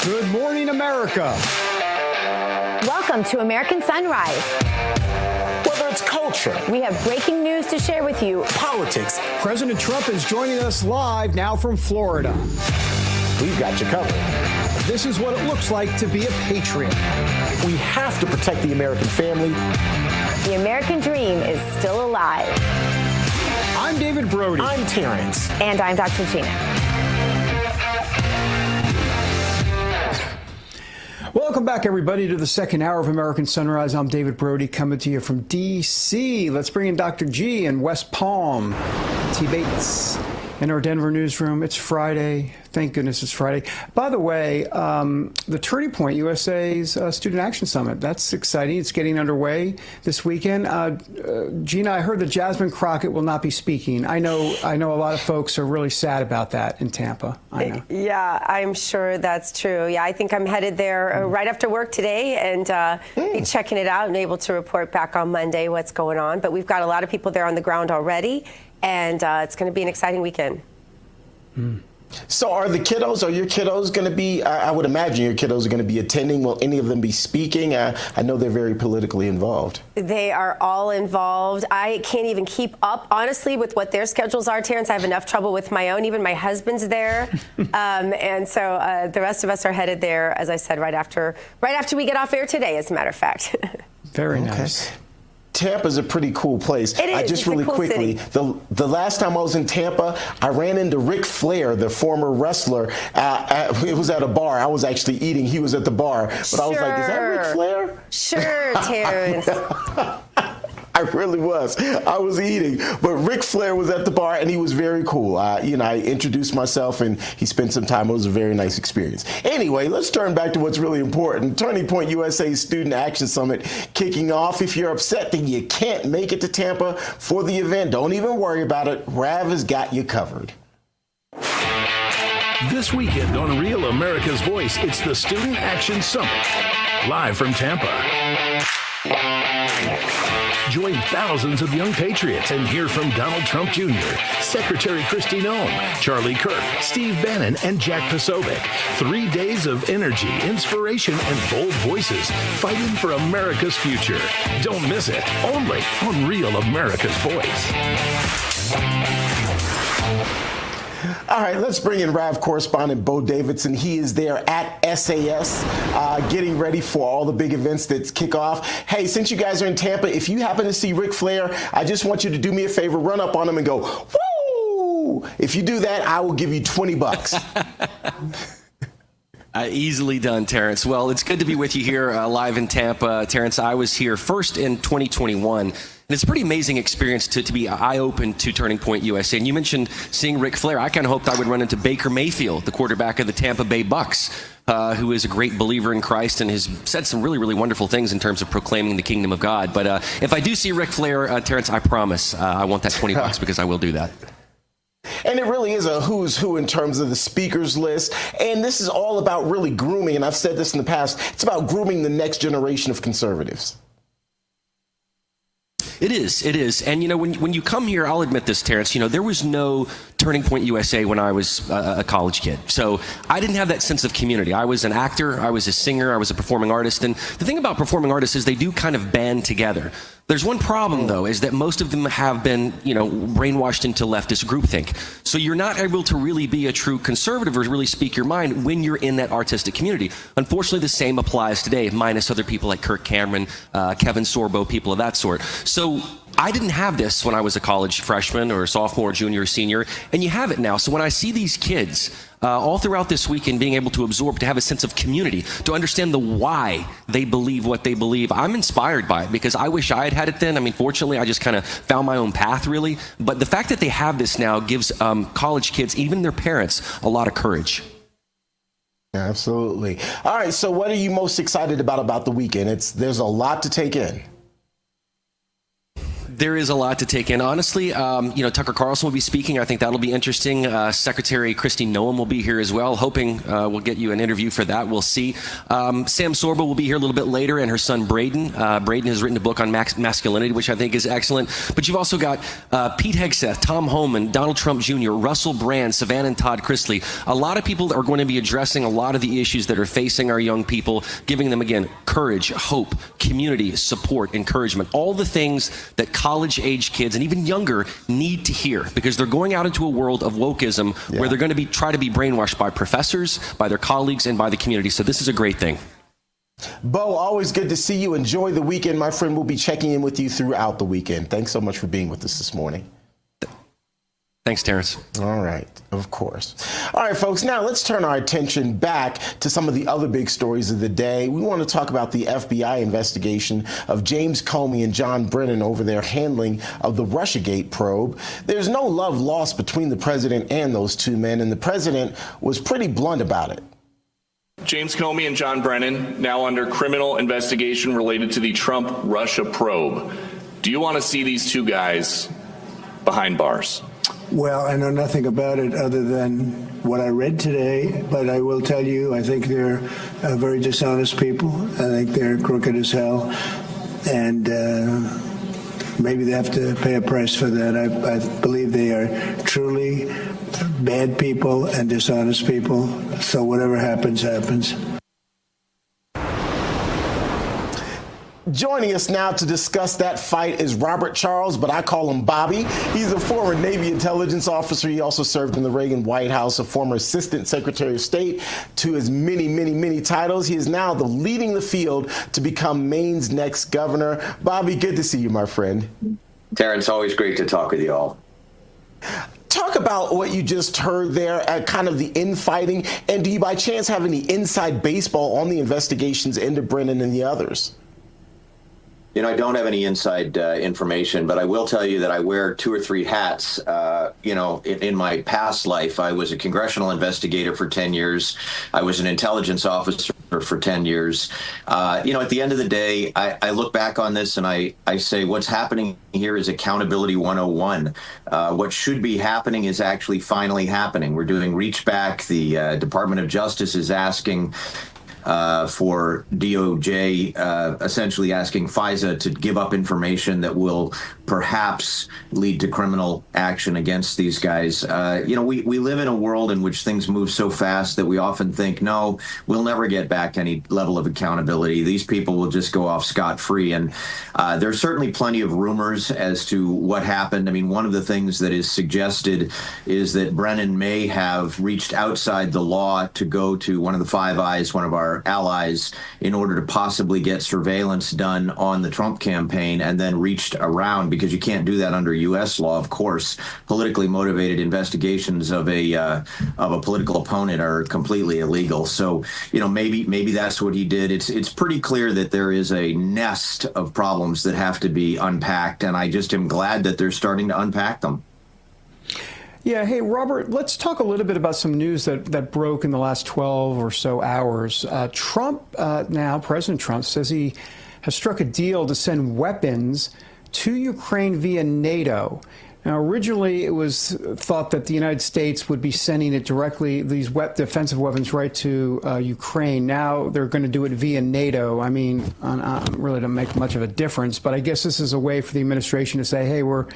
Good morning, America. Welcome to American Sunrise. Whether it's culture, we have breaking news to share with you. Politics. President Trump is joining us live now from Florida. We've got you covered. This is what it looks like to be a patriot. We have to protect the American family. The American dream is still alive. I'm David Brody. I'm Terrence. And I'm Dr. Gina. Welcome back, everybody, to the second hour of American Sunrise. I'm David Brody, coming to you from D.C. Let's bring in Dr. G in West Palm, T. Bates in our Denver newsroom. It's Friday. Thank goodness it's Friday. By the way, the Turning Point USA's Student Action Summit, that's exciting. It's getting underway this weekend. Gina, I heard that Jasmine Crockett will not be speaking. I know a lot of folks are really sad about that in Tampa. I know. Yeah, I'm sure that's true. Yeah, I think I'm headed there right after work today and be checking it out and able to report back on Monday what's going on. But we've got a lot of people there on the ground already, and it's going to be an exciting weekend. So are your kiddos going to be, I would imagine your kiddos are going to be attending. Will any of them be speaking? I know they're very politically involved. They are all involved. I can't even keep up, honestly, with what their schedules are, Terrence. I have enough trouble with my own. Even my husband's there. And so the rest of us are headed there, as I said, right after we get off air today, as a matter of fact. Very nice. Tampa's a pretty cool place. It is. Just it's really a cool quickly, city. the last time I was in Tampa, I ran into Ric Flair, the former wrestler. It was at a bar. I was actually eating. He was at the bar. But I was like, is that Ric Flair? Sure, Terrence. I really was. I was eating. But Ric Flair was at the bar, and he was very cool. I introduced myself, and he spent some time. It was a very nice experience. Anyway, let's turn back to what's really important. Turning Point USA's Student Action Summit kicking off. If you're upset that you can't make it to Tampa for the event, don't even worry about it. Rav has got you covered. This weekend on Real America's Voice, it's the Student Action Summit, live from Tampa. Join thousands of young patriots and hear from Donald Trump Jr., Secretary Kristi Noem, Charlie Kirk, Steve Bannon, and Jack Posobiec. 3 days of energy, inspiration, and bold voices fighting for America's future. Don't miss it. Only on Real America's Voice. All right, let's bring in RAV correspondent Bo Davidson. He is there at SAS, getting ready for all the big events that kick off. Hey, since you guys are in Tampa, if you happen to see Ric Flair, I just want you to do me a favor, run up on him and go, woo! If you do that, I will give you $20. Easily done, Terrence. Well, it's good to be with you here live in Tampa. Terrence, I was here first in 2021. And it's a pretty amazing experience to be eye-open to Turning Point USA. And you mentioned seeing Ric Flair. I kind of hoped I would run into Baker Mayfield, the quarterback of the Tampa Bay Bucks, who is a great believer in Christ and has said some really, really wonderful things in terms of proclaiming the kingdom of God. But if I do see Ric Flair, Terrence, I promise I want that $20 because I will do that. And it really is a who's who in terms of the speakers list. And this is all about really grooming. And I've said this in the past. It's about grooming the next generation of conservatives. It is. And, you know, when you come here, I'll admit this, Terrence, you know, there was no Turning Point USA when I was a college kid. So I didn't have that sense of community. I was an actor, I was a singer, I was a performing artist. And the thing about performing artists is they do kind of band together. There's one problem, though, is that most of them have been, you know, brainwashed into leftist groupthink. So you're not able to really be a true conservative or really speak your mind when you're in that artistic community. Unfortunately, the same applies today, minus other people like Kirk Cameron, Kevin Sorbo, people of that sort. So I didn't have this when I was a college freshman or sophomore, junior, senior, and you have it now. So when I see these kids all throughout this weekend being able to absorb, to have a sense of community, to understand the why they believe what they believe, I'm inspired by it because I wish I had had it then. I mean, fortunately, I just kind of found my own path, really. But the fact that they have this now gives college kids, even their parents, a lot of courage. Absolutely. All right, so what are you most excited about the weekend? There's a lot to take in. There is a lot to take in. Honestly, you know, Tucker Carlson will be speaking. I think that'll be interesting. Secretary Kristi Noem will be here as well. Hoping we'll get you an interview for that. We'll see. Sam Sorbo will be here a little bit later, and her son Braden. Braden has written a book on masculinity, which I think is excellent. But you've also got Pete Hegseth, Tom Homan, Donald Trump Jr., Russell Brand, Savannah and Todd Chrisley. A lot of people are going to be addressing a lot of the issues that are facing our young people, giving them, again, courage, hope, community, support, encouragement, all the things that college-age kids and even younger need to hear because they're going out into a world of wokeism where they're going to try to be brainwashed by professors, by their colleagues, and by the community. So this is a great thing. Bo, always good to see you. Enjoy the weekend, my friend. We'll be checking in with you throughout the weekend. Thanks so much for being with us this morning. Thanks, Terrence. All right, of course. All right, folks, now let's turn our attention back to some of the other big stories of the day. We want to talk about the FBI investigation of James Comey and John Brennan over their handling of the Russiagate probe. There's no love lost between the president and those two men, and the president was pretty blunt about it. James Comey and John Brennan now under criminal investigation related to the Trump-Russia probe. Do you want to see these two guys behind bars? Well, I know nothing about it other than what I read today, but I will tell you, I think they're very dishonest people. I think they're crooked as hell, and maybe they have to pay a price for that. I believe they are truly bad people and dishonest people, so whatever happens, happens. Joining us now to discuss that fight is Robert Charles, but I call him Bobby. He's a former Navy intelligence officer. He also served in the Reagan White House, a former Assistant Secretary of State to his many, many, many titles. He is now leading the field to become Maine's next governor. Bobby, good to see you, my friend. Terrence, always great to talk with you all. Talk about what you just heard there, kind of the infighting, and do you by chance have any inside baseball on the investigations into Brennan and the others? You know, I don't have any inside information, but I will tell you that I wear 2 or 3 hats. You know, in my past life, I was a congressional investigator for 10 years. I was an intelligence officer for 10 years. You know, at the end of the day, I look back on this and I say what's happening here is accountability 101. What should be happening is actually finally happening. We're doing reach back. The Department of Justice is asking for DOJ essentially asking FISA to give up information that will perhaps lead to criminal action against these guys. We live in a world in which things move so fast that we often think, no, we'll never get back any level of accountability. These people will just go off scot-free. And there's certainly plenty of rumors as to what happened. I mean, one of the things that is suggested is that Brennan may have reached outside the law to go to one of the Five Eyes, one of our allies, in order to possibly get surveillance done on the Trump campaign, and then reached around, because you can't do that under U.S. law, of course. Politically motivated investigations of a political opponent are completely illegal. So, maybe that's what he did. It's pretty clear that there is a nest of problems that have to be unpacked, and I just am glad that they're starting to unpack them. Yeah. Hey, Robert, let's talk a little bit about some news that broke in the last 12 or so hours. President Trump says he has struck a deal to send weapons to Ukraine via NATO. Now, originally, it was thought that the United States would be sending it directly, these defensive weapons, right to Ukraine. Now they're going to do it via NATO. I mean, really doesn't make much of a difference, but I guess this is a way for the administration to say, hey, we're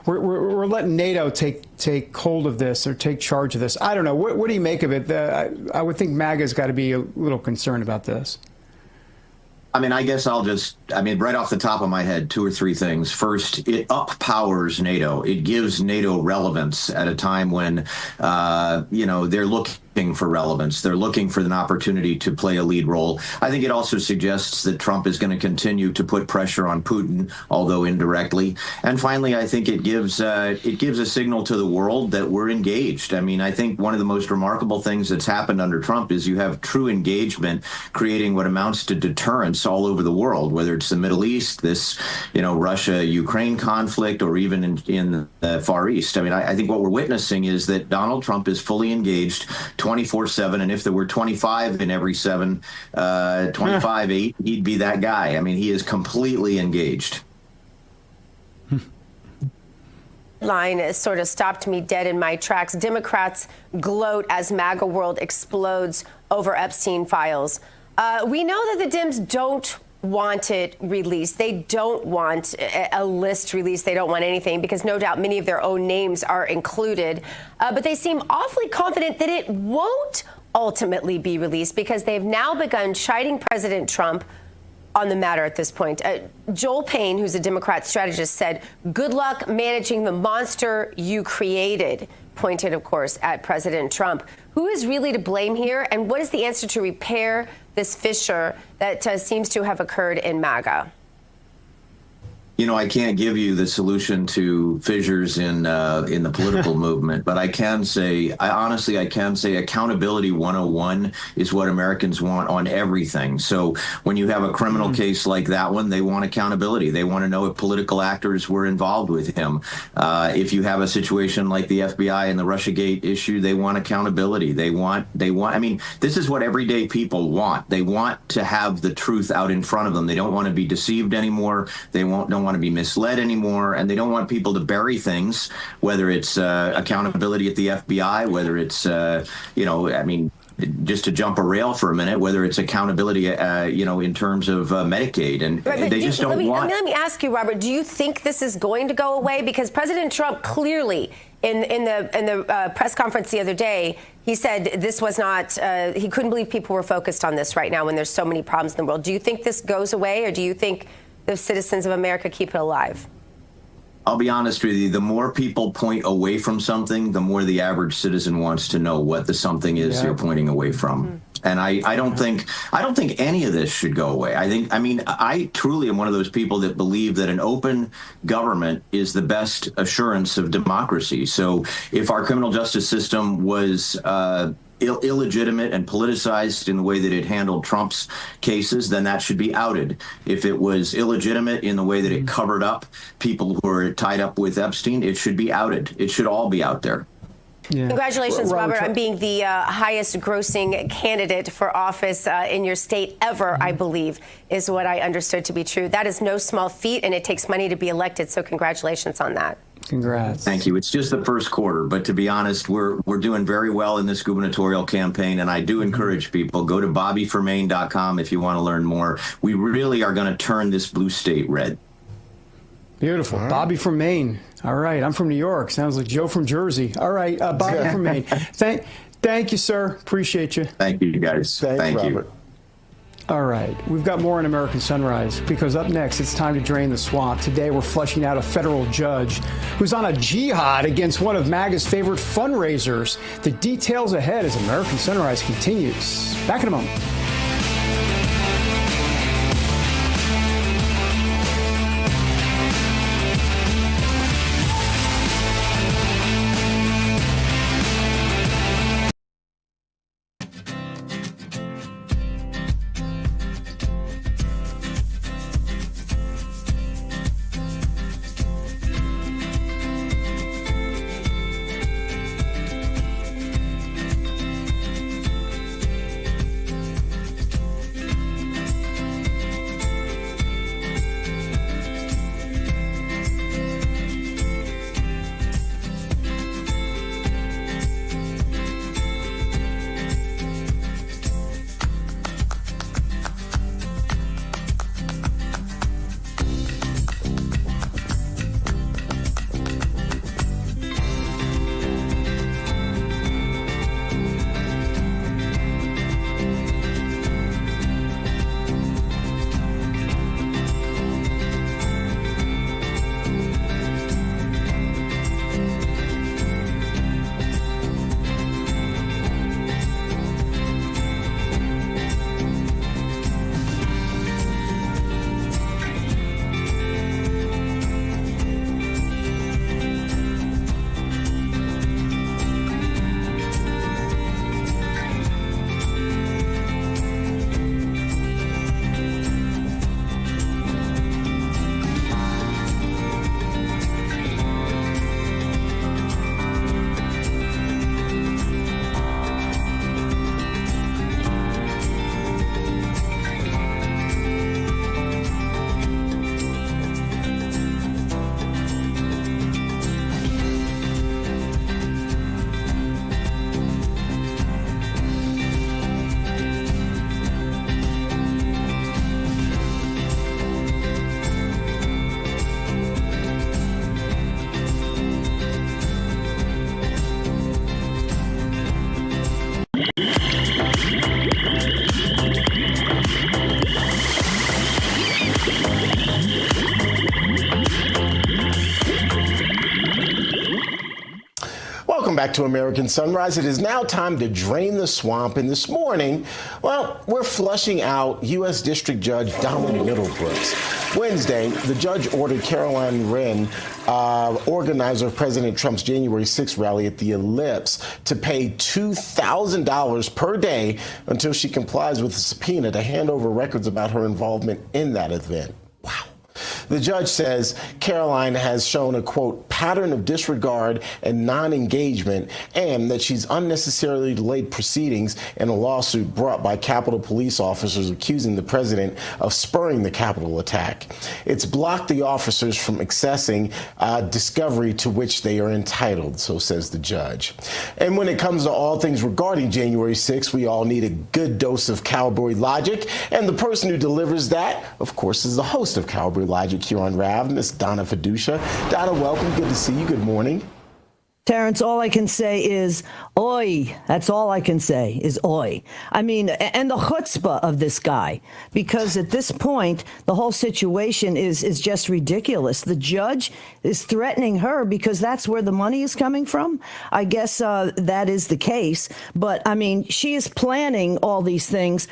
letting NATO take hold of this or take charge of this. I don't know. What do you make of it? I would think MAGA's got to be a little concerned about this. I mean, I guess right off the top of my head, two or three things. First, it uppowers NATO. It gives NATO relevance at a time when, they're looking for relevance. They're looking for an opportunity to play a lead role. I think it also suggests that Trump is going to continue to put pressure on Putin, although indirectly. And finally, I think it gives a signal to the world that we're engaged. I mean, I think one of the most remarkable things that's happened under Trump is you have true engagement, creating what amounts to deterrence all over the world, whether it's the Middle East, this, Russia-Ukraine conflict, or even in the Far East. I mean, I think what we're witnessing is that Donald Trump is fully engaged 24/7, and if there were 25 in every 7, 25/8, he'd be that guy. I mean, he is completely engaged. Line has sort of stopped me dead in my tracks. Democrats gloat as MAGA world explodes over Epstein files. We know that the Dems don't want it released. They don't want a list released. They don't want anything, because no doubt many of their own names are included. But they seem awfully confident that it won't ultimately be released, because they've now begun chiding President Trump on the matter at this point. Joel Payne, who's a Democrat strategist, said, "Good luck managing the monster you created," pointed, of course, at President Trump. Who is really to blame here, and what is the answer to repair this fissure that seems to have occurred in MAGA? I can't give you the solution to fissures in the political movement, but I can say accountability 101 is what Americans want on everything. So when you have a criminal case like that one, they want accountability. They want to know if political actors were involved with him. If you have a situation like the FBI and the Russiagate issue, they want accountability. They want. I mean, this is what everyday people want. They want to have the truth out in front of them. They don't want to be deceived anymore. They don't want to be misled anymore, and they don't want people to bury things, whether it's accountability at the FBI, whether it's just to jump a rail for a minute, whether it's accountability in terms of Medicaid, and they just don't want. Let me ask you, Robert, do you think this is going to go away? Because President Trump clearly in the press conference the other day, he said this was not, he couldn't believe people were focused on this right now when there's so many problems in the world. Do you think this goes away, or do you think the citizens of America keep it alive? I'll be honest with you, the more people point away from something, the more the average citizen wants to know what the something is you're pointing away from. And I don't think any of this should go away. I truly am one of those people that believe that an open government is the best assurance of democracy. So if our criminal justice system was illegitimate and politicized in the way that it handled Trump's cases, then that should be outed. If it was illegitimate in the way that it covered up people who are tied up with Epstein, it should be outed. It should all be out there. Yeah. Congratulations, Robert, on being the highest grossing candidate for office in your state ever, I believe, is what I understood to be true. That is no small feat, and it takes money to be elected, so congratulations on that. Congrats. Thank you. It's just the first quarter, but to be honest, we're doing very well in this gubernatorial campaign, and I do encourage people, go to bobbyformaine.com if you want to learn more. We really are going to turn this blue state red. Beautiful. Right. Bobby from Maine. All right. I'm from New York. Sounds like Joe from Jersey. All right. Bobby from Maine. Thank you, sir. Appreciate you. Thank you, guys. Thank you. All right. We've got more on American Sunrise because up next, it's time to drain the swamp. Today, we're fleshing out a federal judge who's on a jihad against one of MAGA's favorite fundraisers. The details ahead as American Sunrise continues. Back in a moment. Welcome back to American Sunrise. It is now time to drain the swamp. And this morning, well, we're flushing out U.S. District Judge Donald Middlebrooks. Wednesday, the judge ordered Caroline Wren, organizer of President Trump's January 6th rally at the Ellipse, to pay $2,000 per day until she complies with a subpoena to hand over records about her involvement in that event. Wow. The judge says Caroline has shown a, quote, pattern of disregard and non-engagement, and that she's unnecessarily delayed proceedings in a lawsuit brought by Capitol police officers accusing the president of spurring the Capitol attack. It's blocked the officers from accessing discovery to which they are entitled, so says the judge. And when it comes to all things regarding January 6th, we all need a good dose of Cowboy Logic, and the person who delivers that, of course, is the host of Cowboy Logic here on RAV, Miss Donna Fiducia. Donna, welcome. Good to see you. Good morning. Terrence, all I can say is, oi. That's all I can say is oi. I mean, and the chutzpah of this guy, because at this point, the whole situation is just ridiculous. The judge is threatening her because that's where the money is coming from. I guess that is the case. But, I mean, she is planning all these things.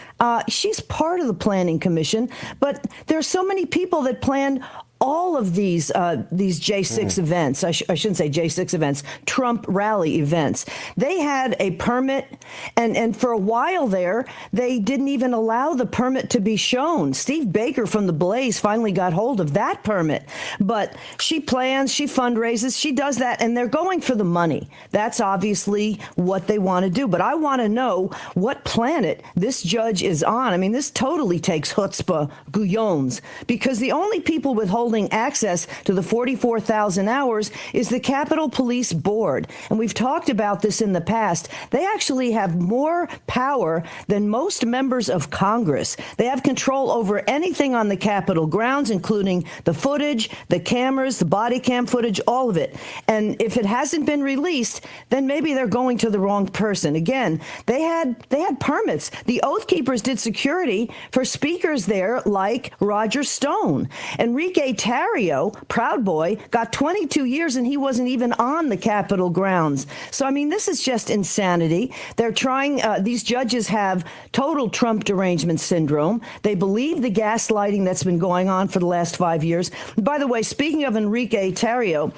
She's part of the planning commission, but there's so many people that plan all of these J6 events, I shouldn't say J6 events, Trump rally events. They had a permit, and for a while there, they didn't even allow the permit to be shown. Steve Baker from The Blaze finally got hold of that permit. But she plans, she fundraises, she does that, and they're going for the money. That's obviously what they want to do. But I want to know what planet this judge is on. I mean, this totally takes chutzpah, guyons, because the only people withholding holding access to the 44,000 hours is the Capitol Police Board. And we've talked about this in the past. They actually have more power than most members of Congress. They have control over anything on the Capitol grounds, including the footage, the cameras, the body cam footage, all of it. And if it hasn't been released, then maybe they're going to the wrong person. Again, they had permits. The Oath Keepers did security for speakers there like Roger Stone. Enrique Tarrio, Proud Boy, got 22 years and he wasn't even on the Capitol grounds. So, I mean, this is just insanity. They're trying, these judges have total Trump derangement syndrome. They believe the gaslighting that's been going on for the last 5 years. By the way, speaking of Enrique Tarrio,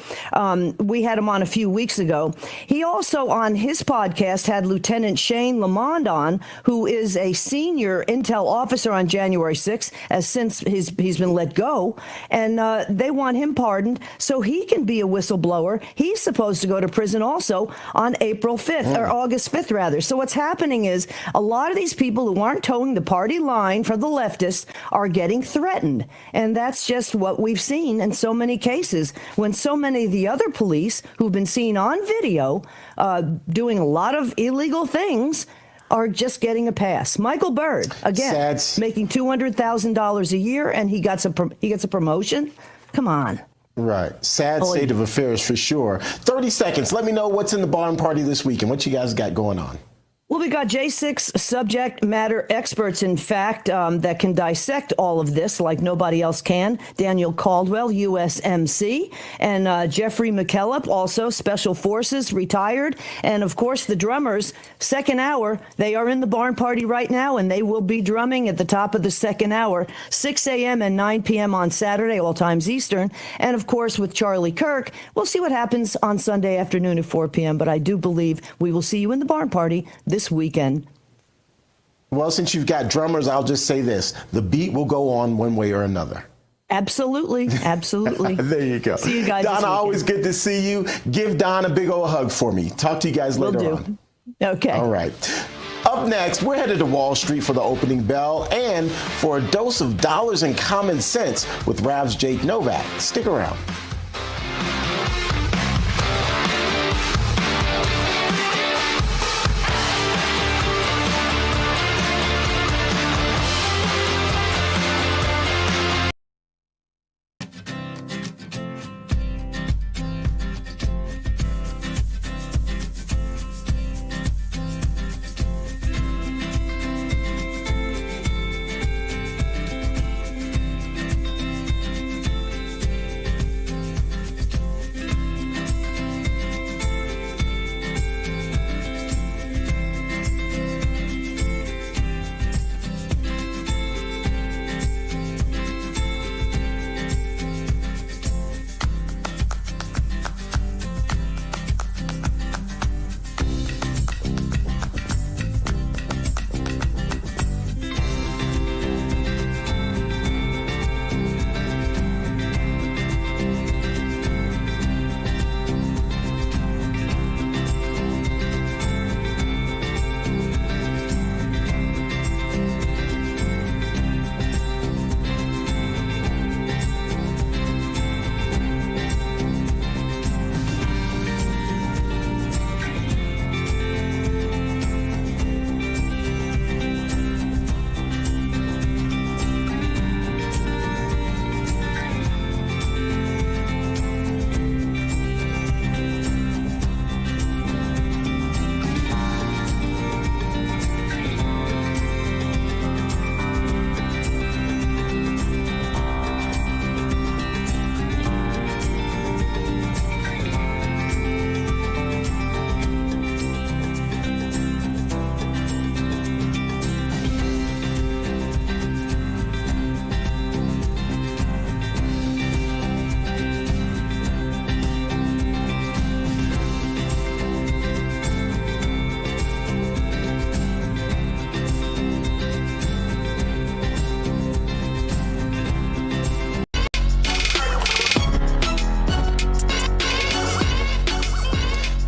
we had him on a few weeks ago. He also, on his podcast, had Lieutenant Shane Lamond on, who is a senior intel officer on January 6th, as since he's been let go, and they want him pardoned so he can be a whistleblower. He's supposed to go to prison also on April 5th, or August 5th, rather. So what's happening is a lot of these people who aren't towing the party line for the leftists are getting threatened. And that's just what we've seen in so many cases, when so many of the other police who've been seen on video doing a lot of illegal things are just getting a pass. Michael Bird, again, making $200,000 a year, and he gets a promotion. Come on. Right. Sad state of affairs for sure. 30 seconds. Let me know what's in the barn party this weekend. What you guys got going on? Well, we got J6 subject matter experts, in fact, that can dissect all of this like nobody else can. Daniel Caldwell, USMC, and Jeffrey McKellop, also Special Forces, retired. And, of course, the drummers, second hour, they are in the barn party right now, and they will be drumming at the top of the second hour, 6 a.m. and 9 p.m. on Saturday, all times Eastern. And, of course, with Charlie Kirk, we'll see what happens on Sunday afternoon at 4 p.m. But I do believe we will see you in the barn party this weekend. Well, since you've got drummers, I'll just say this. The beat will go on one way or another. Absolutely. Absolutely. There you go. See you guys. Donna, always good to see you. Give Don a big old hug for me. Talk to you guys later on. Okay. All right. Up next, we're headed to Wall Street for the opening bell and for a dose of dollars and common sense with Rav's Jake Novak. Stick around.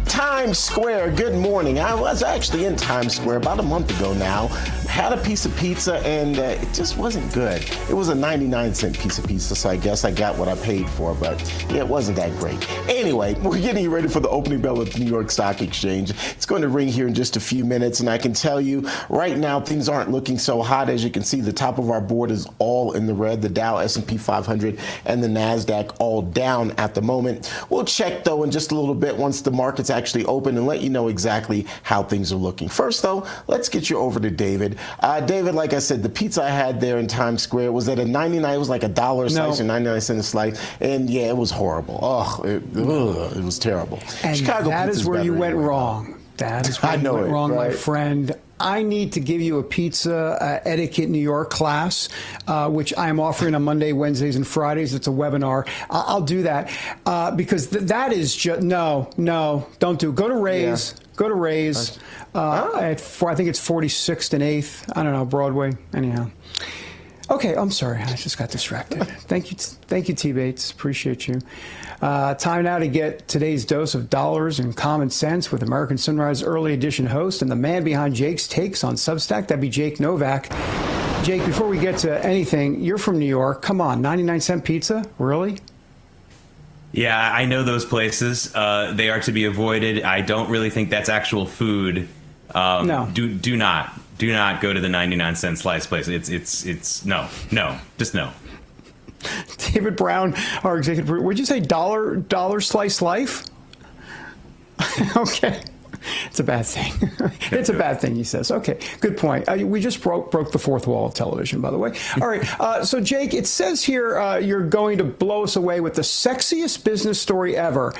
Times Square, good morning. I was actually in Times Square about a month ago now, had a piece of pizza, and it just wasn't good. It was a 99-cent piece of pizza, so I guess I got what I paid for, but yeah, it wasn't that great. Anyway, we're getting you ready for the opening bell at the New York Stock Exchange. It's going to ring here in just a few minutes, and I can tell you right now things aren't looking so hot. As you can see, the top of our board is all in the red. The Dow, S&P 500, and the NASDAQ all down at the moment. We'll check, though, in just a little bit once the market's actually open and let you know exactly how things are looking. First, though, let's get you over to David. David, like I said, the pizza I had there in Times Square was at a 99. It was like $1 a slice or 99 cents a slice, and yeah, it was horrible. It was terrible. And Chicago that is where you went wrong. That is where you went wrong, my friend. I need to give you a pizza etiquette New York class, which I'm offering on Monday, Wednesdays, and Fridays. It's a webinar. I'll do that because that is just no, don't do. Go to Ray's. Yeah. Go to Ray's. I think it's 46th and 8th. I don't know, Broadway. Anyhow. Okay, I'm sorry. I just got distracted. Thank you, T. Bates. Appreciate you. Time now to get today's dose of dollars and common sense with American Sunrise Early Edition host and the man behind Jake's takes on Substack. That'd be Jake Novak. Jake, before we get to anything, you're from New York. Come on, 99-cent pizza? Really? Yeah, I know those places. They are to be avoided. I don't really think that's actual food. No. Do not go to the 99-cent slice place. It's no, just no. David Brown, our executive producer. Would you say dollar slice life? Okay. It's a bad thing. It's a bad thing, he says. Okay, good point. We just broke the fourth wall of television, by the way. All right, so Jake, it says here you're going to blow us away with the sexiest business story ever,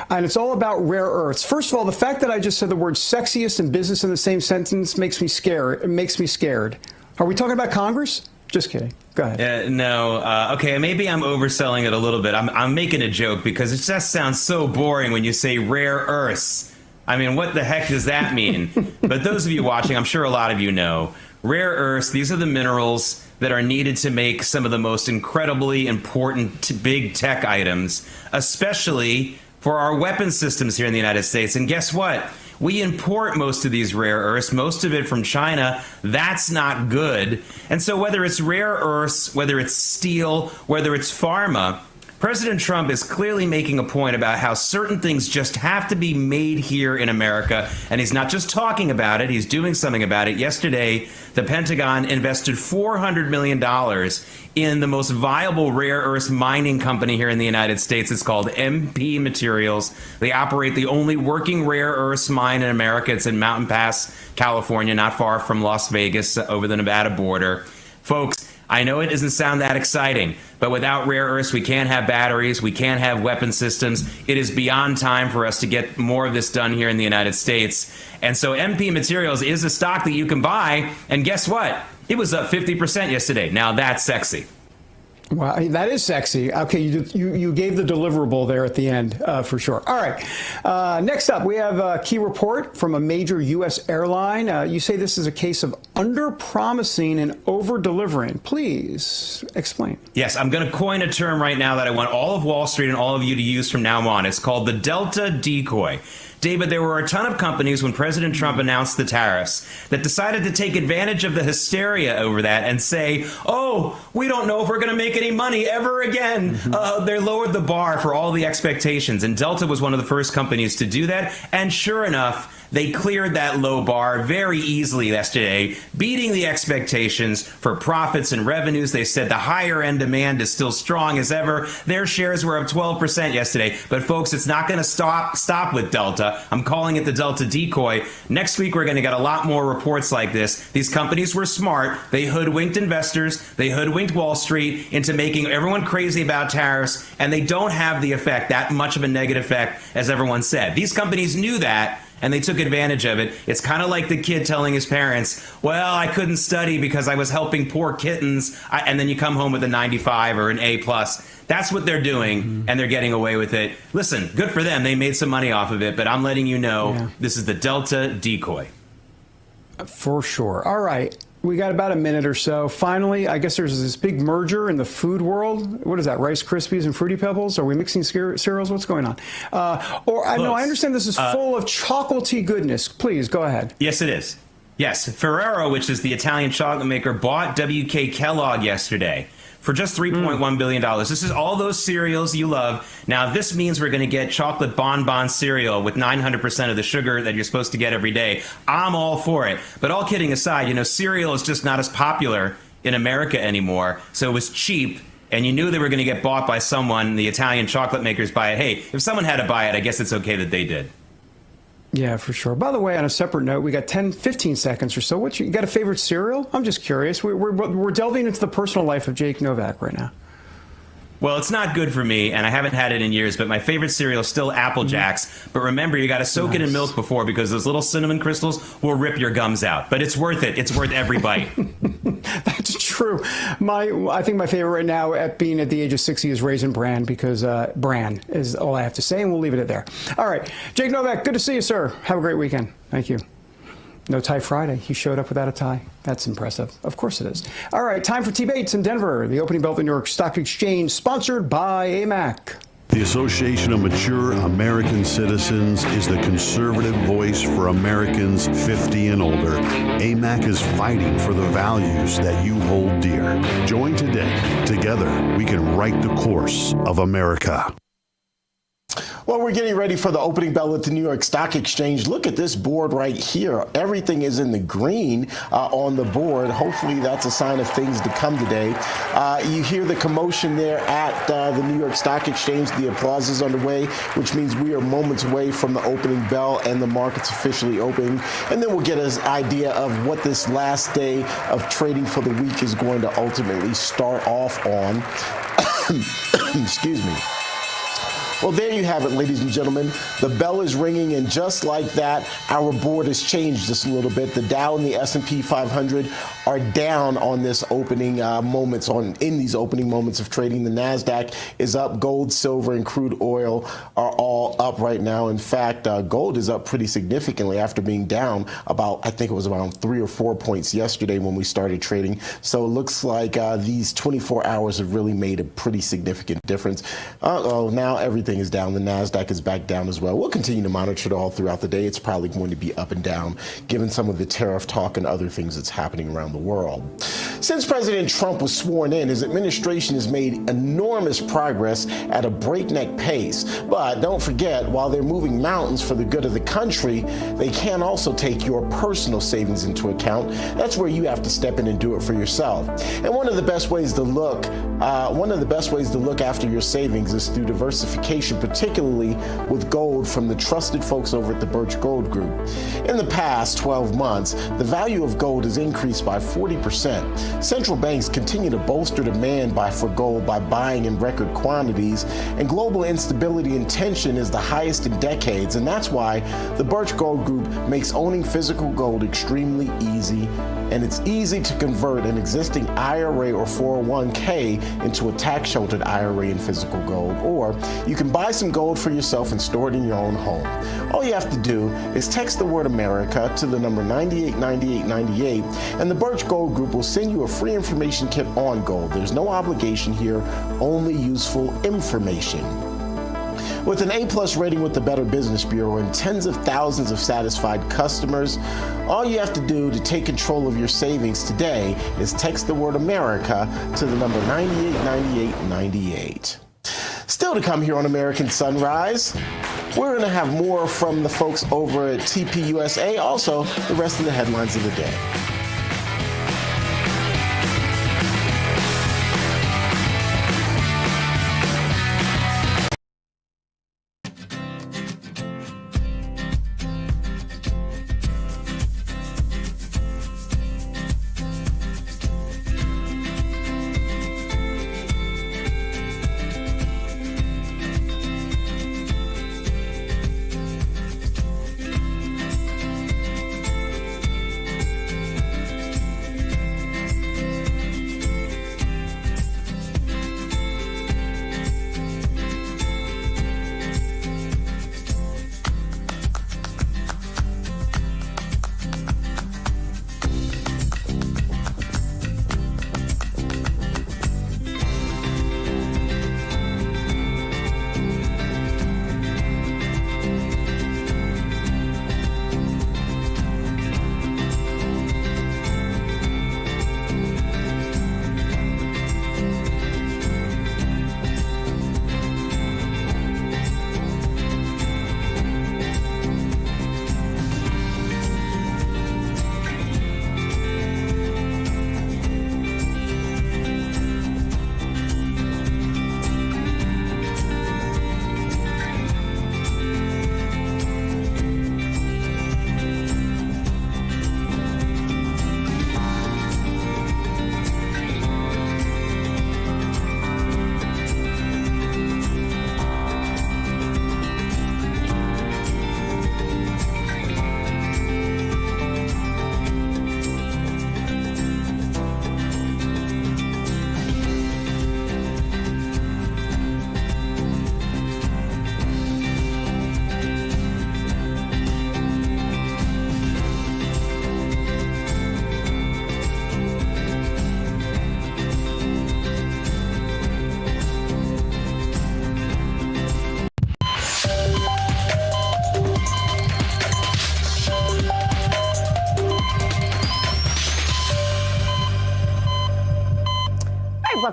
and it's all about rare earths. First of all, the fact that I just said the word sexiest and business in the same sentence makes me scared. It makes me scared. Are we talking about Congress? Just kidding. Go ahead. No. Okay, maybe I'm overselling it a little bit. I'm making a joke because it just sounds so boring when you say rare earths. I mean, what the heck does that mean? But those of you watching, I'm sure a lot of you know, rare earths, these are the minerals that are needed to make some of the most incredibly important big tech items, especially for our weapon systems here in the United States. And guess what? We import most of these rare earths, most of it from China. That's not good. And so whether it's rare earths, whether it's steel, whether it's pharma, President Trump is clearly making a point about how certain things just have to be made here in America. And he's not just talking about it, he's doing something about it. Yesterday, the Pentagon invested $400 million in the most viable rare earth mining company here in the United States. It's called MP Materials. They operate the only working rare earth mine in America. It's in Mountain Pass, California, not far from Las Vegas, over the Nevada border. Folks, I know it doesn't sound that exciting, but without rare earths, we can't have batteries, we can't have weapon systems. It is beyond time for us to get more of this done here in the United States. And so MP Materials is a stock that you can buy, and guess what? It was up 50% yesterday. Now that's sexy. Wow, that is sexy. Okay, you gave the deliverable there at the end, for sure. All right, next up, we have a key report from a major U.S. airline. You say this is a case of under-promising and over-delivering. Please explain. Yes, I'm going to coin a term right now that I want all of Wall Street and all of you to use from now on. It's called the Delta Decoy. David, there were a ton of companies when President Trump announced the tariffs that decided to take advantage of the hysteria over that and say, oh, we don't know if we're going to make any money ever again. They lowered the bar for all the expectations. And Delta was one of the first companies to do that. And sure enough, they cleared that low bar very easily yesterday, beating the expectations for profits and revenues. They said the higher end demand is still strong as ever. Their shares were up 12% yesterday. But folks, it's not going to stop with Delta. I'm calling it the Delta Decoy. Next week, we're going to get a lot more reports like this. These companies were smart. They hoodwinked investors. They hoodwinked Wall Street into making everyone crazy about tariffs. And they don't have the effect, that much of a negative effect, as everyone said. These companies knew that, and they took advantage of it. It's kind of like the kid telling his parents, well, I couldn't study because I was helping poor kittens. And then you come home with a 95 or an A+. That's what they're doing, and they're getting away with it. Listen, good for them. They made some money off of it, but I'm letting you know This is the Delta Decoy. For sure. All right. We got about a minute or so. Finally, I guess there's this big merger in the food world. What is that, Rice Krispies and Fruity Pebbles? Are we mixing cereals? What's going on? I understand this is full of chocolatey goodness. Please, go ahead. Yes, it is. Yes, Ferrero, which is the Italian chocolate maker, bought WK Kellogg yesterday for just $3.1 billion. This is all those cereals you love. Now, this means we're going to get chocolate bonbon cereal with 900% of the sugar that you're supposed to get every day. I'm all for it. But all kidding aside, cereal is just not as popular in America anymore. So it was cheap, and you knew they were going to get bought by someone. The Italian chocolate makers buy it. Hey, if someone had to buy it, I guess it's okay that they did. Yeah, for sure. By the way, on a separate note, we got 10, 15 seconds or so. You got a favorite cereal? I'm just curious. We're delving into the personal life of Jake Novak right now. Well, it's not good for me, and I haven't had it in years, but my favorite cereal is still Apple Jacks. But remember, you got to soak it in milk before, because those little cinnamon crystals will rip your gums out. But it's worth it. It's worth every bite. That's true. I think my favorite right now, at being at the age of 60, is Raisin Bran, because Bran is all I have to say, and we'll leave it at there. All right. Jake Novak, good to see you, sir. Have a great weekend. Thank you. No tie Friday. He showed up without a tie. That's impressive. Of course it is. All right, time for T-Bates in Denver. The opening bell of the New York Stock Exchange, sponsored by AMAC. The Association of Mature American Citizens is the conservative voice for Americans 50 and older. AMAC is fighting for the values that you hold dear. Join today. Together, we can write the course of America. Well, we're getting ready for the opening bell at the New York Stock Exchange. Look at this board right here. Everything is in the green on the board. Hopefully that's a sign of things to come today. You hear the commotion there at the New York Stock Exchange. The applause is underway, which means we are moments away from the opening bell and the markets officially opening. And then we'll get an idea of what this last day of trading for the week is going to ultimately start off on. Excuse me. Well, there you have it, ladies and gentlemen. The bell is ringing, and just like that, our board has changed just a little bit. The Dow and the S&P 500 are down on this opening in these opening moments of trading. The Nasdaq is up. Gold, silver, and crude oil are all up right now. In fact, gold is up pretty significantly after being down about, I think it was around 3 or 4 points yesterday when we started trading. So it looks like these 24 hours have really made a pretty significant difference. Now everything is down. The Nasdaq is back down as well. We'll continue to monitor it all throughout the day. It's probably going to be up and down given some of the tariff talk and other things that's happening around the world. Since President Trump was sworn in, his administration has made enormous progress at a breakneck pace. But don't forget, while they're moving mountains for the good of the country, they can also take your personal savings into account. That's where you have to step in and do it for yourself. And one of the best ways to look after your savings is through diversification, particularly with gold from the trusted folks over at the Birch Gold Group. In the past 12 months, the value of gold has increased by 40%. Central banks continue to bolster demand for gold by buying in record quantities, and global instability and tension is the highest in decades, and that's why the Birch Gold Group makes owning physical gold extremely easy, and it's easy to convert an existing IRA or 401k into a tax-sheltered IRA in physical gold, or you can buy some gold for yourself and store it in your own home. All you have to do is text the word America to the number 989898, and the Birch Gold Group will send you a free information kit on gold. There's no obligation here, only useful information. With an A+ rating with the Better Business Bureau and tens of thousands of satisfied customers, all you have to do to take control of your savings today is text the word America to the number 989898. Still to come here on American Sunrise, we're going to have more from the folks over at TPUSA, also the rest of the headlines of the day.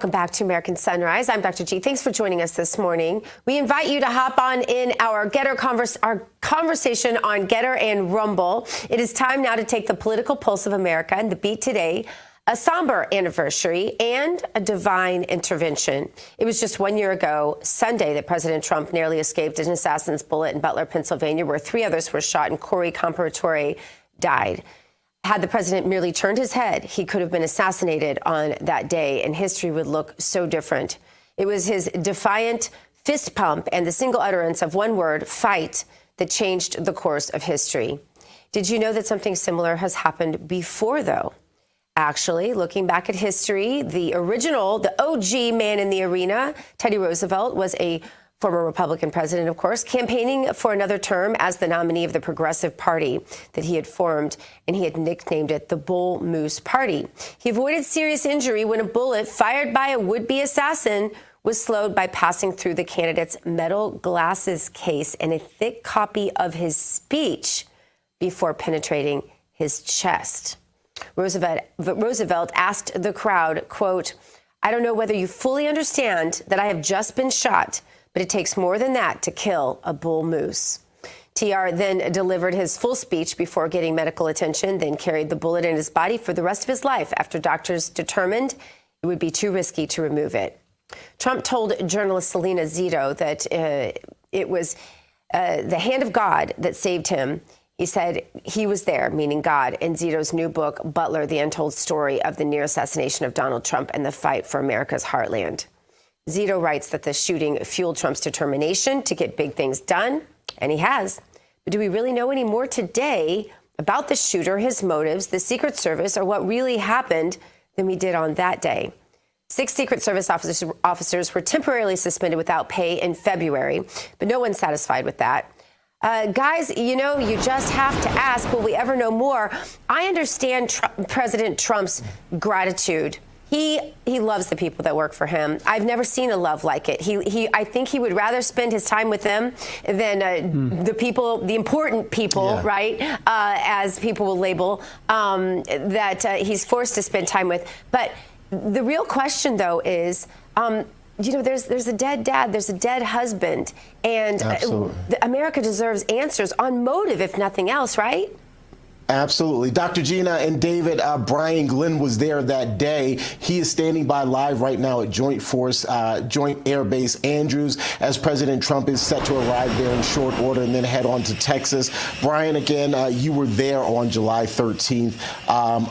welcome back to American Sunrise. I'm Dr. G. Thanks for joining us this morning. We invite you to hop on in our conversation on Getter and Rumble. It is time now to take the political pulse of America and the beat today, a somber anniversary and a divine intervention. It was just 1 year ago, Sunday, that President Trump narrowly escaped an assassin's bullet in Butler, Pennsylvania, where 3 others were shot and Corey Comparatore died. Had the president merely turned his head, he could have been assassinated on that day, and history would look so different. It was his defiant fist pump and the single utterance of one word, fight, that changed the course of history. Did you know that something similar has happened before, though? Actually, looking back at history, the OG man in the arena, Teddy Roosevelt, was a former Republican president, of course, campaigning for another term as the nominee of the Progressive Party that he had formed, and he had nicknamed it the Bull Moose Party. He avoided serious injury when a bullet fired by a would-be assassin was slowed by passing through the candidate's metal glasses case and a thick copy of his before penetrating his chest. Roosevelt asked the crowd, quote, "I don't know whether you fully understand that I have just been shot, but it takes more than that to kill a bull moose." TR then delivered his full speech before getting medical attention, then carried the bullet in his body for the rest of his life after doctors determined it would be too risky to remove it. Trump told journalist Selena Zito that it was the hand of God that saved him. He said he was there, meaning God, in Zito's new book, Butler, The Untold Story of the Near Assassination of Donald Trump and the Fight for America's Heartland. Zito writes that the shooting fueled Trump's determination to get big things done, and he has. But do we really know any more today about the shooter, his motives, the Secret Service, or what really happened than we did on that day? 6 Secret Service officers were temporarily suspended without pay in February, but no one's satisfied with that. Guys, you just have to ask, will we ever know more? I understand President Trump's gratitude. He loves the people that work for him. I've never seen a love like it. I think he would rather spend his time with them than the important people, right? As people will label, that he's forced to spend time with. But the real question, though, is, there's a dead dad, there's a dead husband, and America deserves answers on motive, if nothing else, right? Absolutely. Dr. Gina and David, Brian Glenn was there that day. He is standing by live right now at Joint Air Base Andrews as President Trump is set to arrive there in short order and then head on to Texas. Brian, again, you were there on July 13th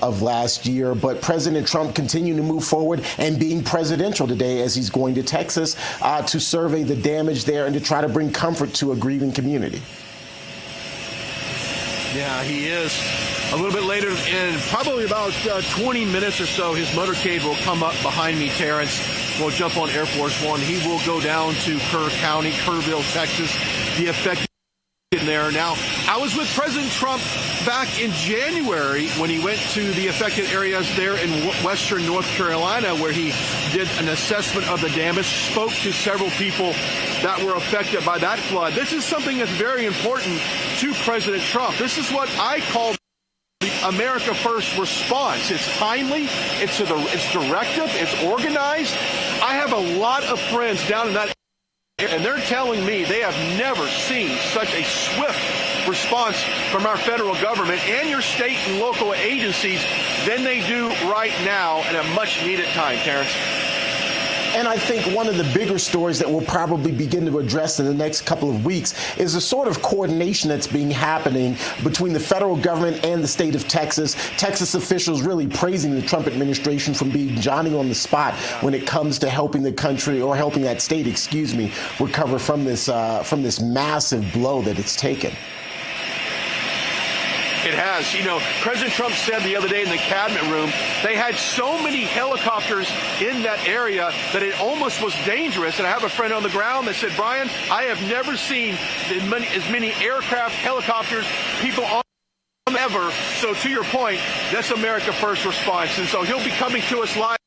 of last year, but President Trump continuing to move forward and being presidential today as he's going to Texas to survey the damage there and to try to bring comfort to a grieving community. Yeah, he is. A little bit later, in probably about 20 minutes or so, his motorcade will come up behind me, Terrence. We'll jump on Air Force One. He will go down to Kerr County, Kerrville, Texas, the affected there. Now, I was with President Trump back in January when he went to the affected areas there in western North Carolina, where he did an assessment of the damage, spoke to several people that were affected by that flood. This is something that's very important to President Trump. This is what I call the America First response. It's timely, it's directive, it's organized. I have a lot of friends down in that area, and they're telling me they have never seen such a swift response from our federal government and your state and local agencies than they do right now at a much needed time, Terrence. And I think one of the bigger stories that we'll probably begin to address in the next couple of weeks is the sort of coordination that's happening between the federal government and the state of Texas. Texas officials really praising the Trump administration for being Johnny on the spot when it comes to helping the country, or helping that state, recover from this massive blow that it's taken. It has. President Trump said the other day in the cabinet room, they had so many helicopters in that area that it almost was dangerous. And I have a friend on the ground that said, Brian, I have never seen as many aircraft, helicopters, people on ever. So to your point, that's America First response. And so he'll be coming to us live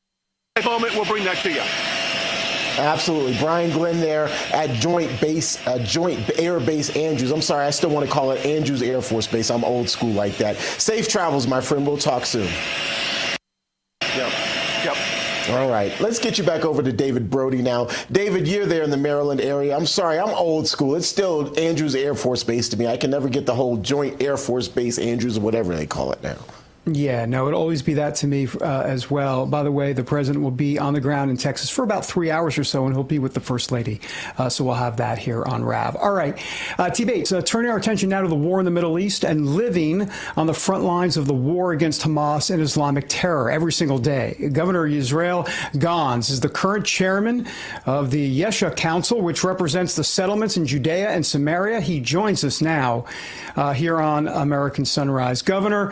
in a moment. We'll bring that to you. Absolutely. Brian Glenn there at Joint Air Base Andrews. I'm sorry, I still want to call it Andrews Air Force Base. I'm old school like that. Safe travels, my friend. We'll talk soon. Yep. All right, let's get you back over to David Brody now. David, you're there in the Maryland area. I'm sorry, I'm old school. It's still Andrews Air Force Base to me. I can never get the whole Joint Air Force Base Andrews or whatever they call it now. Yeah, no, it'll always be that to me as well. By the way, the president will be on the ground in Texas for about 3 hours or so, and he'll be with the First Lady. So we'll have that here on RAV. All right, T-Bates, turning our attention now to the war in the Middle East and living on the front lines of the war against Hamas and Islamic terror every single day. Governor Yisrael Gans is the current chairman of the Yesha Council, which represents the settlements in Judea and Samaria. He joins us now here on American Sunrise. Governor,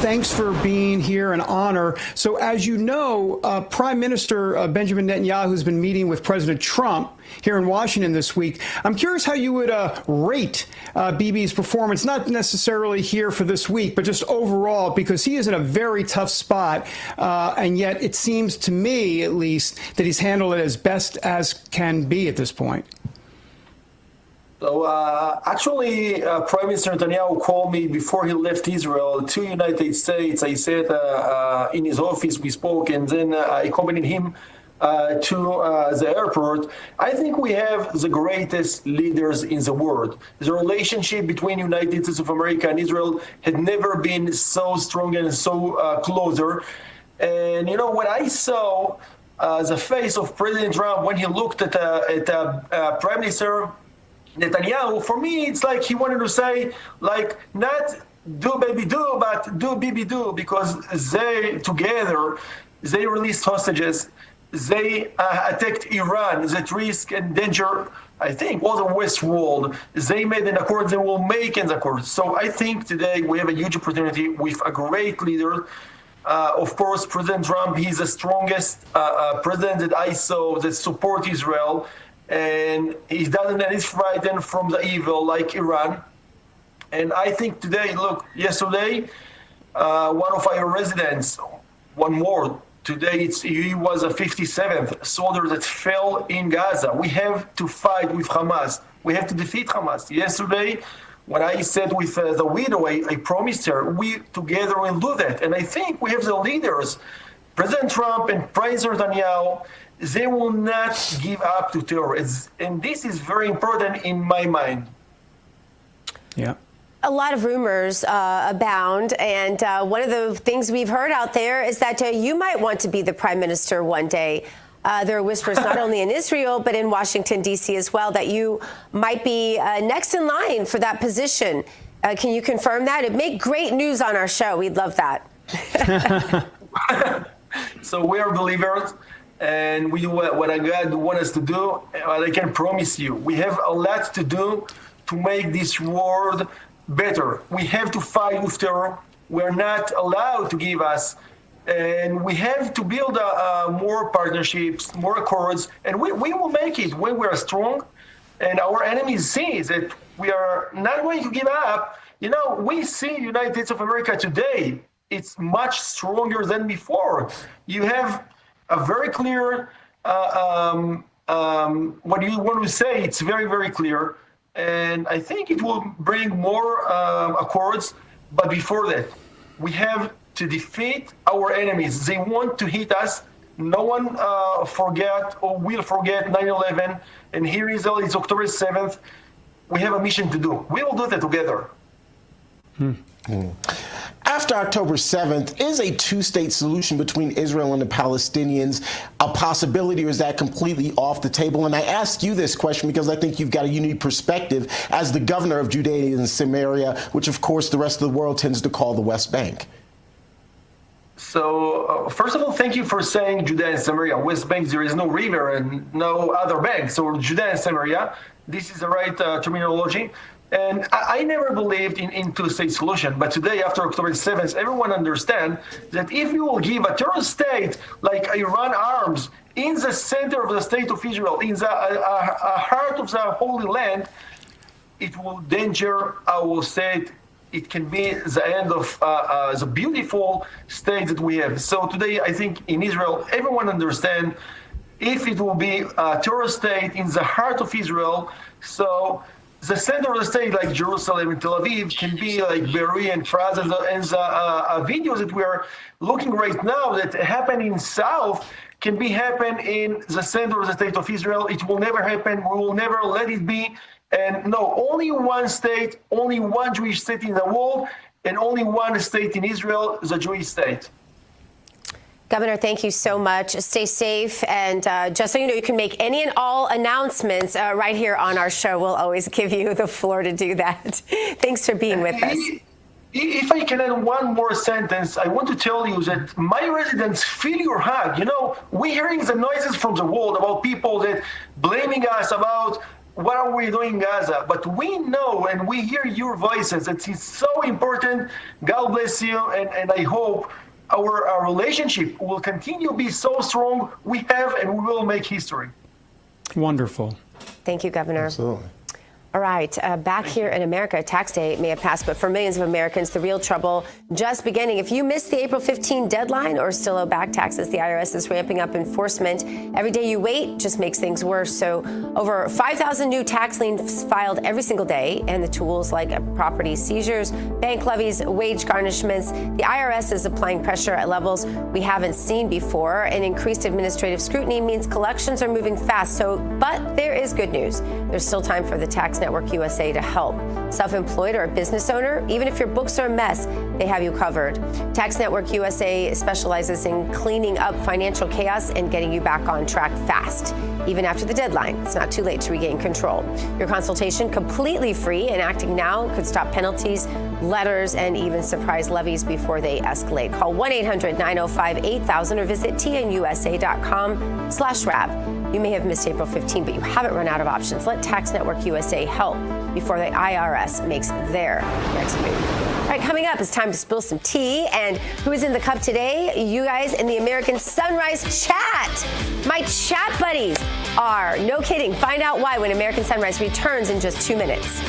thanks for being here, an honor. So as you know, Prime Minister Benjamin Netanyahu has been meeting with President Trump here in Washington this week. I'm curious how you would rate Bibi's performance, not necessarily here for this week, but just overall, because he is in a very tough spot. And yet it seems to me, at least, that he's handled it as best as can be at this point. So actually, Prime Minister Netanyahu called me before he left Israel to United States. I said in his office we spoke, and then I accompanied him to the airport. I think we have the greatest leaders in the world. The relationship between United States of America and Israel had never been so strong and so closer. And you know, when I saw the face of President Trump when he looked at Prime Minister Netanyahu, for me, it's like he wanted to say, like, not do baby do, but do Bibi do, because they together, they released hostages, they attacked Iran, that risk and danger, I think, all the West world. They made an accord, they will make an accord. So I think today we have a huge opportunity with a great leader. Of course, President Trump, he's the strongest president that I saw that support Israel. And he doesn't, and he's frightened from the evil like Iran. And I think today, look, yesterday, one of our residents, one more, today he was a 57th soldier that fell in Gaza. We have to fight with Hamas. We have to defeat Hamas. Yesterday, when I said with the widow, I promised her, we together will do that. And I think we have the leaders, President Trump and Prime Minister Netanyahu. They will not give up to terror. And this is very important in my mind. Yeah. A lot of rumors abound, and one of the things we've heard out there is that you might want to be the prime minister one day. There are whispers not only in Israel, but in Washington, D.C. as well, that you might be next in line for that position. Can you confirm that? It'd make great news on our show. We'd love that. So we are believers. And we do what God wants us to do. I can promise you, we have a lot to do to make this world better. We have to fight with terror. We're not allowed to give us. And we have to build more partnerships, more accords. And we will make it when we are strong. And our enemies see that we are not going to give up. You know, we see United States of America today. It's much stronger than before. You have a very clear, what you want to say, it's very, very clear. And I think it will bring more accords. But before that, we have to defeat our enemies. They want to hit us. No one forget or will forget 9/11. And here is it's October 7th. We have a mission to do. We will do that together. After October 7th, is a two-state solution between Israel and the Palestinians a possibility, or is that completely off the table? And I ask you this question because I think you've got a unique perspective as the governor of Judea and Samaria, which, of course, the rest of the world tends to call the West Bank. So, first of all, thank you for saying Judea and Samaria. West Bank, there is no river and no other bank. So, Judea and Samaria, this is the right terminology. And I never believed in two-state solution. But today, after October 7th, everyone understands that if you will give a terrorist state like Iran arms in the center of the state of Israel, in the heart of the Holy Land, it will danger our state. It can be the end of the beautiful state that we have. So today, I think in Israel, everyone understands if it will be a terrorist state in the heart of Israel, so the center of the state, like Jerusalem and Tel Aviv, can be like Be'eri and Fraz, and the videos that we are looking right now that happen in South can be happen in the center of the state of Israel. It will never happen. We will never let it be. And no, only one state, only one Jewish state in the world, and only one state in Israel, the Jewish state. Governor, thank you so much. Stay safe. And just so you know, you can make any and all announcements right here on our show. We'll always give you the floor to do that. Thanks for being with us. If I can add one more sentence, I want to tell you that my residents feel your hug. You know, we're hearing the noises from the world about people that blaming us about what are we doing in Gaza. But we know and we hear your voices. It's so important. God bless you. And I hope our relationship will continue to be so strong. We have and we will make history. Wonderful. Thank you, Governor. Absolutely. All right, back here in America, tax day may have passed, but for millions of Americans, the real trouble just beginning. If you missed the April 15 deadline or still owe back taxes, the IRS is ramping up enforcement. Every day you wait just makes things worse. So over 5,000 new tax liens filed every single day, and the tools like property seizures, bank levies, wage garnishments. The IRS is applying pressure at levels we haven't seen before, and increased administrative scrutiny means collections are moving fast. But there is good news. There's still time for the Tax Network USA to help. Self-employed or a business owner, even if your books are a mess, they have you covered. Tax Network USA specializes in cleaning up financial chaos and getting you back on track fast. Even after the deadline, it's not too late to regain control. Your consultation completely free, and acting now could stop penalties, letters, and even surprise levies before they escalate. Call 1-800-905-8000 or visit tnusa.com/RAB. You may have missed April 15, but you haven't run out of options. Let Tax Network USA help before the IRS makes their next move. All right, coming up, it's time to spill some tea. And who is in the cup today? You guys in the American Sunrise chat. My chat buddies are. No kidding. Find out why when American Sunrise returns in just 2 minutes.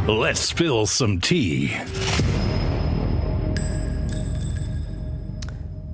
Let's spill some tea.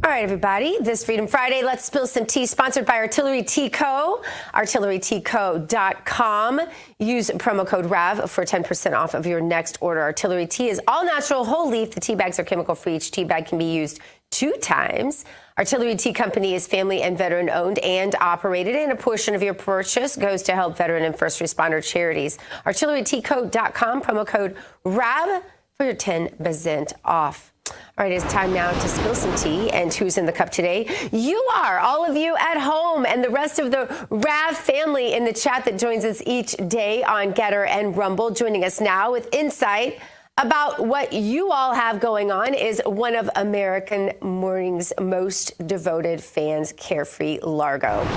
All right, everybody. This Freedom Friday, let's spill some tea, sponsored by Artillery Tea Co. ArtilleryTeaCo.com. Use promo code RAV for 10% off of your next order. Artillery Tea is all natural, whole leaf. The tea bags are chemical-free. Each tea bag can be used 2 times. Artillery Tea Company is family and veteran owned and operated, and a portion of your purchase goes to help veteran and first responder charities. ArtilleryTeaCo.com, promo code RAV for your 10% off. All right, it's time now to spill some tea. And who's in the cup today? You are, all of you at home, and the rest of the RAV family in the chat that joins us each day on Getter and Rumble. Joining us now with insight about what you all have going on is one of American morning's most devoted fans, Carefree Largo.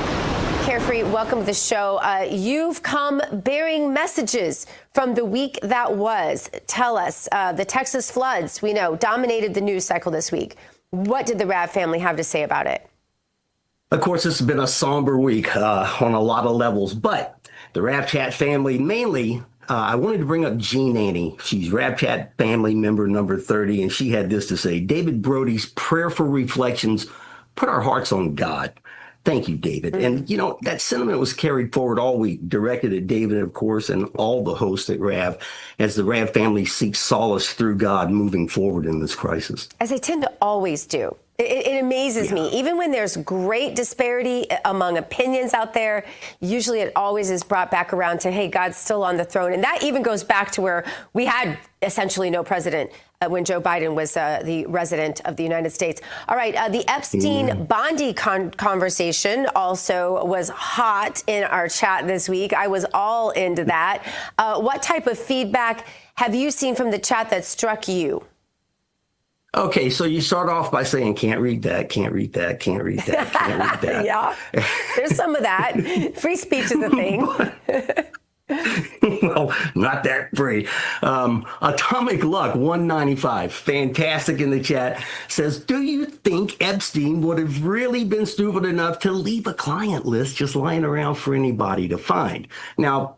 Carefree, welcome to the show. You've come bearing messages from the week that was. Tell us, the Texas floods, we know, dominated the news cycle this week. What did the RAV family have to say about it? Of course, it's been a somber week on a lot of levels, but the RAV Chat family, mainly, I wanted to bring up Jean Annie. She's RAV Chat family member number 30, and she had this to say: David Brody's prayerful reflections put our hearts on God. Thank you, David. And, you know, that sentiment was carried forward all week, directed at David, of course, and all the hosts at RAV, as the RAV family seeks solace through God moving forward in this crisis. As they tend to always do. It amazes me. Even when there's great disparity among opinions out there, usually it always is brought back around to, hey, God's still on the throne. And that even goes back to where we had essentially no president when Joe Biden was the resident of the United States. All right, the Epstein-Bondi conversation also was hot in our chat this week. I was all into that. What type of feedback have you seen from the chat that struck you? Okay, so you start off by saying, can't read that, can't read that, can't read that, can't read that. Yeah, there's some of that. Free speech is a thing. Well, not that free. Atomic Luck 195, fantastic in the chat, says, do you think Epstein would have really been stupid enough to leave a client list just lying around for anybody to find? Now,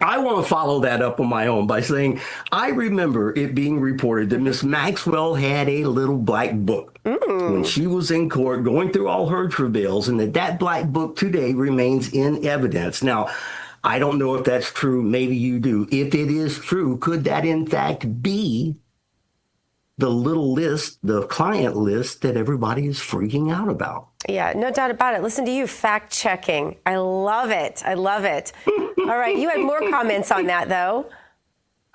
I want to follow that up on my own by saying, I remember it being reported that Miss Maxwell had a little black book when she was in court going through all her travails, and that black book today remains in evidence. Now, I don't know if that's true. Maybe you do. If it is true, could that in fact be the little list, the client list that everybody is freaking out about? Yeah, no doubt about it. Listen to you, fact checking. I love it. I love it. All right, you had more comments on that, though.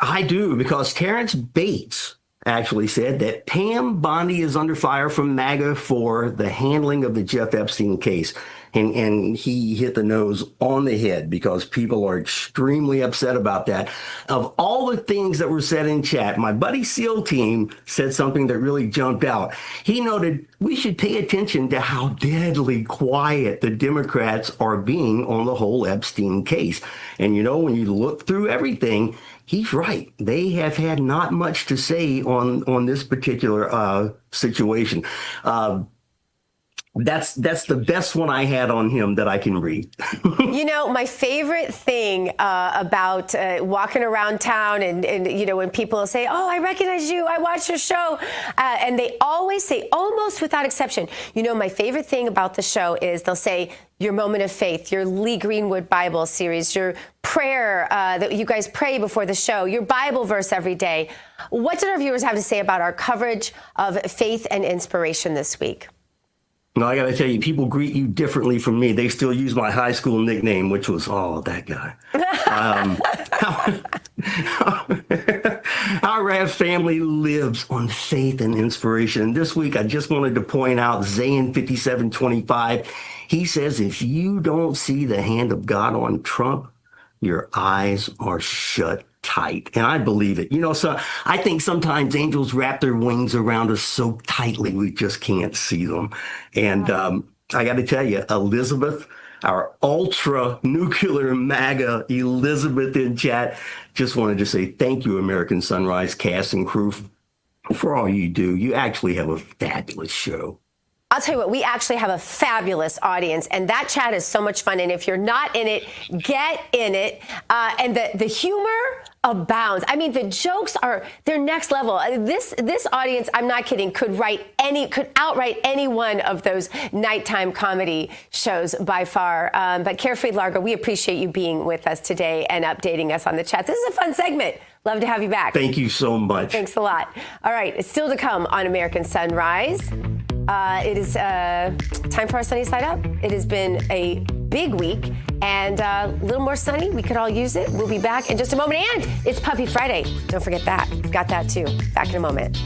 I do, because Terrence Bates actually said that Pam Bondi is under fire from MAGA for the handling of the Jeff Epstein case. And he hit the nose on the head, because people are extremely upset about that. Of all the things that were said in chat, my buddy SEAL Team said something that really jumped out. He noted we should pay attention to how deadly quiet the Democrats are being on the whole Epstein case. And, you know, when you look through everything, he's right. They have had not much to say on this particular situation. That's the best one I had on him that I can read. You know, my favorite thing about walking around town and, you know, when people say, oh, I recognize you, I watched your show. And they always say, almost without exception, you know, my favorite thing about the show is they'll say your moment of faith, your Lee Greenwood Bible series, your prayer that you guys pray before the show, your Bible verse every day. What did our viewers have to say about our coverage of faith and inspiration this week? No, I got to tell you, people greet you differently from me. They still use my high school nickname, which was, oh, that guy. Our RAV family lives on faith and inspiration. And this week, I just wanted to point out Zayn5725. He says, if you don't see the hand of God on Trump, your eyes are shut tight. And I believe it. You know, so I think sometimes angels wrap their wings around us so tightly we just can't see them. And I got to tell you, Elizabeth, our ultra nuclear MAGA Elizabeth in chat, just wanted to say thank you, American Sunrise cast and crew, for all you do. You actually have a fabulous show. I'll tell you what, we actually have a fabulous audience, and that chat is so much fun. And if you're not in it, get in it. And the humor abounds. I mean, the jokes they're next level. This audience, I'm not kidding, could outright any one of those nighttime comedy shows by far. But Carefree Largo, we appreciate you being with us today and updating us on the chat. This is a fun segment. Love to have you back. Thank you so much. Thanks a lot. All right, it's still to come on American Sunrise. It is time for our Sunny Side Up. It has been a big week and a little more sunny. We could all use it. We'll be back in just a moment. And it's Puppy Friday. Don't forget that. Got that too. Back in a moment.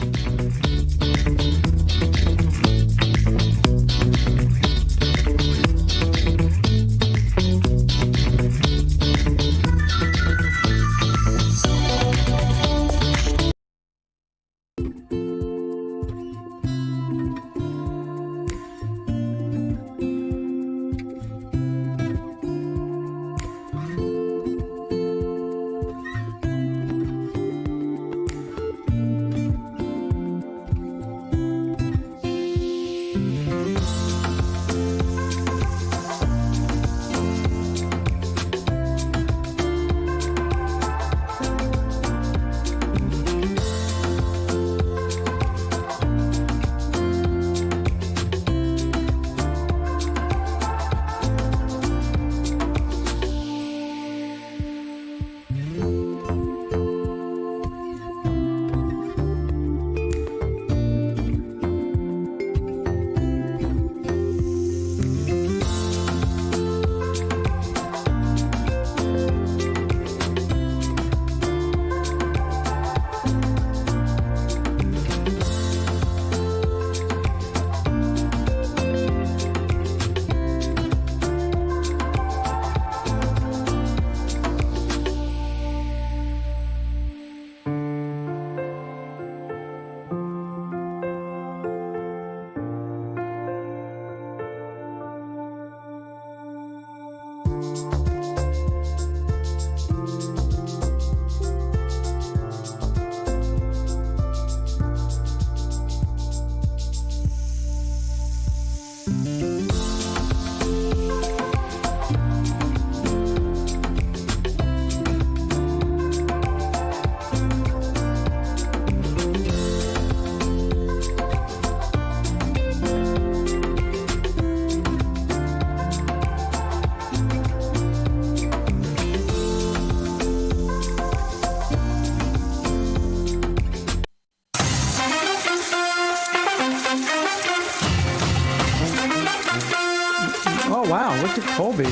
Look at Colby.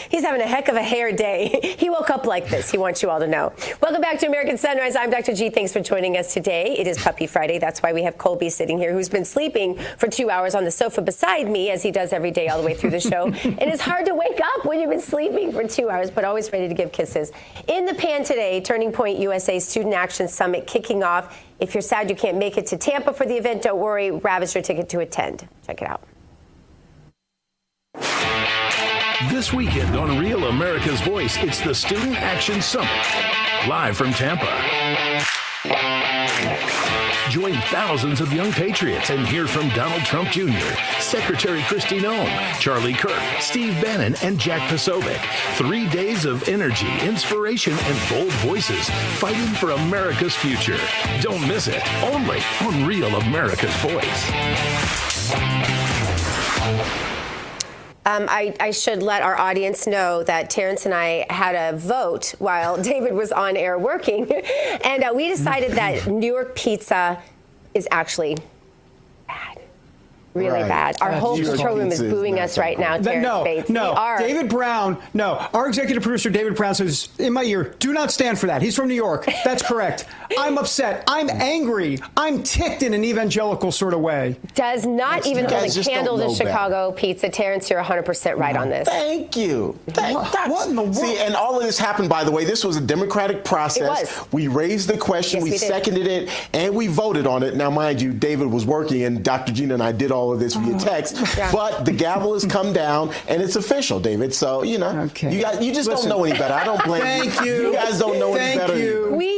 He's having a heck of a hair day. He woke up like this. He wants you all to know. Welcome back to American Sunrise. I'm Dr. G. Thanks for joining us today. It is Puppy Friday. That's why we have Colby sitting here, who's been sleeping for 2 hours on the sofa beside me, as he does every day all the way through the show. And it's hard to wake up when you've been sleeping for 2 hours, but always ready to give kisses. In the pan today, Turning Point USA Student Action Summit kicking off. If you're sad you can't make it to Tampa for the event, don't worry. Ravage your ticket to attend. Check it out. This weekend on Real America's Voice, it's the Student Action Summit, live from Tampa. Join thousands of young patriots and hear from Donald Trump Jr., Secretary Kristi Noem, Charlie Kirk, Steve Bannon, and Jack Posobiec. 3 days of energy, inspiration, and bold voices fighting for America's future. Don't miss it, only on Real America's Voice. I should let our audience know that Terrence and I had a vote while David was on air working, and we decided that New York pizza is actually bad. Really bad. Our whole control room is booing us right now, Terrence Bates. No, David Brown, our executive producer, David Brown, says in my ear, do not stand for that. He's from New York. That's correct. I'm upset. I'm angry. I'm ticked in an evangelical sort of way. Does not even hold a candle to Chicago pizza. Terrence, you're 100% right on this. Thank you. What in the world? See, and all of this happened, by the way, this was a democratic process. It was. We raised the question, we seconded it, and we voted on it. Now, mind you, David was working, and Dr. Gina and I did all of this via text, but the gavel has come down, and it's official, David. So, you know, you just don't know any better. I don't blame you. Thank you. You guys don't know any better. Thank you.